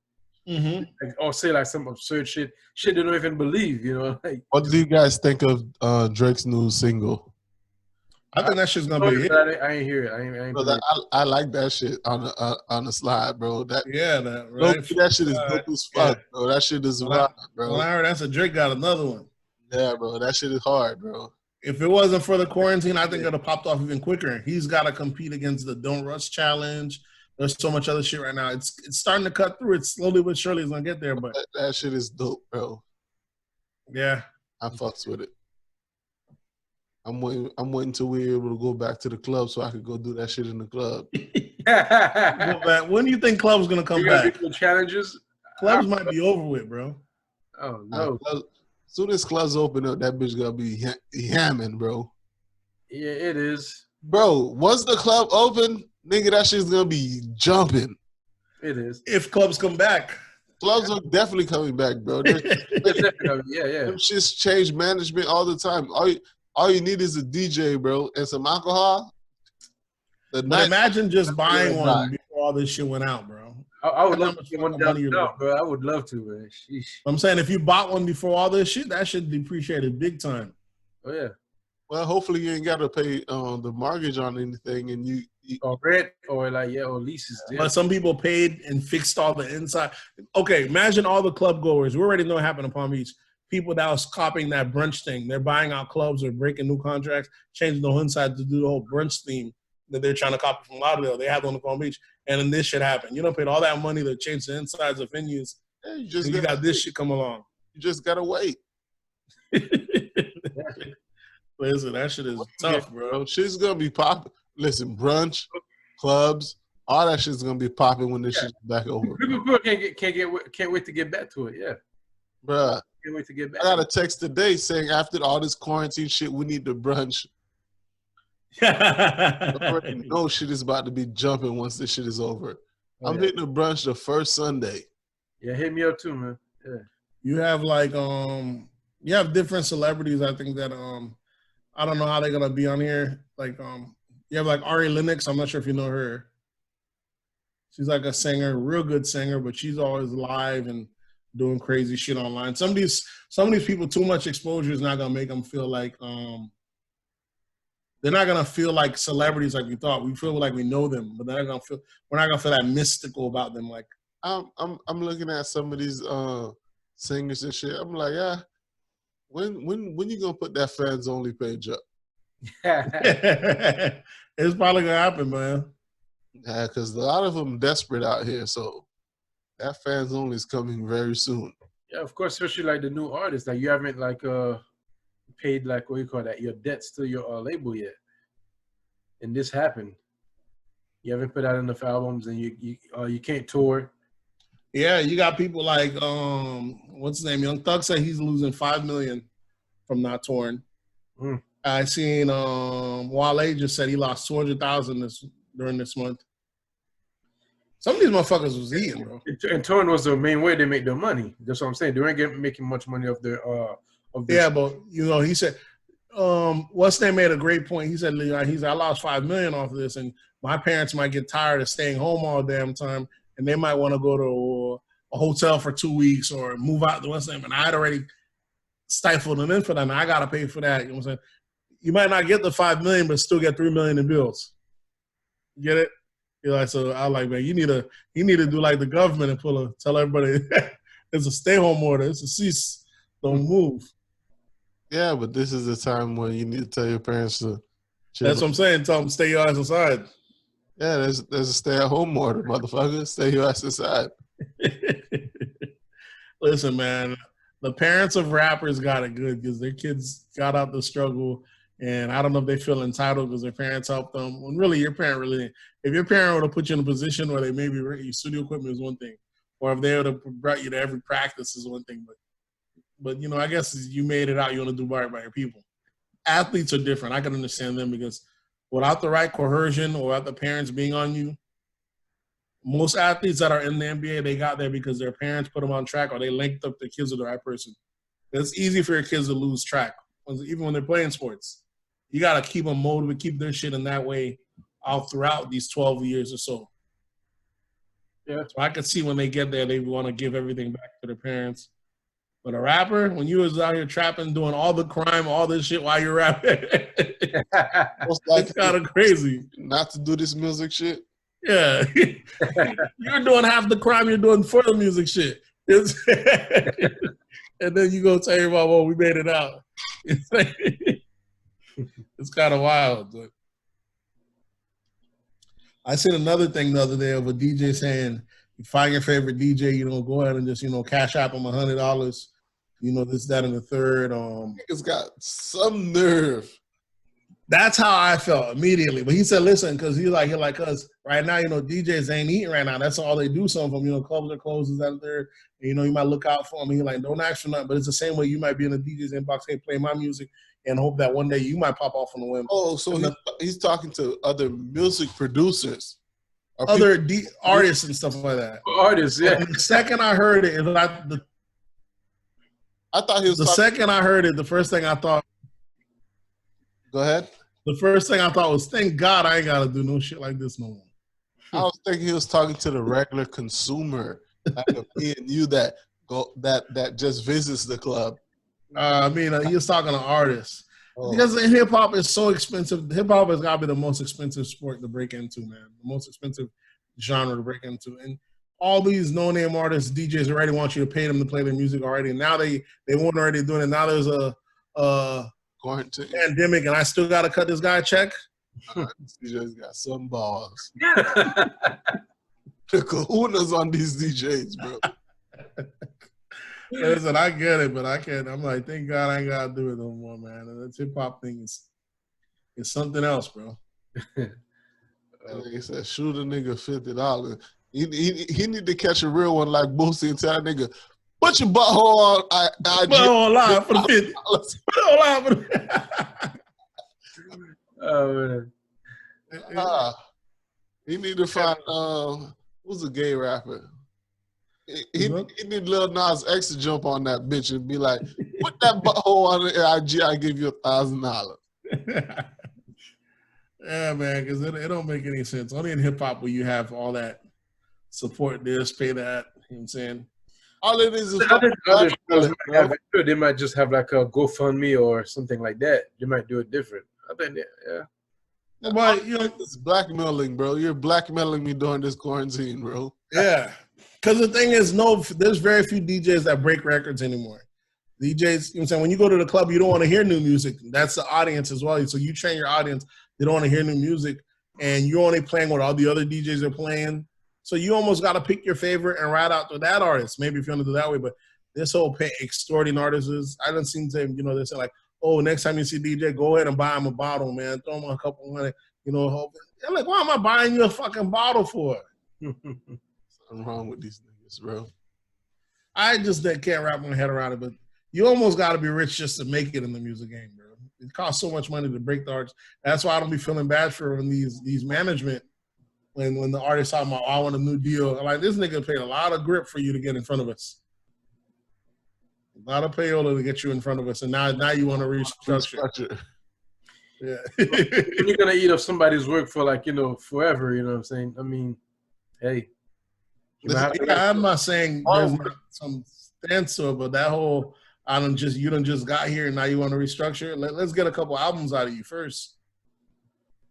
Mm-hmm. Like, or say like some absurd shit they don't even believe. Like, What do you guys think of Drake's new single? I think that shit's gonna be a hit. I ain't hear it. I ain't. Bro, I like that shit on the slide, bro. That Right. that shit is dope as fuck, bro. That shit is wild, bro. Well, I heard that's a Drake got another one. Yeah, bro. That shit is hard, bro. If it wasn't for the quarantine, I think it'd have popped off even quicker. He's got to compete against the Don't Rush Challenge. There's so much other shit right now. It's starting to cut through. It's slowly but surely it's gonna get there. But that shit is dope, bro. Yeah, I fucks with it. I'm waiting till we're able to go back to the club so I could go do that shit in the club. When do you think clubs gonna come back? Challenges. Clubs might be over with, bro. Oh no! As soon as clubs open up, that bitch gonna be hamming, bro. Yeah, it is. Bro, once the club open, nigga, that shit's gonna be jumping. It is. If clubs come back. Clubs are definitely coming back, bro. It's definitely, yeah. Them shits change management all the time. All you need is a DJ, bro, and some alcohol. But imagine just buying one before all this shit went out, bro. I would love to get one down, bro. I would love to, man. Sheesh. I'm saying if you bought one before all this shit, that should depreciated big time. Oh yeah. Well, hopefully you ain't got to pay the mortgage on anything, and you or rent or or leases. Yeah. But some people paid and fixed all the inside. Okay, imagine all the club goers. We already know what happened in Palm Beach. People that was copying that brunch thing. They're buying out clubs or breaking new contracts, changing the whole inside to do the whole brunch theme that they're trying to copy from Lauderdale. They have on the Palm Beach, and then this shit happened. You don't pay all that money to change the insides of venues. Yeah, you got this shit come along. You just gotta wait. Listen, that shit is tough, bro. Shit's gonna be popping. Listen, brunch, clubs, all that shit's gonna be popping when this shit's back over. People can't wait to get back to it. Yeah, bruh. Can't wait to get back. I got a text today saying after all this quarantine shit, we need to brunch. I already know shit is about to be jumping once this shit is over. I'm hitting the brunch the first Sunday. Yeah, hit me up too, man. Yeah. You have like you have different celebrities. I think that I don't know how they're gonna be on here. Like you have like Ari Lennox. I'm not sure if you know her. She's like a singer, real good singer, but she's always live and doing crazy shit online. Some of these people, too much exposure is not gonna make them feel like they're not gonna feel like celebrities like we thought. We feel like we know them, but we're not gonna feel that mystical about them. Like I'm looking at some of these singers and shit. I'm like, yeah, when you gonna put that fans only page up? It's probably gonna happen, man. Yeah, because a lot of them desperate out here, so that fans only is coming very soon. Yeah, of course, especially like the new artists. Like you haven't like paid like what you call that, your debts to your label yet, and this happened. You haven't put out enough albums, and you can't tour. Yeah, you got people like what's his name? Young Thug said he's losing $5 million from not touring. I seen Wale just said he lost $200,000 during this month. Some of these motherfuckers was eating, bro. And touring was the main way they make their money. That's what I'm saying. They weren't making much money off their Yeah, but you know, he said what's name made a great point. He said I lost $5 million off of this, and my parents might get tired of staying home all damn time, and they might want to go to a hotel for 2 weeks or move out to what's name. And I'd already stifled them in for that, and I gotta pay for that. You know what I'm saying? You might not get the $5 million, but still get $3 million in bills. Get it? You're like, so I like, man, you need to do like the government and tell everybody it's a stay home order. It's a cease, don't move. Yeah, but this is the time when you need to tell your parents to chill. That's what I'm saying. Tell them stay your ass inside. Yeah, there's a stay at home order, motherfucker. Stay your ass inside. Listen, man, the parents of rappers got it good because their kids got out the struggle. And I don't know if they feel entitled because their parents helped them. When really, if your parent would have put you in a position where they maybe rent you studio equipment is one thing, or if they would have brought you to every practice is one thing. But you know, I guess you made it out. You want to do right by your people. Athletes are different. I can understand them because without the right coercion or without the parents being on you, most athletes that are in the NBA, they got there because their parents put them on track or they linked up their kids with the right person. It's easy for your kids to lose track, even when they're playing sports. You got to keep them motivated, keep their shit in that way all throughout these 12 years or so. Yeah. So I could see when they get there, they want to give everything back to their parents. But a rapper, when you was out here trapping, doing all the crime, all this shit while you're rapping, it's kind of crazy. Not to do this music shit? Yeah. You're doing half the crime you're doing for the music shit. And then you go tell your mom, oh, we made it out. It's kind of wild. But I seen another thing the other day of a DJ saying, you find your favorite DJ, you know, go ahead and just, you know, cash out them $100, you know, this, that, and the third. Niggas got some nerve That's how I felt immediately. But he said, listen, because he's like, cause right now, DJs ain't eating right now. That's all they do. Some of them, clubs are closed out there. And, you might look out for them. And he's like, don't ask for nothing. But it's the same way you might be in the DJ's inbox, hey, play my music, and hope that one day you might pop off on the whim. Oh, so he's talking to other music producers. Other artists and stuff like that. Artists, yeah. And the second I heard it, I thought he was second I heard it, the first thing I thought. Go ahead. The first thing I thought was, thank God I ain't got to do no shit like this no more. I was thinking he was talking to the regular consumer, like me and you that just visits the club. He was talking to artists. Oh. Because hip hop is so expensive. Hip hop has got to be the most expensive sport to break into, man. The most expensive genre to break into. And all these no-name artists, DJs already want you to pay them to play their music already. And now they weren't already doing it. Now there's a quarantine pandemic, and I still got to cut this guy a check. DJs got some balls. The kahunas on these DJs, bro. Listen, I get it, but I can't. I'm like, thank God I ain't got to do it no more, man. And that hip hop thing is something else, bro. Like he said, shoot a nigga $50. He need to catch a real one like Boosie and tell that nigga, put your butthole on butthole live for the $50. Butthole live for the Oh man. He need to find who's a gay rapper. He need Lil Nas X to jump on that bitch and be like, put that butthole on the IG, I give you $1,000. Yeah, man, because it don't make any sense. Only in hip hop where you have all that support this, pay that. You know what I'm saying? All it is they might just have like a GoFundMe or something like that. They might do it different. I think, yeah. But it's blackmailing, bro. You're blackmailing me during this quarantine, bro. Yeah. Because the thing is, there's very few DJs that break records anymore. DJs, you know what I'm saying? When you go to the club, you don't want to hear new music. That's the audience as well. So you train your audience. They don't want to hear new music. And you're only playing what all the other DJs are playing. So you almost got to pick your favorite and ride out to that artist. Maybe if you want to do it that way. But this whole extorting artists, I don't seem to, they're saying like, oh, next time you see DJ, go ahead and buy him a bottle, man. Throw him a couple $100, They're like, why am I buying you a fucking bottle for? Something wrong with these niggas, bro. I just can't wrap my head around it, but you almost got to be rich just to make it in the music game, bro. It costs so much money to break the artists. That's why I don't be feeling bad for when these management, when the artists talking about, I want a new deal. I'm like, this nigga paid a lot of grip for you to get in front of us. A lot of payola to get you in front of us, and now you want to restructure. Yeah. You're going to eat up somebody's work for forever, you know what I'm saying? I mean, hey. I'm not saying there's not some standstill, but that whole you done just got here and now you want to restructure. Let's get a couple albums out of you first.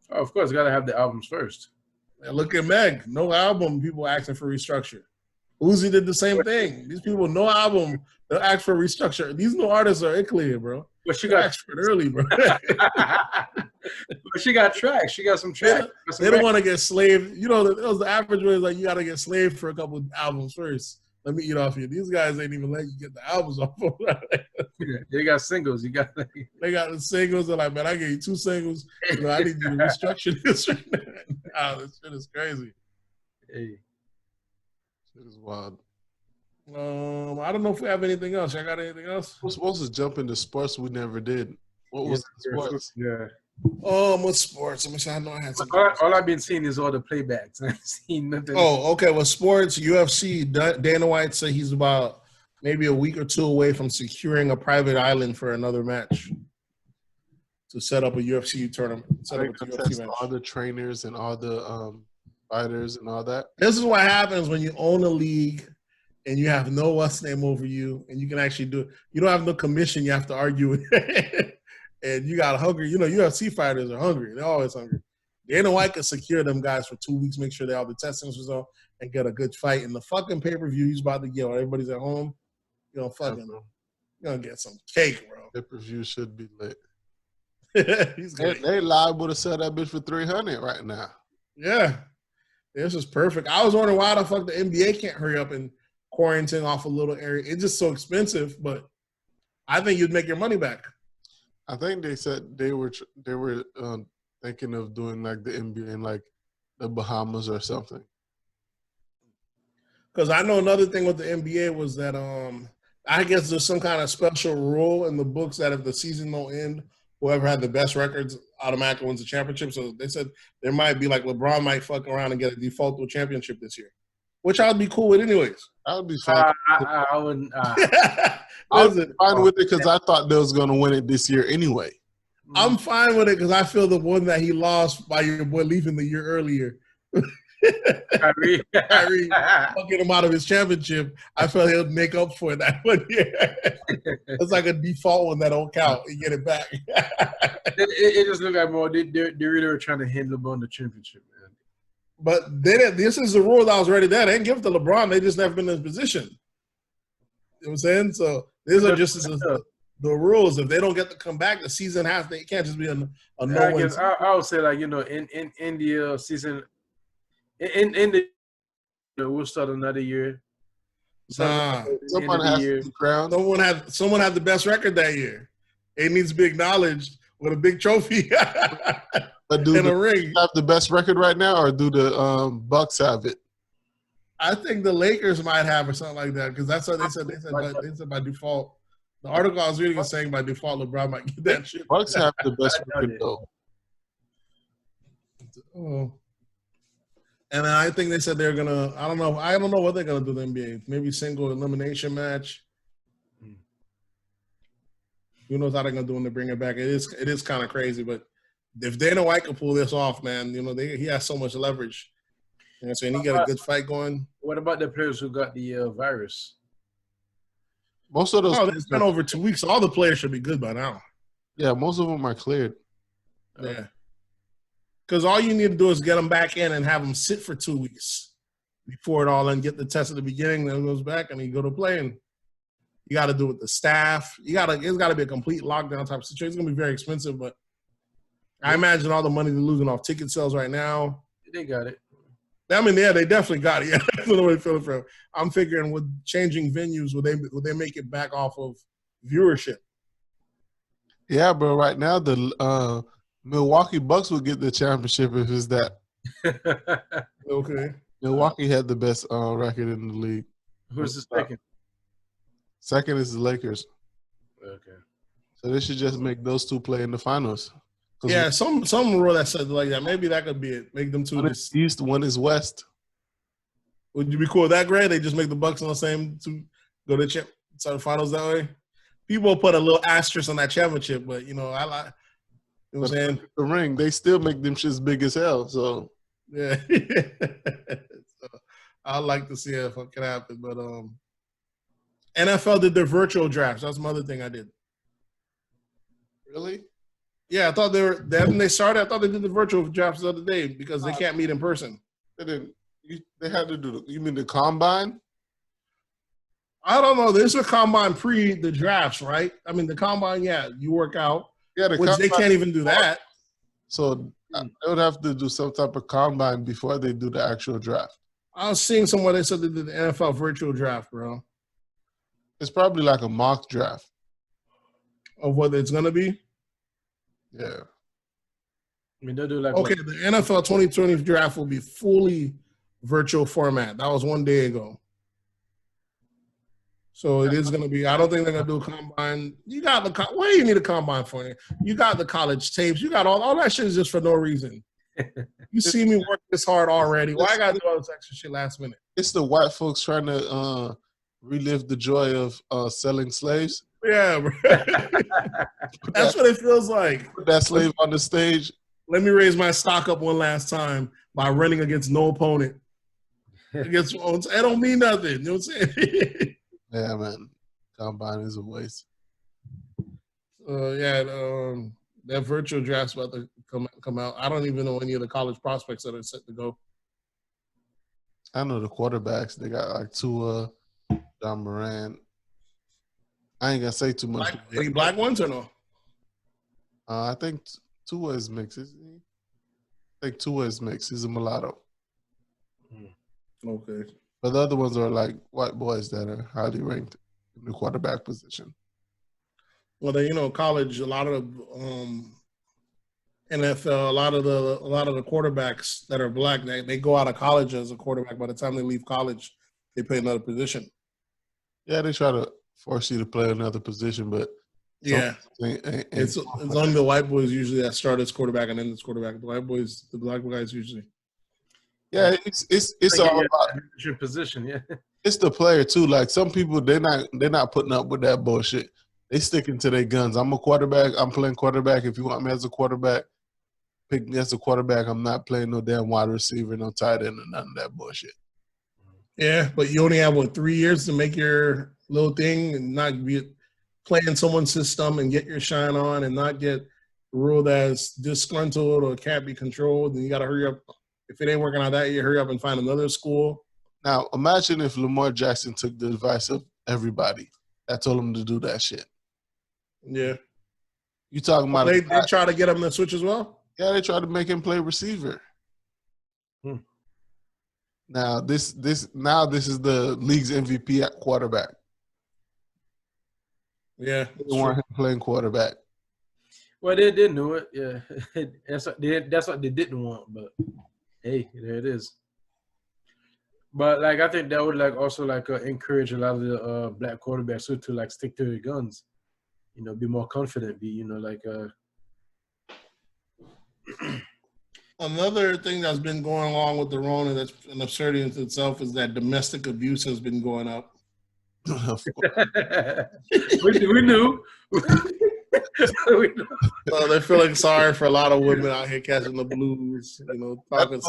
Oh, of course, got to have the albums first. And look at Meg, no album, people asking for restructure. Uzi did the same thing. These people, no album, they'll ask for restructure. These new artists are clear, bro. But she got asked for it early, bro. But she got tracks. She got some tracks. They don't want to get slaved. The average way is like you got to get slaved for a couple of albums first. Let me eat off you. These guys ain't even let you get the albums off. They got singles. They got the singles. They're like, man, I gave you 2 singles. I need you to restructure this right now. This shit is crazy. Hey. Shit is wild. I don't know if we have anything else. I got anything else? We're supposed to jump into sports we never did. What was sports? Yeah. With sports. I know I had some. All I've been seeing is all the playbacks. I've seen nothing. Oh, okay. Well, sports, UFC, Dana White said he's about maybe a week or 2 away from securing a private island for another match to set up a UFC tournament. All the trainers and all the fighters and all that. This is what happens when you own a league and you have no what's name over you, and you can actually do it. You don't have no commission you have to argue with. And you got hungry. UFC fighters are hungry. They're always hungry. Dana White can secure them guys for 2 weeks, make sure they all the testing results, and get a good fight. And the fucking pay-per-view he's about to get while everybody's at home, you're gonna get some cake, bro. Pay-per-view should be lit. They liable to sell that bitch for $300 right now. Yeah. This is perfect. I was wondering why the fuck the NBA can't hurry up and quarantine off a little area. It's just so expensive, but I think you'd make your money back. I think they said they were thinking of doing like the NBA in like the Bahamas or something. Because I know another thing with the NBA was that I guess there's some kind of special rule in the books that if the season don't end, whoever had the best records automatically wins the championship. So they said there might be like LeBron might fuck around and get a default championship this year, which I'd be cool with anyways. I would be fine. I wouldn't. I was fine with it because I thought they was going to win it this year anyway. I'm fine with it because I feel the one that he lost by your boy leaving the year earlier. Kyrie fucking him out of his championship. I felt he'll make up for that 1 year. It's like a default one that don't count. You get it back. it just looked like more. They really were trying to hand LeBron the championship, man. But this is the rule that was already there. They didn't give it to LeBron. They just never been in position. You know what I'm saying? So these are just the rules. If they don't get to come back, the season has to. It can't just be a no-win. I would say, like, in the season, in the we'll start another year. Someone has to be crowned. Someone had the best record that year. It needs to be acknowledged with a big trophy. But do the ring have the best record right now, or do the Bucks have it? I think the Lakers might have or something like that because that's what they said. They said by default. The article I was reading is saying by default LeBron might get that shit. Bucks have the best record though. Oh. And then I think they said they're gonna. I don't know what they're gonna do. The NBA maybe single elimination match. Who knows how they're gonna do when they bring it back? It is kind of crazy, but if Dana White can pull this off, man, he has so much leverage. You know what I'm saying? He got a good fight going. What about the players who got the virus? Most of those. Oh, it's been over 2 weeks. All the players should be good by now. Yeah, most of them are cleared. Yeah. Because all you need to do is get them back in and have them sit for 2 weeks before it all and get the test at the beginning. Then it goes back and you go to play. And you got to do it with the staff. It's got to be a complete lockdown type of situation. It's going to be very expensive, but I imagine all the money they're losing off ticket sales right now. They got it. I mean, yeah, they definitely got it. Yeah, that's the way I feel from. I'm figuring with changing venues, would they make it back off of viewership? Yeah, bro. Right now, the Milwaukee Bucks would get the championship if it's that. Okay. Milwaukee had the best record in the league. Who's the second? Second is the Lakers. Okay. So they should just make those two play in the finals. Yeah, some rule that said like that. Maybe that could be it. Make them two. One is East, one is West. Would you be cool with that, Greg? They just make the Bucks on the same two, go to the finals that way. People put a little asterisk on that championship, but I like. You know what I'm saying? The ring, they still make them shits big as hell. So yeah, so, I'd like to see if it can happen. But NFL did their virtual drafts. That's another thing I did. Really? Yeah, I thought when they started, I thought they did the virtual drafts the other day because they can't meet in person. They didn't. They had to do. You mean the combine? I don't know. There's a combine pre the drafts, right? I mean, the combine, yeah, you work out. Yeah, which they can't even do that. So they would have to do some type of combine before they do the actual draft. I was seeing somewhere they said they did the NFL virtual draft, bro. It's probably like a mock draft of what it's gonna be. Yeah. I mean, they'll do like okay. The NFL 2020 draft will be fully virtual format. That was 1 day ago. So it is going to be. I don't think they're going to do a combine. You got the what do you need a combine for? You got the college tapes. You got all that shit is just for no reason. You see me work this hard already. Why I got to do all this extra shit last minute? It's the white folks trying to relive the joy of selling slaves. Yeah, bro. That's what it feels like. Put that slave on the stage. Let me raise my stock up one last time by running against no opponent. Against it don't mean nothing. You know what I'm saying? Yeah, man. Combine is a waste. That virtual draft's about to come out. I don't even know any of the college prospects that are set to go. I know the quarterbacks. They got like Tua, John Moran. I ain't gonna say too much. Any black ones or no? I think Tua is mixed, isn't he? I think Tua is mixed. He's a mulatto. Okay. But the other ones are like white boys that are highly ranked in the quarterback position. Well, then, college, a lot of NFL, a lot of the quarterbacks that are black, they go out of college as a quarterback. By the time they leave college, they play another position. Yeah, they try to force you to play another position, but Yeah, it's only the white boys usually that start as quarterback and end as quarterback. The black guys usually. Yeah, it's all about your position. Yeah, it's the player too. Like some people, they're not putting up with that bullshit. They sticking to their guns. I'm a quarterback. I'm playing quarterback. If you want me as a quarterback, pick me as a quarterback. I'm not playing no damn wide receiver, no tight end, or none of that bullshit. Yeah, but you only have 3 years to make your little thing and not be playing someone's system and get your shine on and not get ruled as disgruntled or can't be controlled. And you got to hurry up. If it ain't working out that year, hurry up and find another school. Now, imagine if Lamar Jackson took the advice of everybody that told him to do that shit. Yeah. You talking about they try to get him to switch as well? Yeah, they try to make him play receiver. Now this is the league's MVP at quarterback. Yeah, they want him playing quarterback. Well, they didn't do it. Yeah, that's what they didn't want. But hey, there it is. But I think that would also encourage a lot of the black quarterbacks to stick to their guns. Be more confident. Another thing that's been going along with the Rona that's an absurdity in itself is that domestic abuse has been going up. we knew. Well, they're feeling sorry for a lot of women out here catching the blues. Talking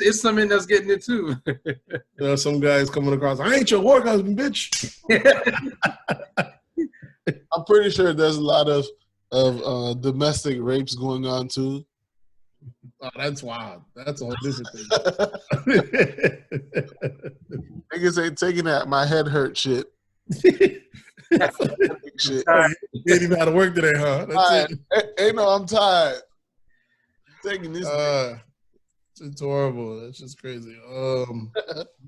it's something that's getting it too. Some guys coming across. I ain't your work husband, bitch. I'm pretty sure there's a lot of domestic rapes going on too. Oh, that's wild. That's a whole different thing. Niggas ain't taking that. My head hurt shit. Shit. You ain't even had to work today, huh? That's it. Hey, no, I'm tired. I'm taking this. It's horrible. That's just crazy. You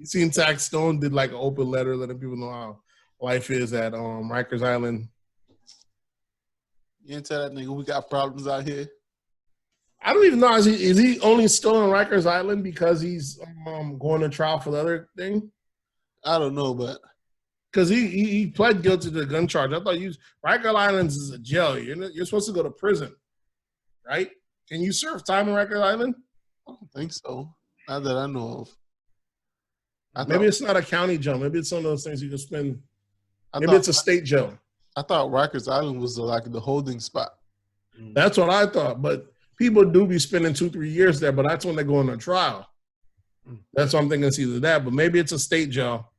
seen Tax Stone did an open letter letting people know how life is at Rikers Island. You didn't tell that nigga we got problems out here. I don't even know. Is he only still on Rikers Island because he's going to trial for the other thing? I don't know, but because he pled guilty to the gun charge. I thought Rikers Island is a jail. You're supposed to go to prison, right? Can you serve time in Rikers Island? I don't think so. Not that I know of. Maybe it's not a county jail. Maybe it's one of those things you can spend. Maybe it's a state jail. I thought Rikers Island was the holding spot. That's what I thought, but people do be spending 2-3 years there, but that's when they go on a trial. That's what I'm thinking. It's either that, but maybe it's a state jail.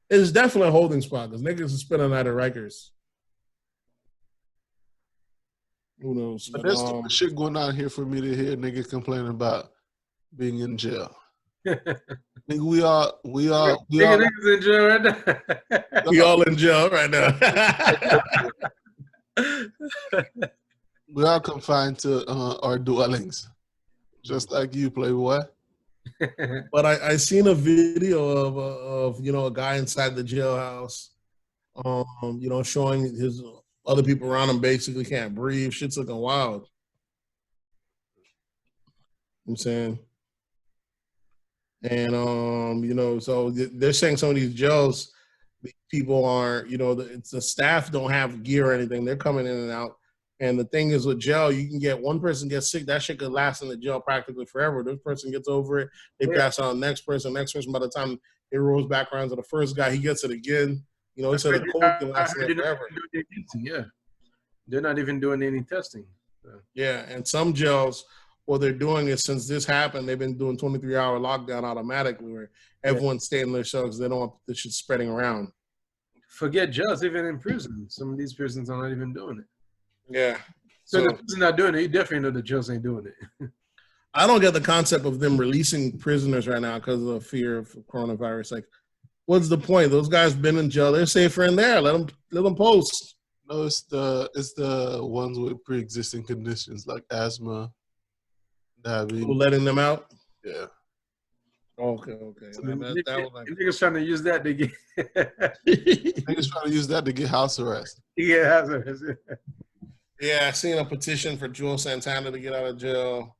It's definitely a holding spot because niggas are spending that at Rikers. Who knows? But there's too much shit going on here for me to hear niggas complaining about being in jail. Nigga, we all niggas in jail right now. We all in jail right now. We are confined to our dwellings, just like you, Playboy. But I seen a video of a guy inside the jailhouse, showing his other people around him basically can't breathe. Shit's looking wild. I'm saying, and so they're saying some of these jails, people aren't, the staff don't have gear or anything. They're coming in and out. And the thing is with jail, you can get one person gets sick, that shit could last in the jail practically forever. This person gets over it, they pass on the next person. By the time it rolls back around to the first guy, he gets it again. He said the cold can last forever. Yeah, they're not even doing any testing. So. Yeah, and some jails, what they're doing is since this happened, they've been doing 23-hour lockdown automatically where everyone's staying in their cells because they don't want this shit spreading around. Forget jails, even in prison. Some of these prisons are not even doing it. Yeah. So the prison not doing it, you definitely know the jails ain't doing it. I don't get the concept of them releasing prisoners right now because of the fear of coronavirus. What's the point? Those guys been in jail. They're safer in there. Let them post. No, it's the ones with pre-existing conditions like asthma, diabetes. Letting them out? Yeah. Okay. So Man, that was like niggas trying to use that to get. Niggas trying to use that to get house arrest. Yeah. yeah. I seen a petition for Jules Santana to get out of jail.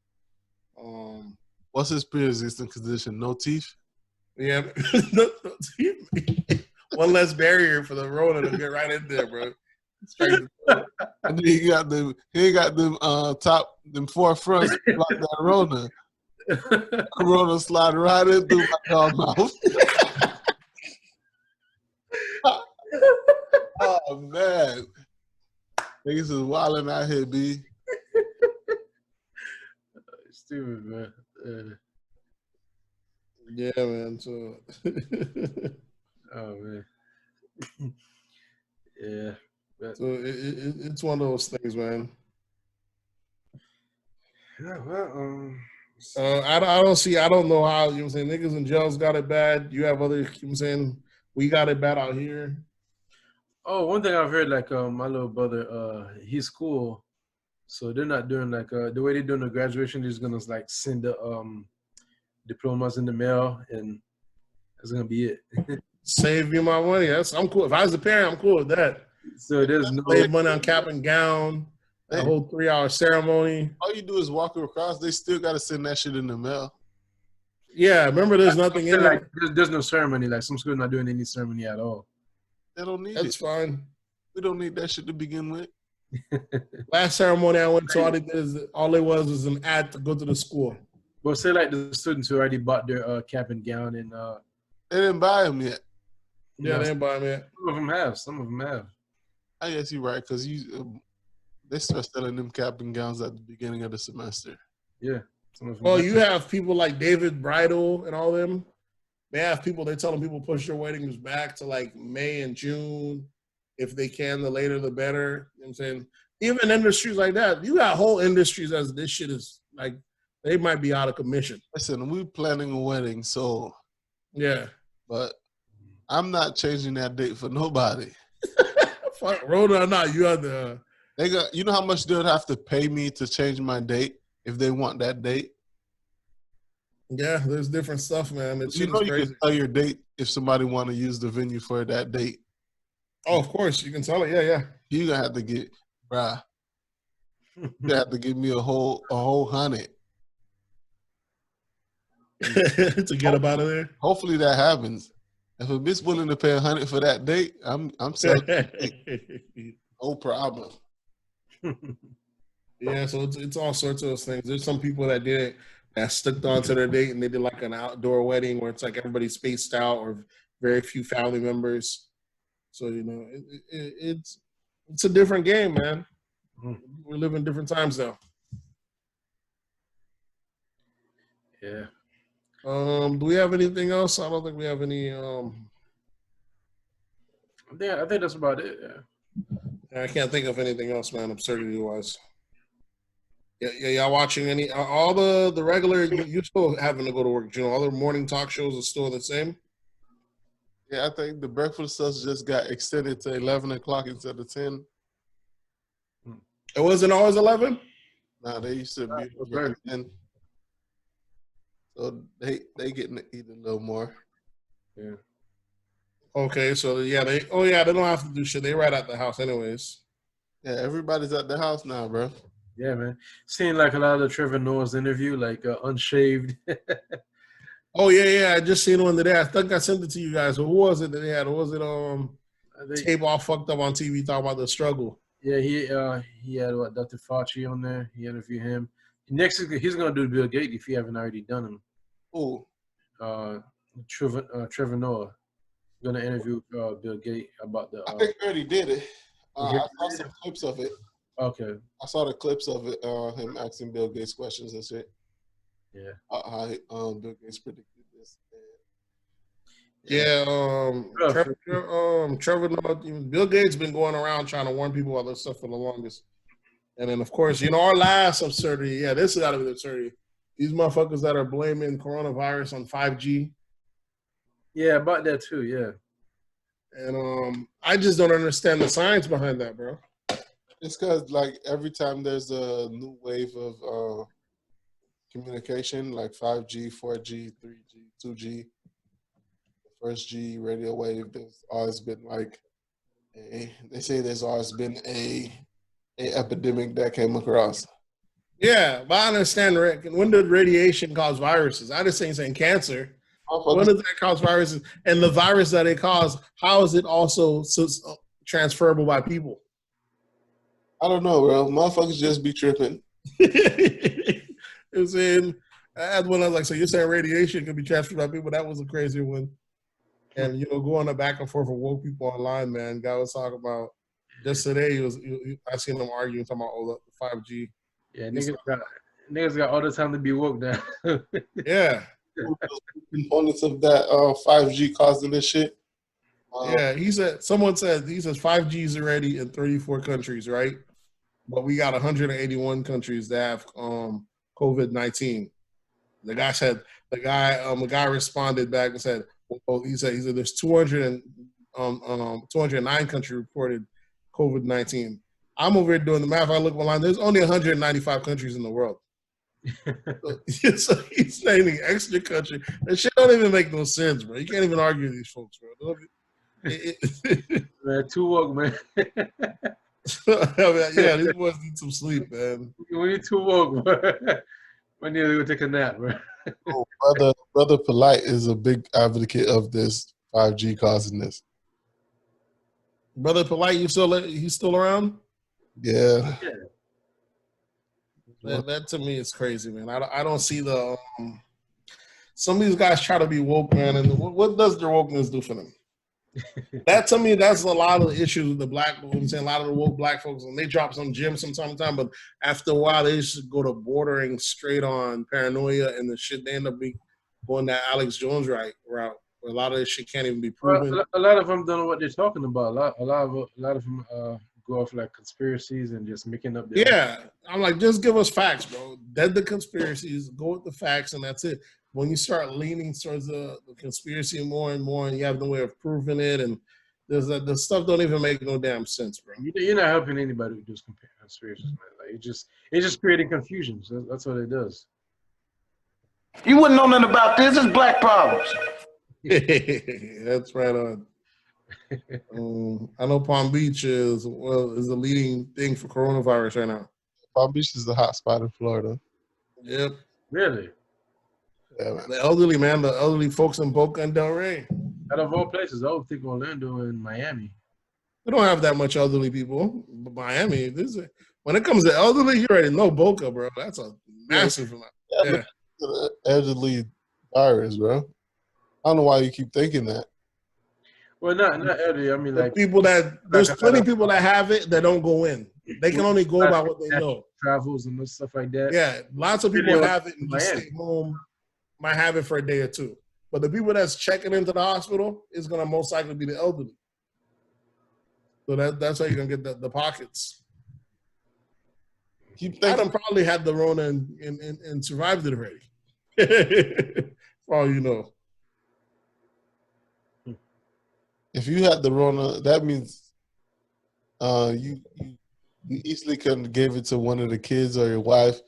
What's his pre-existing condition? No teeth? Yeah, one less barrier for the Rona to get right in there, bro. Straight to the And then he ain't got them them four fronts like that Rona. Corona slide right in through my dog mouth. Oh man. Niggas is wilding out here, B. Stupid, man. yeah, man. So, Oh man. Yeah. But, so it's one of those things, man. yeah. Well. I don't know how, you know what I'm saying, niggas in jails got it bad. You have other, you know what I'm saying, we got it bad out here. Oh, one thing I've heard, like my little brother, he's cool, so they're not doing like the way they're doing the graduation. They're just gonna like send the diplomas in the mail, and that's gonna be it. Save me my money. I'm cool. If I was a parent, I'm cool with that. So there's no Save money on cap and gown. That whole 3-hour ceremony. All you do is walk across. They still got to send that shit in the mail. Yeah, remember there's nothing in like it. there's no ceremony. Like some schools not doing any ceremony at all. They don't need That's it. fine. We don't need that shit to begin with. Last ceremony I went to, all it was an ad to go to the school. Well, say like the students who already bought their cap and gown, and They didn't buy them yet. Yeah, they didn't buy me. Some of them have. Some of them have. I guess you're right, because they start selling them cap and gowns at the beginning of the semester. Yeah. Some of them Well, have. you have people like David Bridle and all them. They have people, they're telling people push their weddings back to like May and June. If they can, the later the better. You know what I'm saying? Even industries like that, you got whole industries as this shit is like, they might be out of commission. Listen, we planning a wedding, so Yeah. but I'm not changing that date for nobody. Fuck, Rhoda or not, you are the. They got, you know how much they would have to pay me to change my date if they want that date? Yeah, there's different stuff, man. It's You know you crazy. can tell your date if somebody want to use the venue for that date. Oh, of course, you can tell it. Yeah. You gonna have to get, bruh. You have to give me a whole 100. To get up out of there. Hopefully that happens. If a bitch willing to pay 100 for that date, I'm selling. No problem. Yeah, so it's all sorts of those things. There's some people that did it that stuck onto their date and they did like an outdoor wedding where it's like everybody's spaced out or very few family members. So you know, it's a different game, man. We live in different times now. Yeah. Do we have anything else? I don't think we have any. I think that's about it. Yeah. I can't think of anything else, man. Absurdity wise. Yeah, y'all watching any? All the regular? You still having to go to work? You know, all the morning talk shows are still the same. Yeah, I think the breakfast stuff just got extended to 11 o'clock instead of 10. It wasn't always 11. Now they used to be around 10. So they getting to eat a little more. Yeah. Okay, so yeah, they don't have to do shit. They right at the house anyways. Yeah, everybody's at the house now, bro. Yeah, man. Seeing like a lot of Trevor Noah's interview, like unshaved. Oh yeah. I just seen one today. I think I sent it to you guys. Who was it that they had? Or was it tape all fucked up on TV talking about the struggle? Yeah, he had what, Dr. Fauci on there. He interviewed him. Next, he's gonna do Bill Gates if he haven't already done him. Oh, Trevor Noah gonna interview Bill Gates about the. I think he already did it. I saw some clips of it. Okay. I saw the clips of it. Him asking Bill Gates questions and shit. Yeah. How Bill Gates predicted this. Yeah. Trevor Noah. Bill Gates been going around trying to warn people about this stuff for the longest. And then, of course, you know, our last absurdity. Yeah, this has got to be the absurdity. These motherfuckers that are blaming coronavirus on 5G. Yeah, about that too. Yeah. And I just don't understand the science behind that, bro. It's because like every time there's a new wave of communication, like 5G, 4G, 3G, 2G. The first G radio wave, there's always been like they say there's always been a epidemic that came across. Yeah, but I understand, Rick. When did radiation cause viruses? I just ain't saying cancer. When does that cause viruses? And the virus that it caused, how is it also transferable by people? I don't know, bro. Motherfuckers just be tripping. It's in. That's when I was like, so you're saying radiation can be transferred by people? That was a crazy one. And going back and forth with woke people online, man. Guy was talking about just today. I seen him arguing talking about the 5G. Yeah, niggas got all the time to be woke now. Yeah. Components of that 5G causing this shit. Yeah, someone said 5G is already in 34 countries, right? But we got 181 countries that have COVID-19. The guy responded back and said, well, he said there's 209 countries reported COVID-19. I'm over here doing the math. I look online. There's only 195 countries in the world. So he's naming extra country. That shit don't even make no sense, bro. You can't even argue with these folks, bro. Man, too woke, man. Yeah, these boys need some sleep, man. We need too woke, bro. We need to go take a nap, bro. Brother Polite is a big advocate of this 5G causing this. Brother Polite, he's still around? Yeah. That to me is crazy, man. I don't see the some of these guys try to be woke, man, and what does their wokeness do for them? That to me, that's a lot of the issues with the black. I'm saying a lot of the woke black folks, and they drop some gems from time to time, but after a while, they just go to bordering straight on paranoia and the shit. They end up going that Alex Jones route, where a lot of this shit can't even be proven. Well, a lot of them don't know what they're talking about. A lot of them go off like conspiracies and just making up. I'm like, just give us facts, bro. Dead the conspiracies, go with the facts, and that's it. When you start leaning towards the conspiracy more and more, and you have no way of proving it, and the stuff don't even make no damn sense, bro. You're not helping anybody who does conspiracies, man. Like it's just creating confusion. So that's what it does. You wouldn't know nothing about this. It's black problems. That's right on. I know Palm Beach is the leading thing for coronavirus right now. Palm Beach is the hot spot in Florida. Yep. Really? Yeah, man. The elderly folks in Boca and Del Rey. Out of all places, I would think Orlando and Miami. We don't have that much elderly people. But Miami, when it comes to elderly, you already know Boca, bro. That's a massive amount. Yeah. Elderly virus, bro. I don't know why you keep thinking that. Well, not elderly. I mean, like people there's plenty of people that have it that don't go in. They can only go by what they know. Travels and stuff like that. Yeah, lots of people have it and just stay home. Might have it for a day or two. But the people that's checking into the hospital is going to most likely be the elderly. So that's how you're going to get the pockets. Adam probably had the Rona and survived it already. For all you know. If you had the Rona, that means you easily could have gave it to one of the kids or your wife,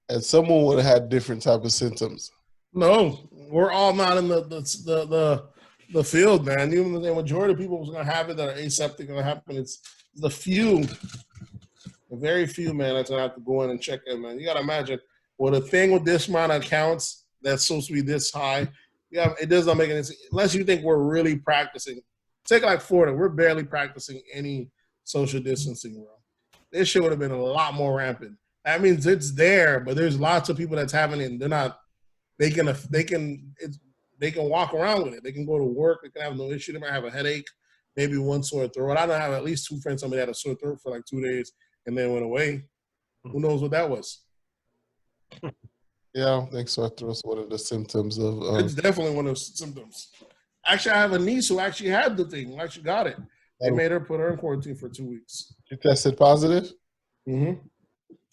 and someone would have had different type of symptoms. No, we're all not in the field, man. Even the majority of people who's gonna have it that are aseptic gonna happen. It's the very few, man, that's gonna have to go in and check in, man. You gotta imagine a thing with this amount of accounts that's supposed to be this high. Yeah, it doesn't make any sense unless you think we're really practicing. Take like Florida, we're barely practicing any social distancing, bro. This shit would have been a lot more rampant. That means it's there, but there's lots of people that's having it, and they're not. They can walk around with it. They can go to work. They can have no issue. They might have a headache, maybe one sore throat. I know I have at least two friends. Somebody had a sore throat for like 2 days and then went away. Who knows what that was? Yeah, I don't think sore throat's one of the symptoms of. It's definitely one of the symptoms. Actually, I have a niece who actually had the thing. Who actually got it. They made her put her in quarantine for 2 weeks. You tested positive? Mm-hmm.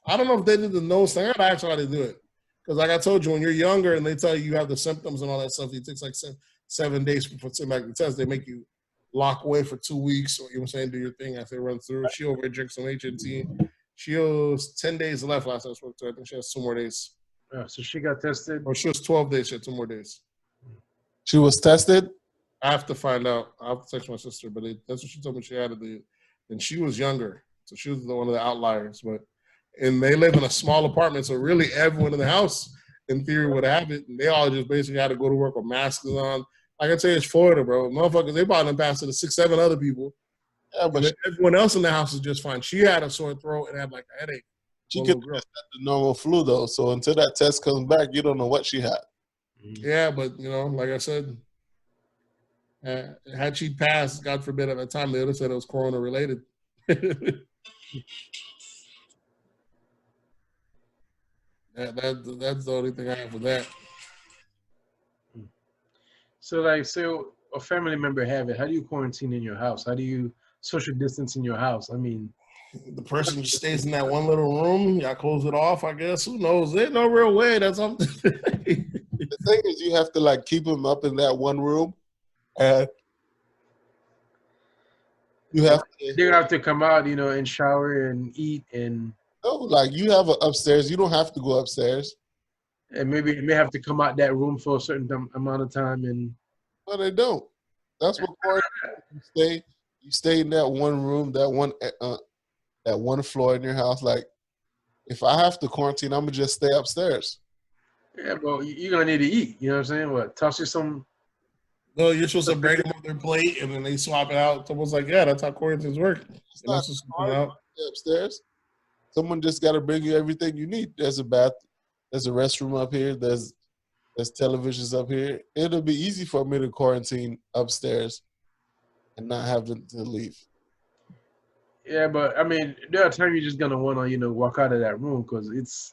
I don't know if they did the nose thing. I gotta ask how they do it. Because like I told you, when you're younger and they tell you have the symptoms and all that stuff, it takes like 7 days before send back the test. They make you lock away for 2 weeks, or you know what I'm saying, do your thing as they run through. She over here drinks some HNT. She has 10 days left last time I spoke to her. I think she has 2 more days. So she got tested. Or she was 12 days. She had 2 more days. She was tested. I have to find out. I have to text my sister, but that's what she told me she had. And she was younger, so she was one of the outliers. And they live in a small apartment, so really everyone in the house, in theory, would have it. And they all just basically had to go to work with masks on. Like I tell you, it's Florida, bro. Motherfuckers, they bought them past to the 6, 7 other people. Yeah, but Everyone else in the house is just fine. She had a sore throat and had like a headache. she could have the normal flu though. So until that test comes back, you don't know what she had. Yeah, but like I said, had she passed, God forbid, at the time, they would have said it was corona related. That's the only thing I have with that. So, like, so a family member have it. How do you quarantine in your house? How do you social distance in your house? I mean, the person just stays in that one little room. Y'all close it off, I guess. Who knows? There's no real way. That's something. The thing is, you have to like keep them up in that one room, and you have to. they have to come out, and shower and eat and No, like you have an upstairs. You don't have to go upstairs. maybe they may have to come out that room for a certain amount of time. And No, they don't. That's what quarantine. You stay in that one room, that one floor in your house. Like, if I have to quarantine, I'm gonna just stay upstairs. yeah, but you're gonna need to eat. You know what I'm saying? What? Toss you some. No, you're supposed to bring them on their plate and then they swap it out. It's almost like, yeah, that's how quarantines work. It's not hard to stay upstairs. Someone just got to bring you everything you need. There's a bath. There's a restroom up here. There's televisions up here. It'll be easy for me to quarantine upstairs and not having to leave. Yeah, but I mean, there are times you're just gonna wanna, walk out of that room because it's.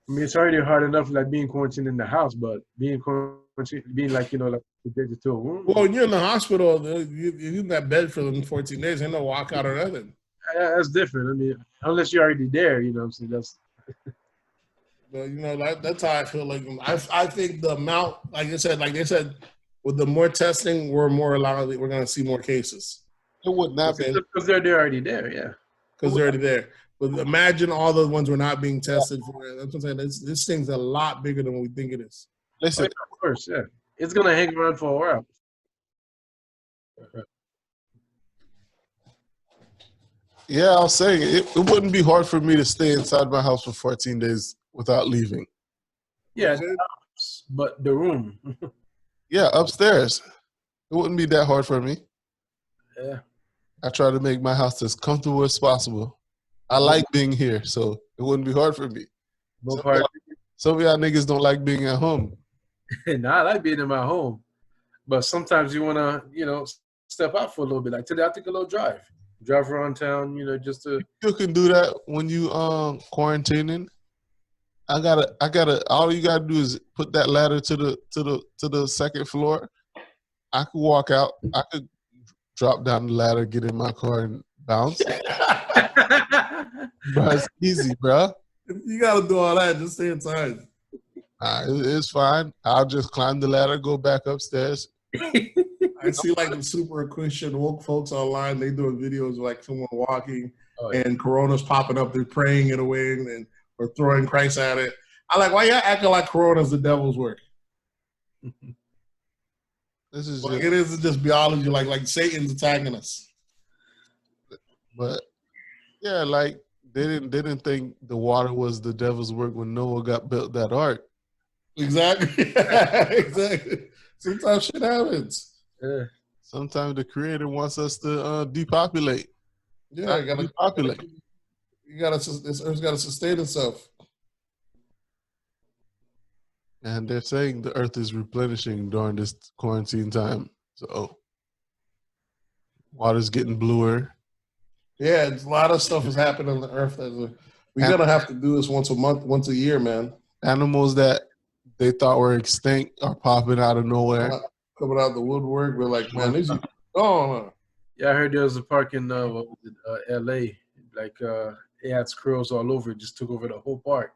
I mean, it's already hard enough like being quarantined in the house, but being quarantined, being like like subjected to a room. Well, when you're in the hospital, you're in that bed for them 14 days. Ain't no walk out or nothing. That's different. I mean, unless you're already there, what I'm saying. That's. But that's how I feel. Like I think the amount, like they said, with the more testing, we're more likely we're gonna see more cases. It would not be Because they're already there, yeah. Because they're already there. But imagine all the ones we're not being tested for. That's what I'm saying. This thing's a lot bigger than we think it is. Listen, Of course, yeah. It's gonna hang around for a while. yeah, I was saying it wouldn't be hard for me to stay inside my house for 14 days without leaving. Yeah, but the room. Yeah, upstairs. It wouldn't be that hard for me. Yeah. I try to make my house as comfortable as possible. I like being here, so it wouldn't be hard for me. No part. Some of y'all niggas don't like being at home. Nah, I like being in my home, but sometimes you wanna, step out for a little bit. Like today, I took a little drive around town, just to. You can do that when you quarantining. I gotta. All you gotta do is put that ladder to the second floor. I could walk out. I could drop down the ladder, get in my car, and bounce. Bro, it's easy, bro. You gotta do all that. Just stay inside. It's fine. I'll just climb the ladder, go back upstairs. I see like the super Christian woke folks online. They doing videos of like someone walking and Corona's popping up. They're praying in a way or throwing Christ at it. I like, why y'all acting like Corona's the devil's work? This is It isn't just biology. Like Satan's attacking us. But yeah, like they didn't think the water was the devil's work when Noah built that ark. Exactly. Exactly. Sometimes shit happens. Yeah. Sometimes the Creator wants us to depopulate. Yeah, you gotta depopulate. This earth's gotta sustain itself. And they're saying the earth is replenishing during this quarantine time. So water's getting bluer. Yeah, a lot of stuff is happening on the earth. We're gonna have to do this once a month, once a year, man. Animals that they thought were extinct are popping out of nowhere. Coming out the woodwork, we're like, man, these are gone. Yeah, I heard there was a park in L.A. Like it had squirrels all over. It just took over the whole park.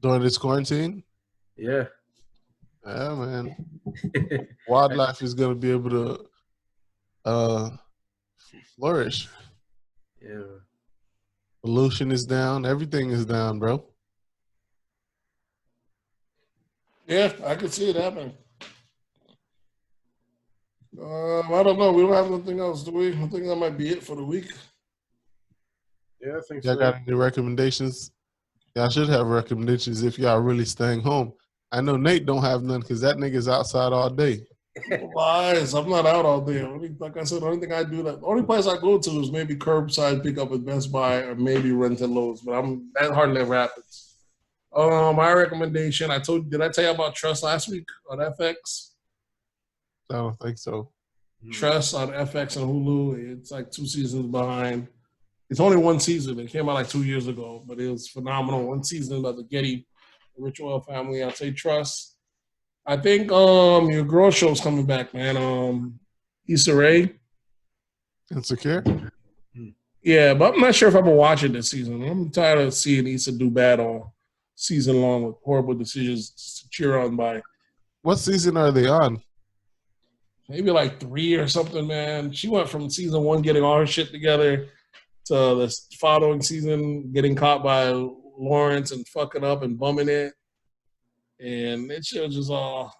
During this quarantine? Yeah. Yeah, man. Wildlife is gonna be able to flourish. Yeah. Pollution is down. Everything is down, bro. Yeah, I can see it happening. I don't know. We don't have nothing else, do we? I think that might be it for the week. Yeah, I think Y'all so. got any recommendations? Y'all should have recommendations if y'all really staying home. I know Nate don't have none because that nigga's outside all day. Lies. I'm not out all day. Like I said, the only thing I do the only place I go to is maybe curbside pickup at Best Buy or maybe rent and loads, but that hardly ever happens. My recommendation, did I tell you about Trust last week on FX? I don't think so. Trust on FX and Hulu. It's like 2 seasons behind. It's only 1 season. It came out like 2 years ago, but it was phenomenal. 1 season about the Getty, the Rich Oil family. I'd say Trust. I think your girl show's coming back, man. Issa Rae. Insecure? Yeah, but I'm not sure if I'm gonna watch it this season. I'm tired of seeing Issa do bad all season long with horrible decisions to cheer on by. What season are they on? Maybe like 3 or something, man. She went from season 1 getting all her shit together to the following season getting caught by Lawrence and fucking up and bumming it. And it was just all,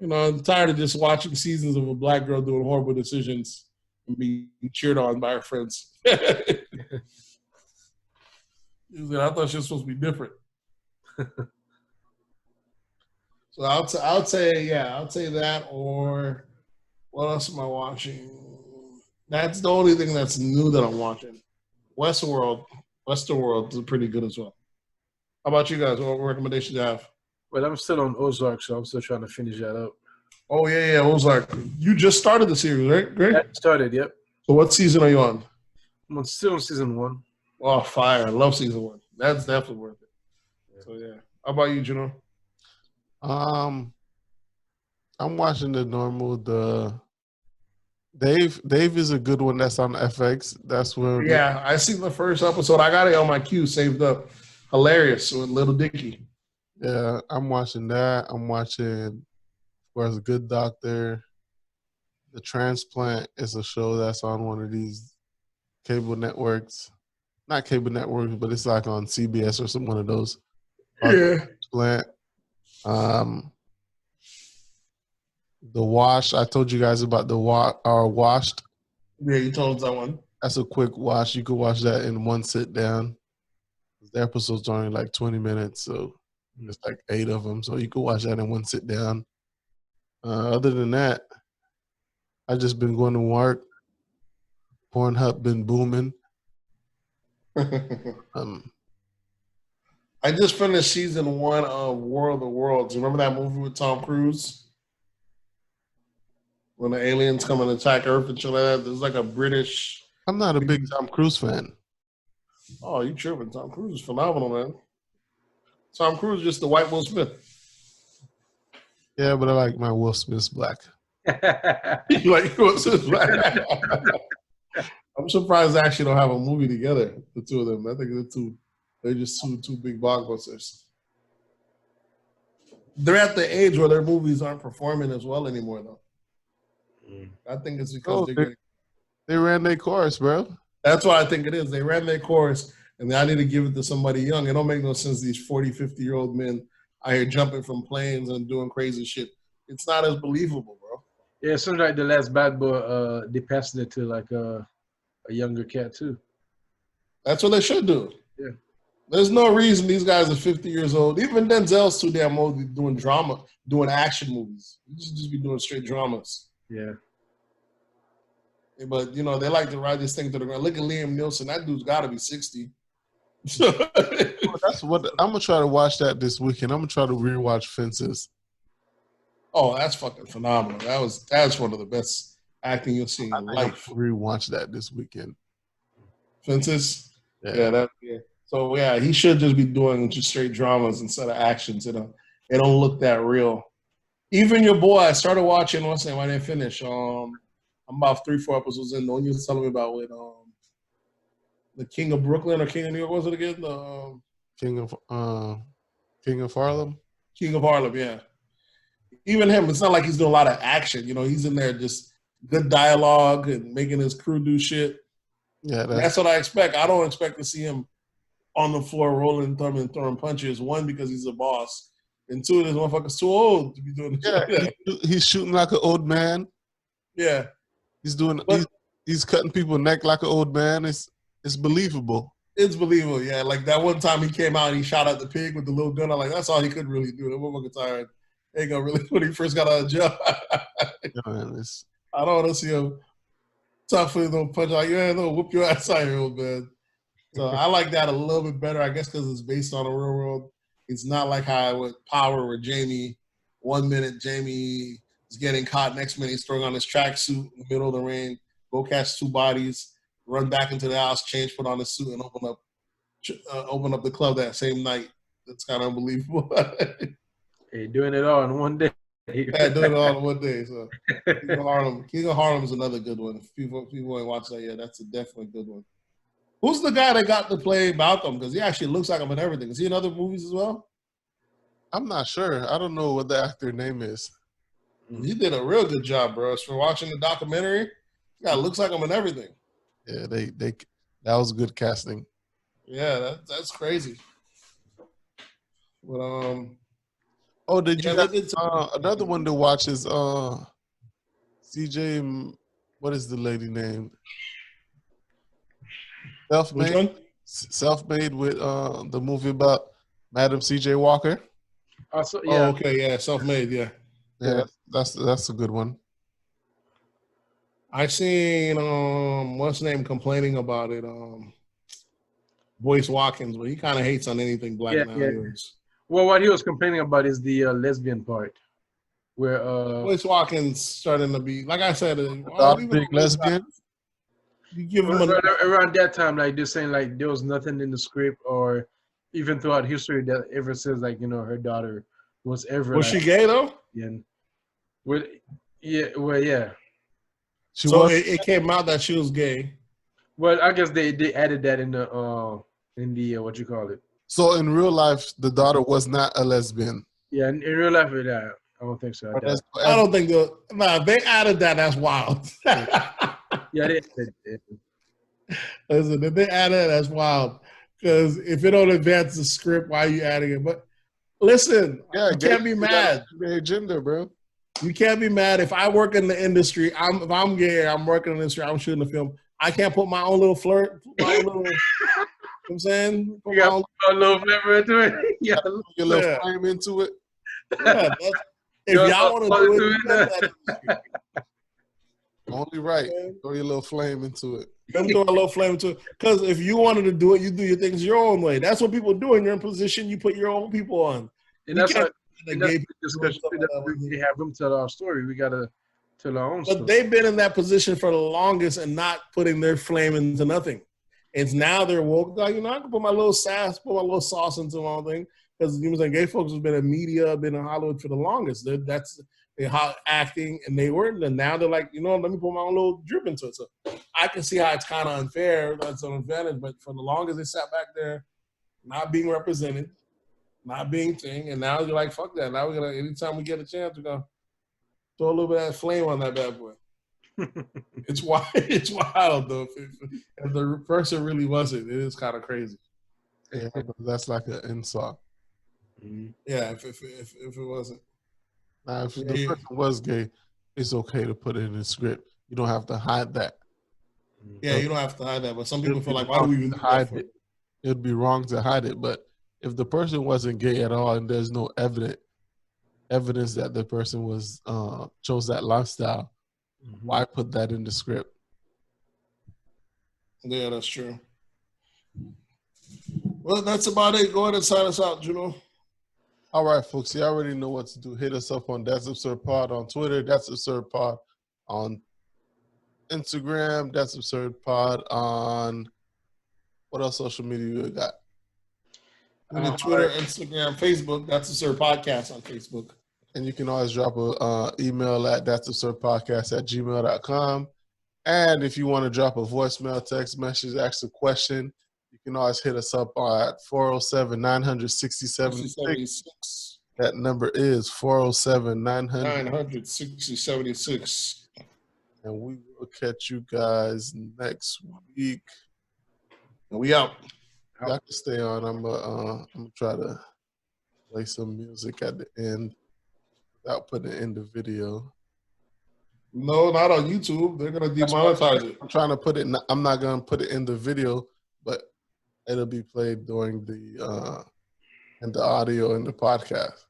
I'm tired of just watching seasons of a black girl doing horrible decisions and being cheered on by her friends. I thought she was supposed to be different. So I'll say that, or what else am I watching? That's the only thing that's new that I'm watching. Westworld is pretty good as well. How about you guys? What recommendations do you have? Well, I'm still on Ozark, so I'm still trying to finish that up. Oh, yeah, Ozark. You just started the series, right? Great. That started, yep. So what season are you on? I'm still on season 1. Oh, fire. I love season 1. That's definitely worth it. Yeah. So, yeah. How about you, Juno? I'm watching the normal, Dave is a good one that's on FX. That's where I seen the first episode. I got it on my queue saved up. Hilarious with Little Dicky. Yeah, I'm watching that. I'm watching, of course, Good Doctor. The Transplant is a show that's on one of these cable networks. Not cable networks, but it's like on CBS or one of those. Yeah. Transplant. The Wash. I told you guys about Washed. Yeah, you told us that one. That's a quick watch. You could watch that in one sit down. The episode's only like 20 minutes, so it's like 8 of them. So you could watch that in one sit down. Other than that, I just been going to work. Pornhub been booming. I just finished season 1 of War of the Worlds. Remember that movie with Tom Cruise? When the aliens come and attack Earth and shit like that. There's like a British. I'm not a big Tom Cruise fan. Oh, you tripping. Tom Cruise is phenomenal, man. Tom Cruise is just the white Will Smith. Yeah, but I like my Will Smith's black. You like Will Smith's black? I'm surprised they actually don't have a movie together, the two of them. I think they're just two big blockbusters. They're at the age where their movies aren't performing as well anymore, though. I think it's because they ran their course, bro. That's what I think it is. They ran their course, and I need to give it to somebody young. It don't make no sense these 40, 50-year-old men out here jumping from planes and doing crazy shit. It's not as believable, bro. Yeah, it seems like the last Bad Boy, they passed it to like a younger cat too. That's what they should do. Yeah. There's no reason these guys are 50 years old. Even Denzel's too damn old doing drama, doing action movies. You should just be doing straight dramas. Yeah. But, they like to ride this thing to the ground. Look at Liam Neeson. That dude's got to be 60. That's what I'm going to try to watch that this weekend. I'm going to try to rewatch Fences. Oh, that's fucking phenomenal. That's one of the best acting you'll see in your life. Rewatch that this weekend. Fences? Yeah. So, yeah, he should just be doing just straight dramas instead of actions. It don't look that real. Even your boy, I started watching, I didn't finish. I'm about 3-4 episodes in. The one you was telling me about with the King of Brooklyn or King of New York, was it again? The King of Harlem? King of Harlem, yeah. Even him, it's not like he's doing a lot of action. He's in there just good dialogue and making his crew do shit. Yeah, That's what I expect. I don't expect to see him on the floor rolling, throwing punches. One, because he's a boss, and two, this motherfucker's too old to be doing this. Yeah, he's shooting like an old man. Yeah, he's doing. He's cutting people's neck like an old man. It's believable. It's believable. Yeah, like that one time he came out and he shot at the pig with the little gun. I'm like, that's all he could really do. That motherfucker tired. Ain't gonna really when he first got out of jail. I don't want to see him tough with no punch like no whoop your ass out here, old man. So I like that a little bit better, I guess, because it's based on the real world. It's not like how with Power, where Jamie, 1 minute Jamie is getting caught, next minute he's throwing on his tracksuit in the middle of the ring, go catch 2 bodies, run back into the house, change, put on his suit, and open up the club that same night. That's kind of unbelievable. Hey, doing it all in one day. Yeah, doing it all in one day. So King of Harlem is another good one. If people ain't watch that yet, that's a definitely good one. Who's the guy that got to play Malcolm? Because he actually looks like him in everything. Is he in other movies as well? I'm not sure. I don't know what the actor name is. He did a real good job, bro. For watching the documentary, yeah, looks like him in everything. Yeah, that was good casting. Yeah, that's crazy. But did you another one to watch is CJ? What is the lady name? Self-Made with the movie about Madam C.J. Walker. Also, yeah. Oh, okay, yeah, Self-Made, yeah. Yeah, that's a good one. I seen what's his name complaining about it, Boyce Watkins, but he kind of hates on anything black now. Yeah. Anyways. Well, what he was complaining about is the lesbian part, where Boyce Watkins starting to be, like I said, big lesbian. You give him around that time, like they're saying like there was nothing in the script or even throughout history that ever says like her daughter was ever. Was she gay though? Yeah. So it came out that she was gay. Well, I guess they added that in the what you call it. So in real life, the daughter was not a lesbian. Yeah, in real life, I don't think so. I don't think they added that. That's wild. Yeah, they listen, if they add it, that's wild. Because if it don't advance the script, why are you adding it? But listen, you can't be mad. Gender, bro. You can't be mad. If I work in the industry, if I'm gay, I'm working in the industry, I'm shooting a film, I can't put my own little flirt, my own little, you know what I'm saying? Put my own little flavor into it. Yeah. Put your little flame into it. Yeah, if y'all want to do it, only right. Throw your little flame into it. Throw a little flame into it. Because if you wanted to do it, you do your things your own way. That's what people do. When you're in position, you put your own people on. And that's what we have them tell our story. We got to tell our own story. But they've been in that position for the longest and not putting their flame into nothing. And now they're woke. Like, I can put my little sass, put my little sauce into my own thing. Because gay folks have been in media, been in Hollywood for the longest. That's how acting, and they weren't. And now they're like, let me put my own little drip into it. So I can see how it's kind of unfair. That's an advantage. But for the longest, they sat back there, not being represented, not being thing. And now you're like, fuck that. Now we're gonna. Anytime we get a chance, we're gonna throw a little bit of that flame on that bad boy. It's wild. It's wild though. If the person really wasn't, it is kind of crazy. Yeah, that's like an insult. Yeah, if it wasn't. Now, if the person was gay, it's okay to put it in the script. You don't have to hide that. Yeah, you don't have to hide that. But some people feel like, why do we even hide it? It would be wrong to hide it. But if the person wasn't gay at all and there's no evidence that the person was chose that lifestyle, why put that in the script? Yeah, that's true. Well, that's about it. Go ahead and sign us out, Juno. All right, folks. You already know what to do. Hit us up on That's Absurd Pod on Twitter. That's Absurd Pod on Instagram. That's Absurd Pod on what else social media we got? Twitter, Instagram, Facebook. That's Absurd Podcast on Facebook. And you can always drop an email at that'sabsurdpodcast@gmail.com. And if you want to drop a voicemail, text message, ask a question, you can always hit us up at 407-960-76. That number is 407-900-6076. And we will We'll catch you guys next week. And we out. Y'all can stay on. I'm gonna try to play some music at the end without putting it in the video. No, not on YouTube. They're gonna demonetize it. I'm trying to put it. I'm not gonna put it in the video, but it'll be played during the in the audio in the podcast.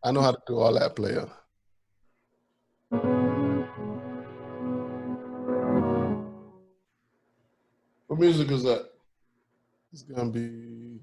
I know how to do all that, player. What music is that? It's gonna be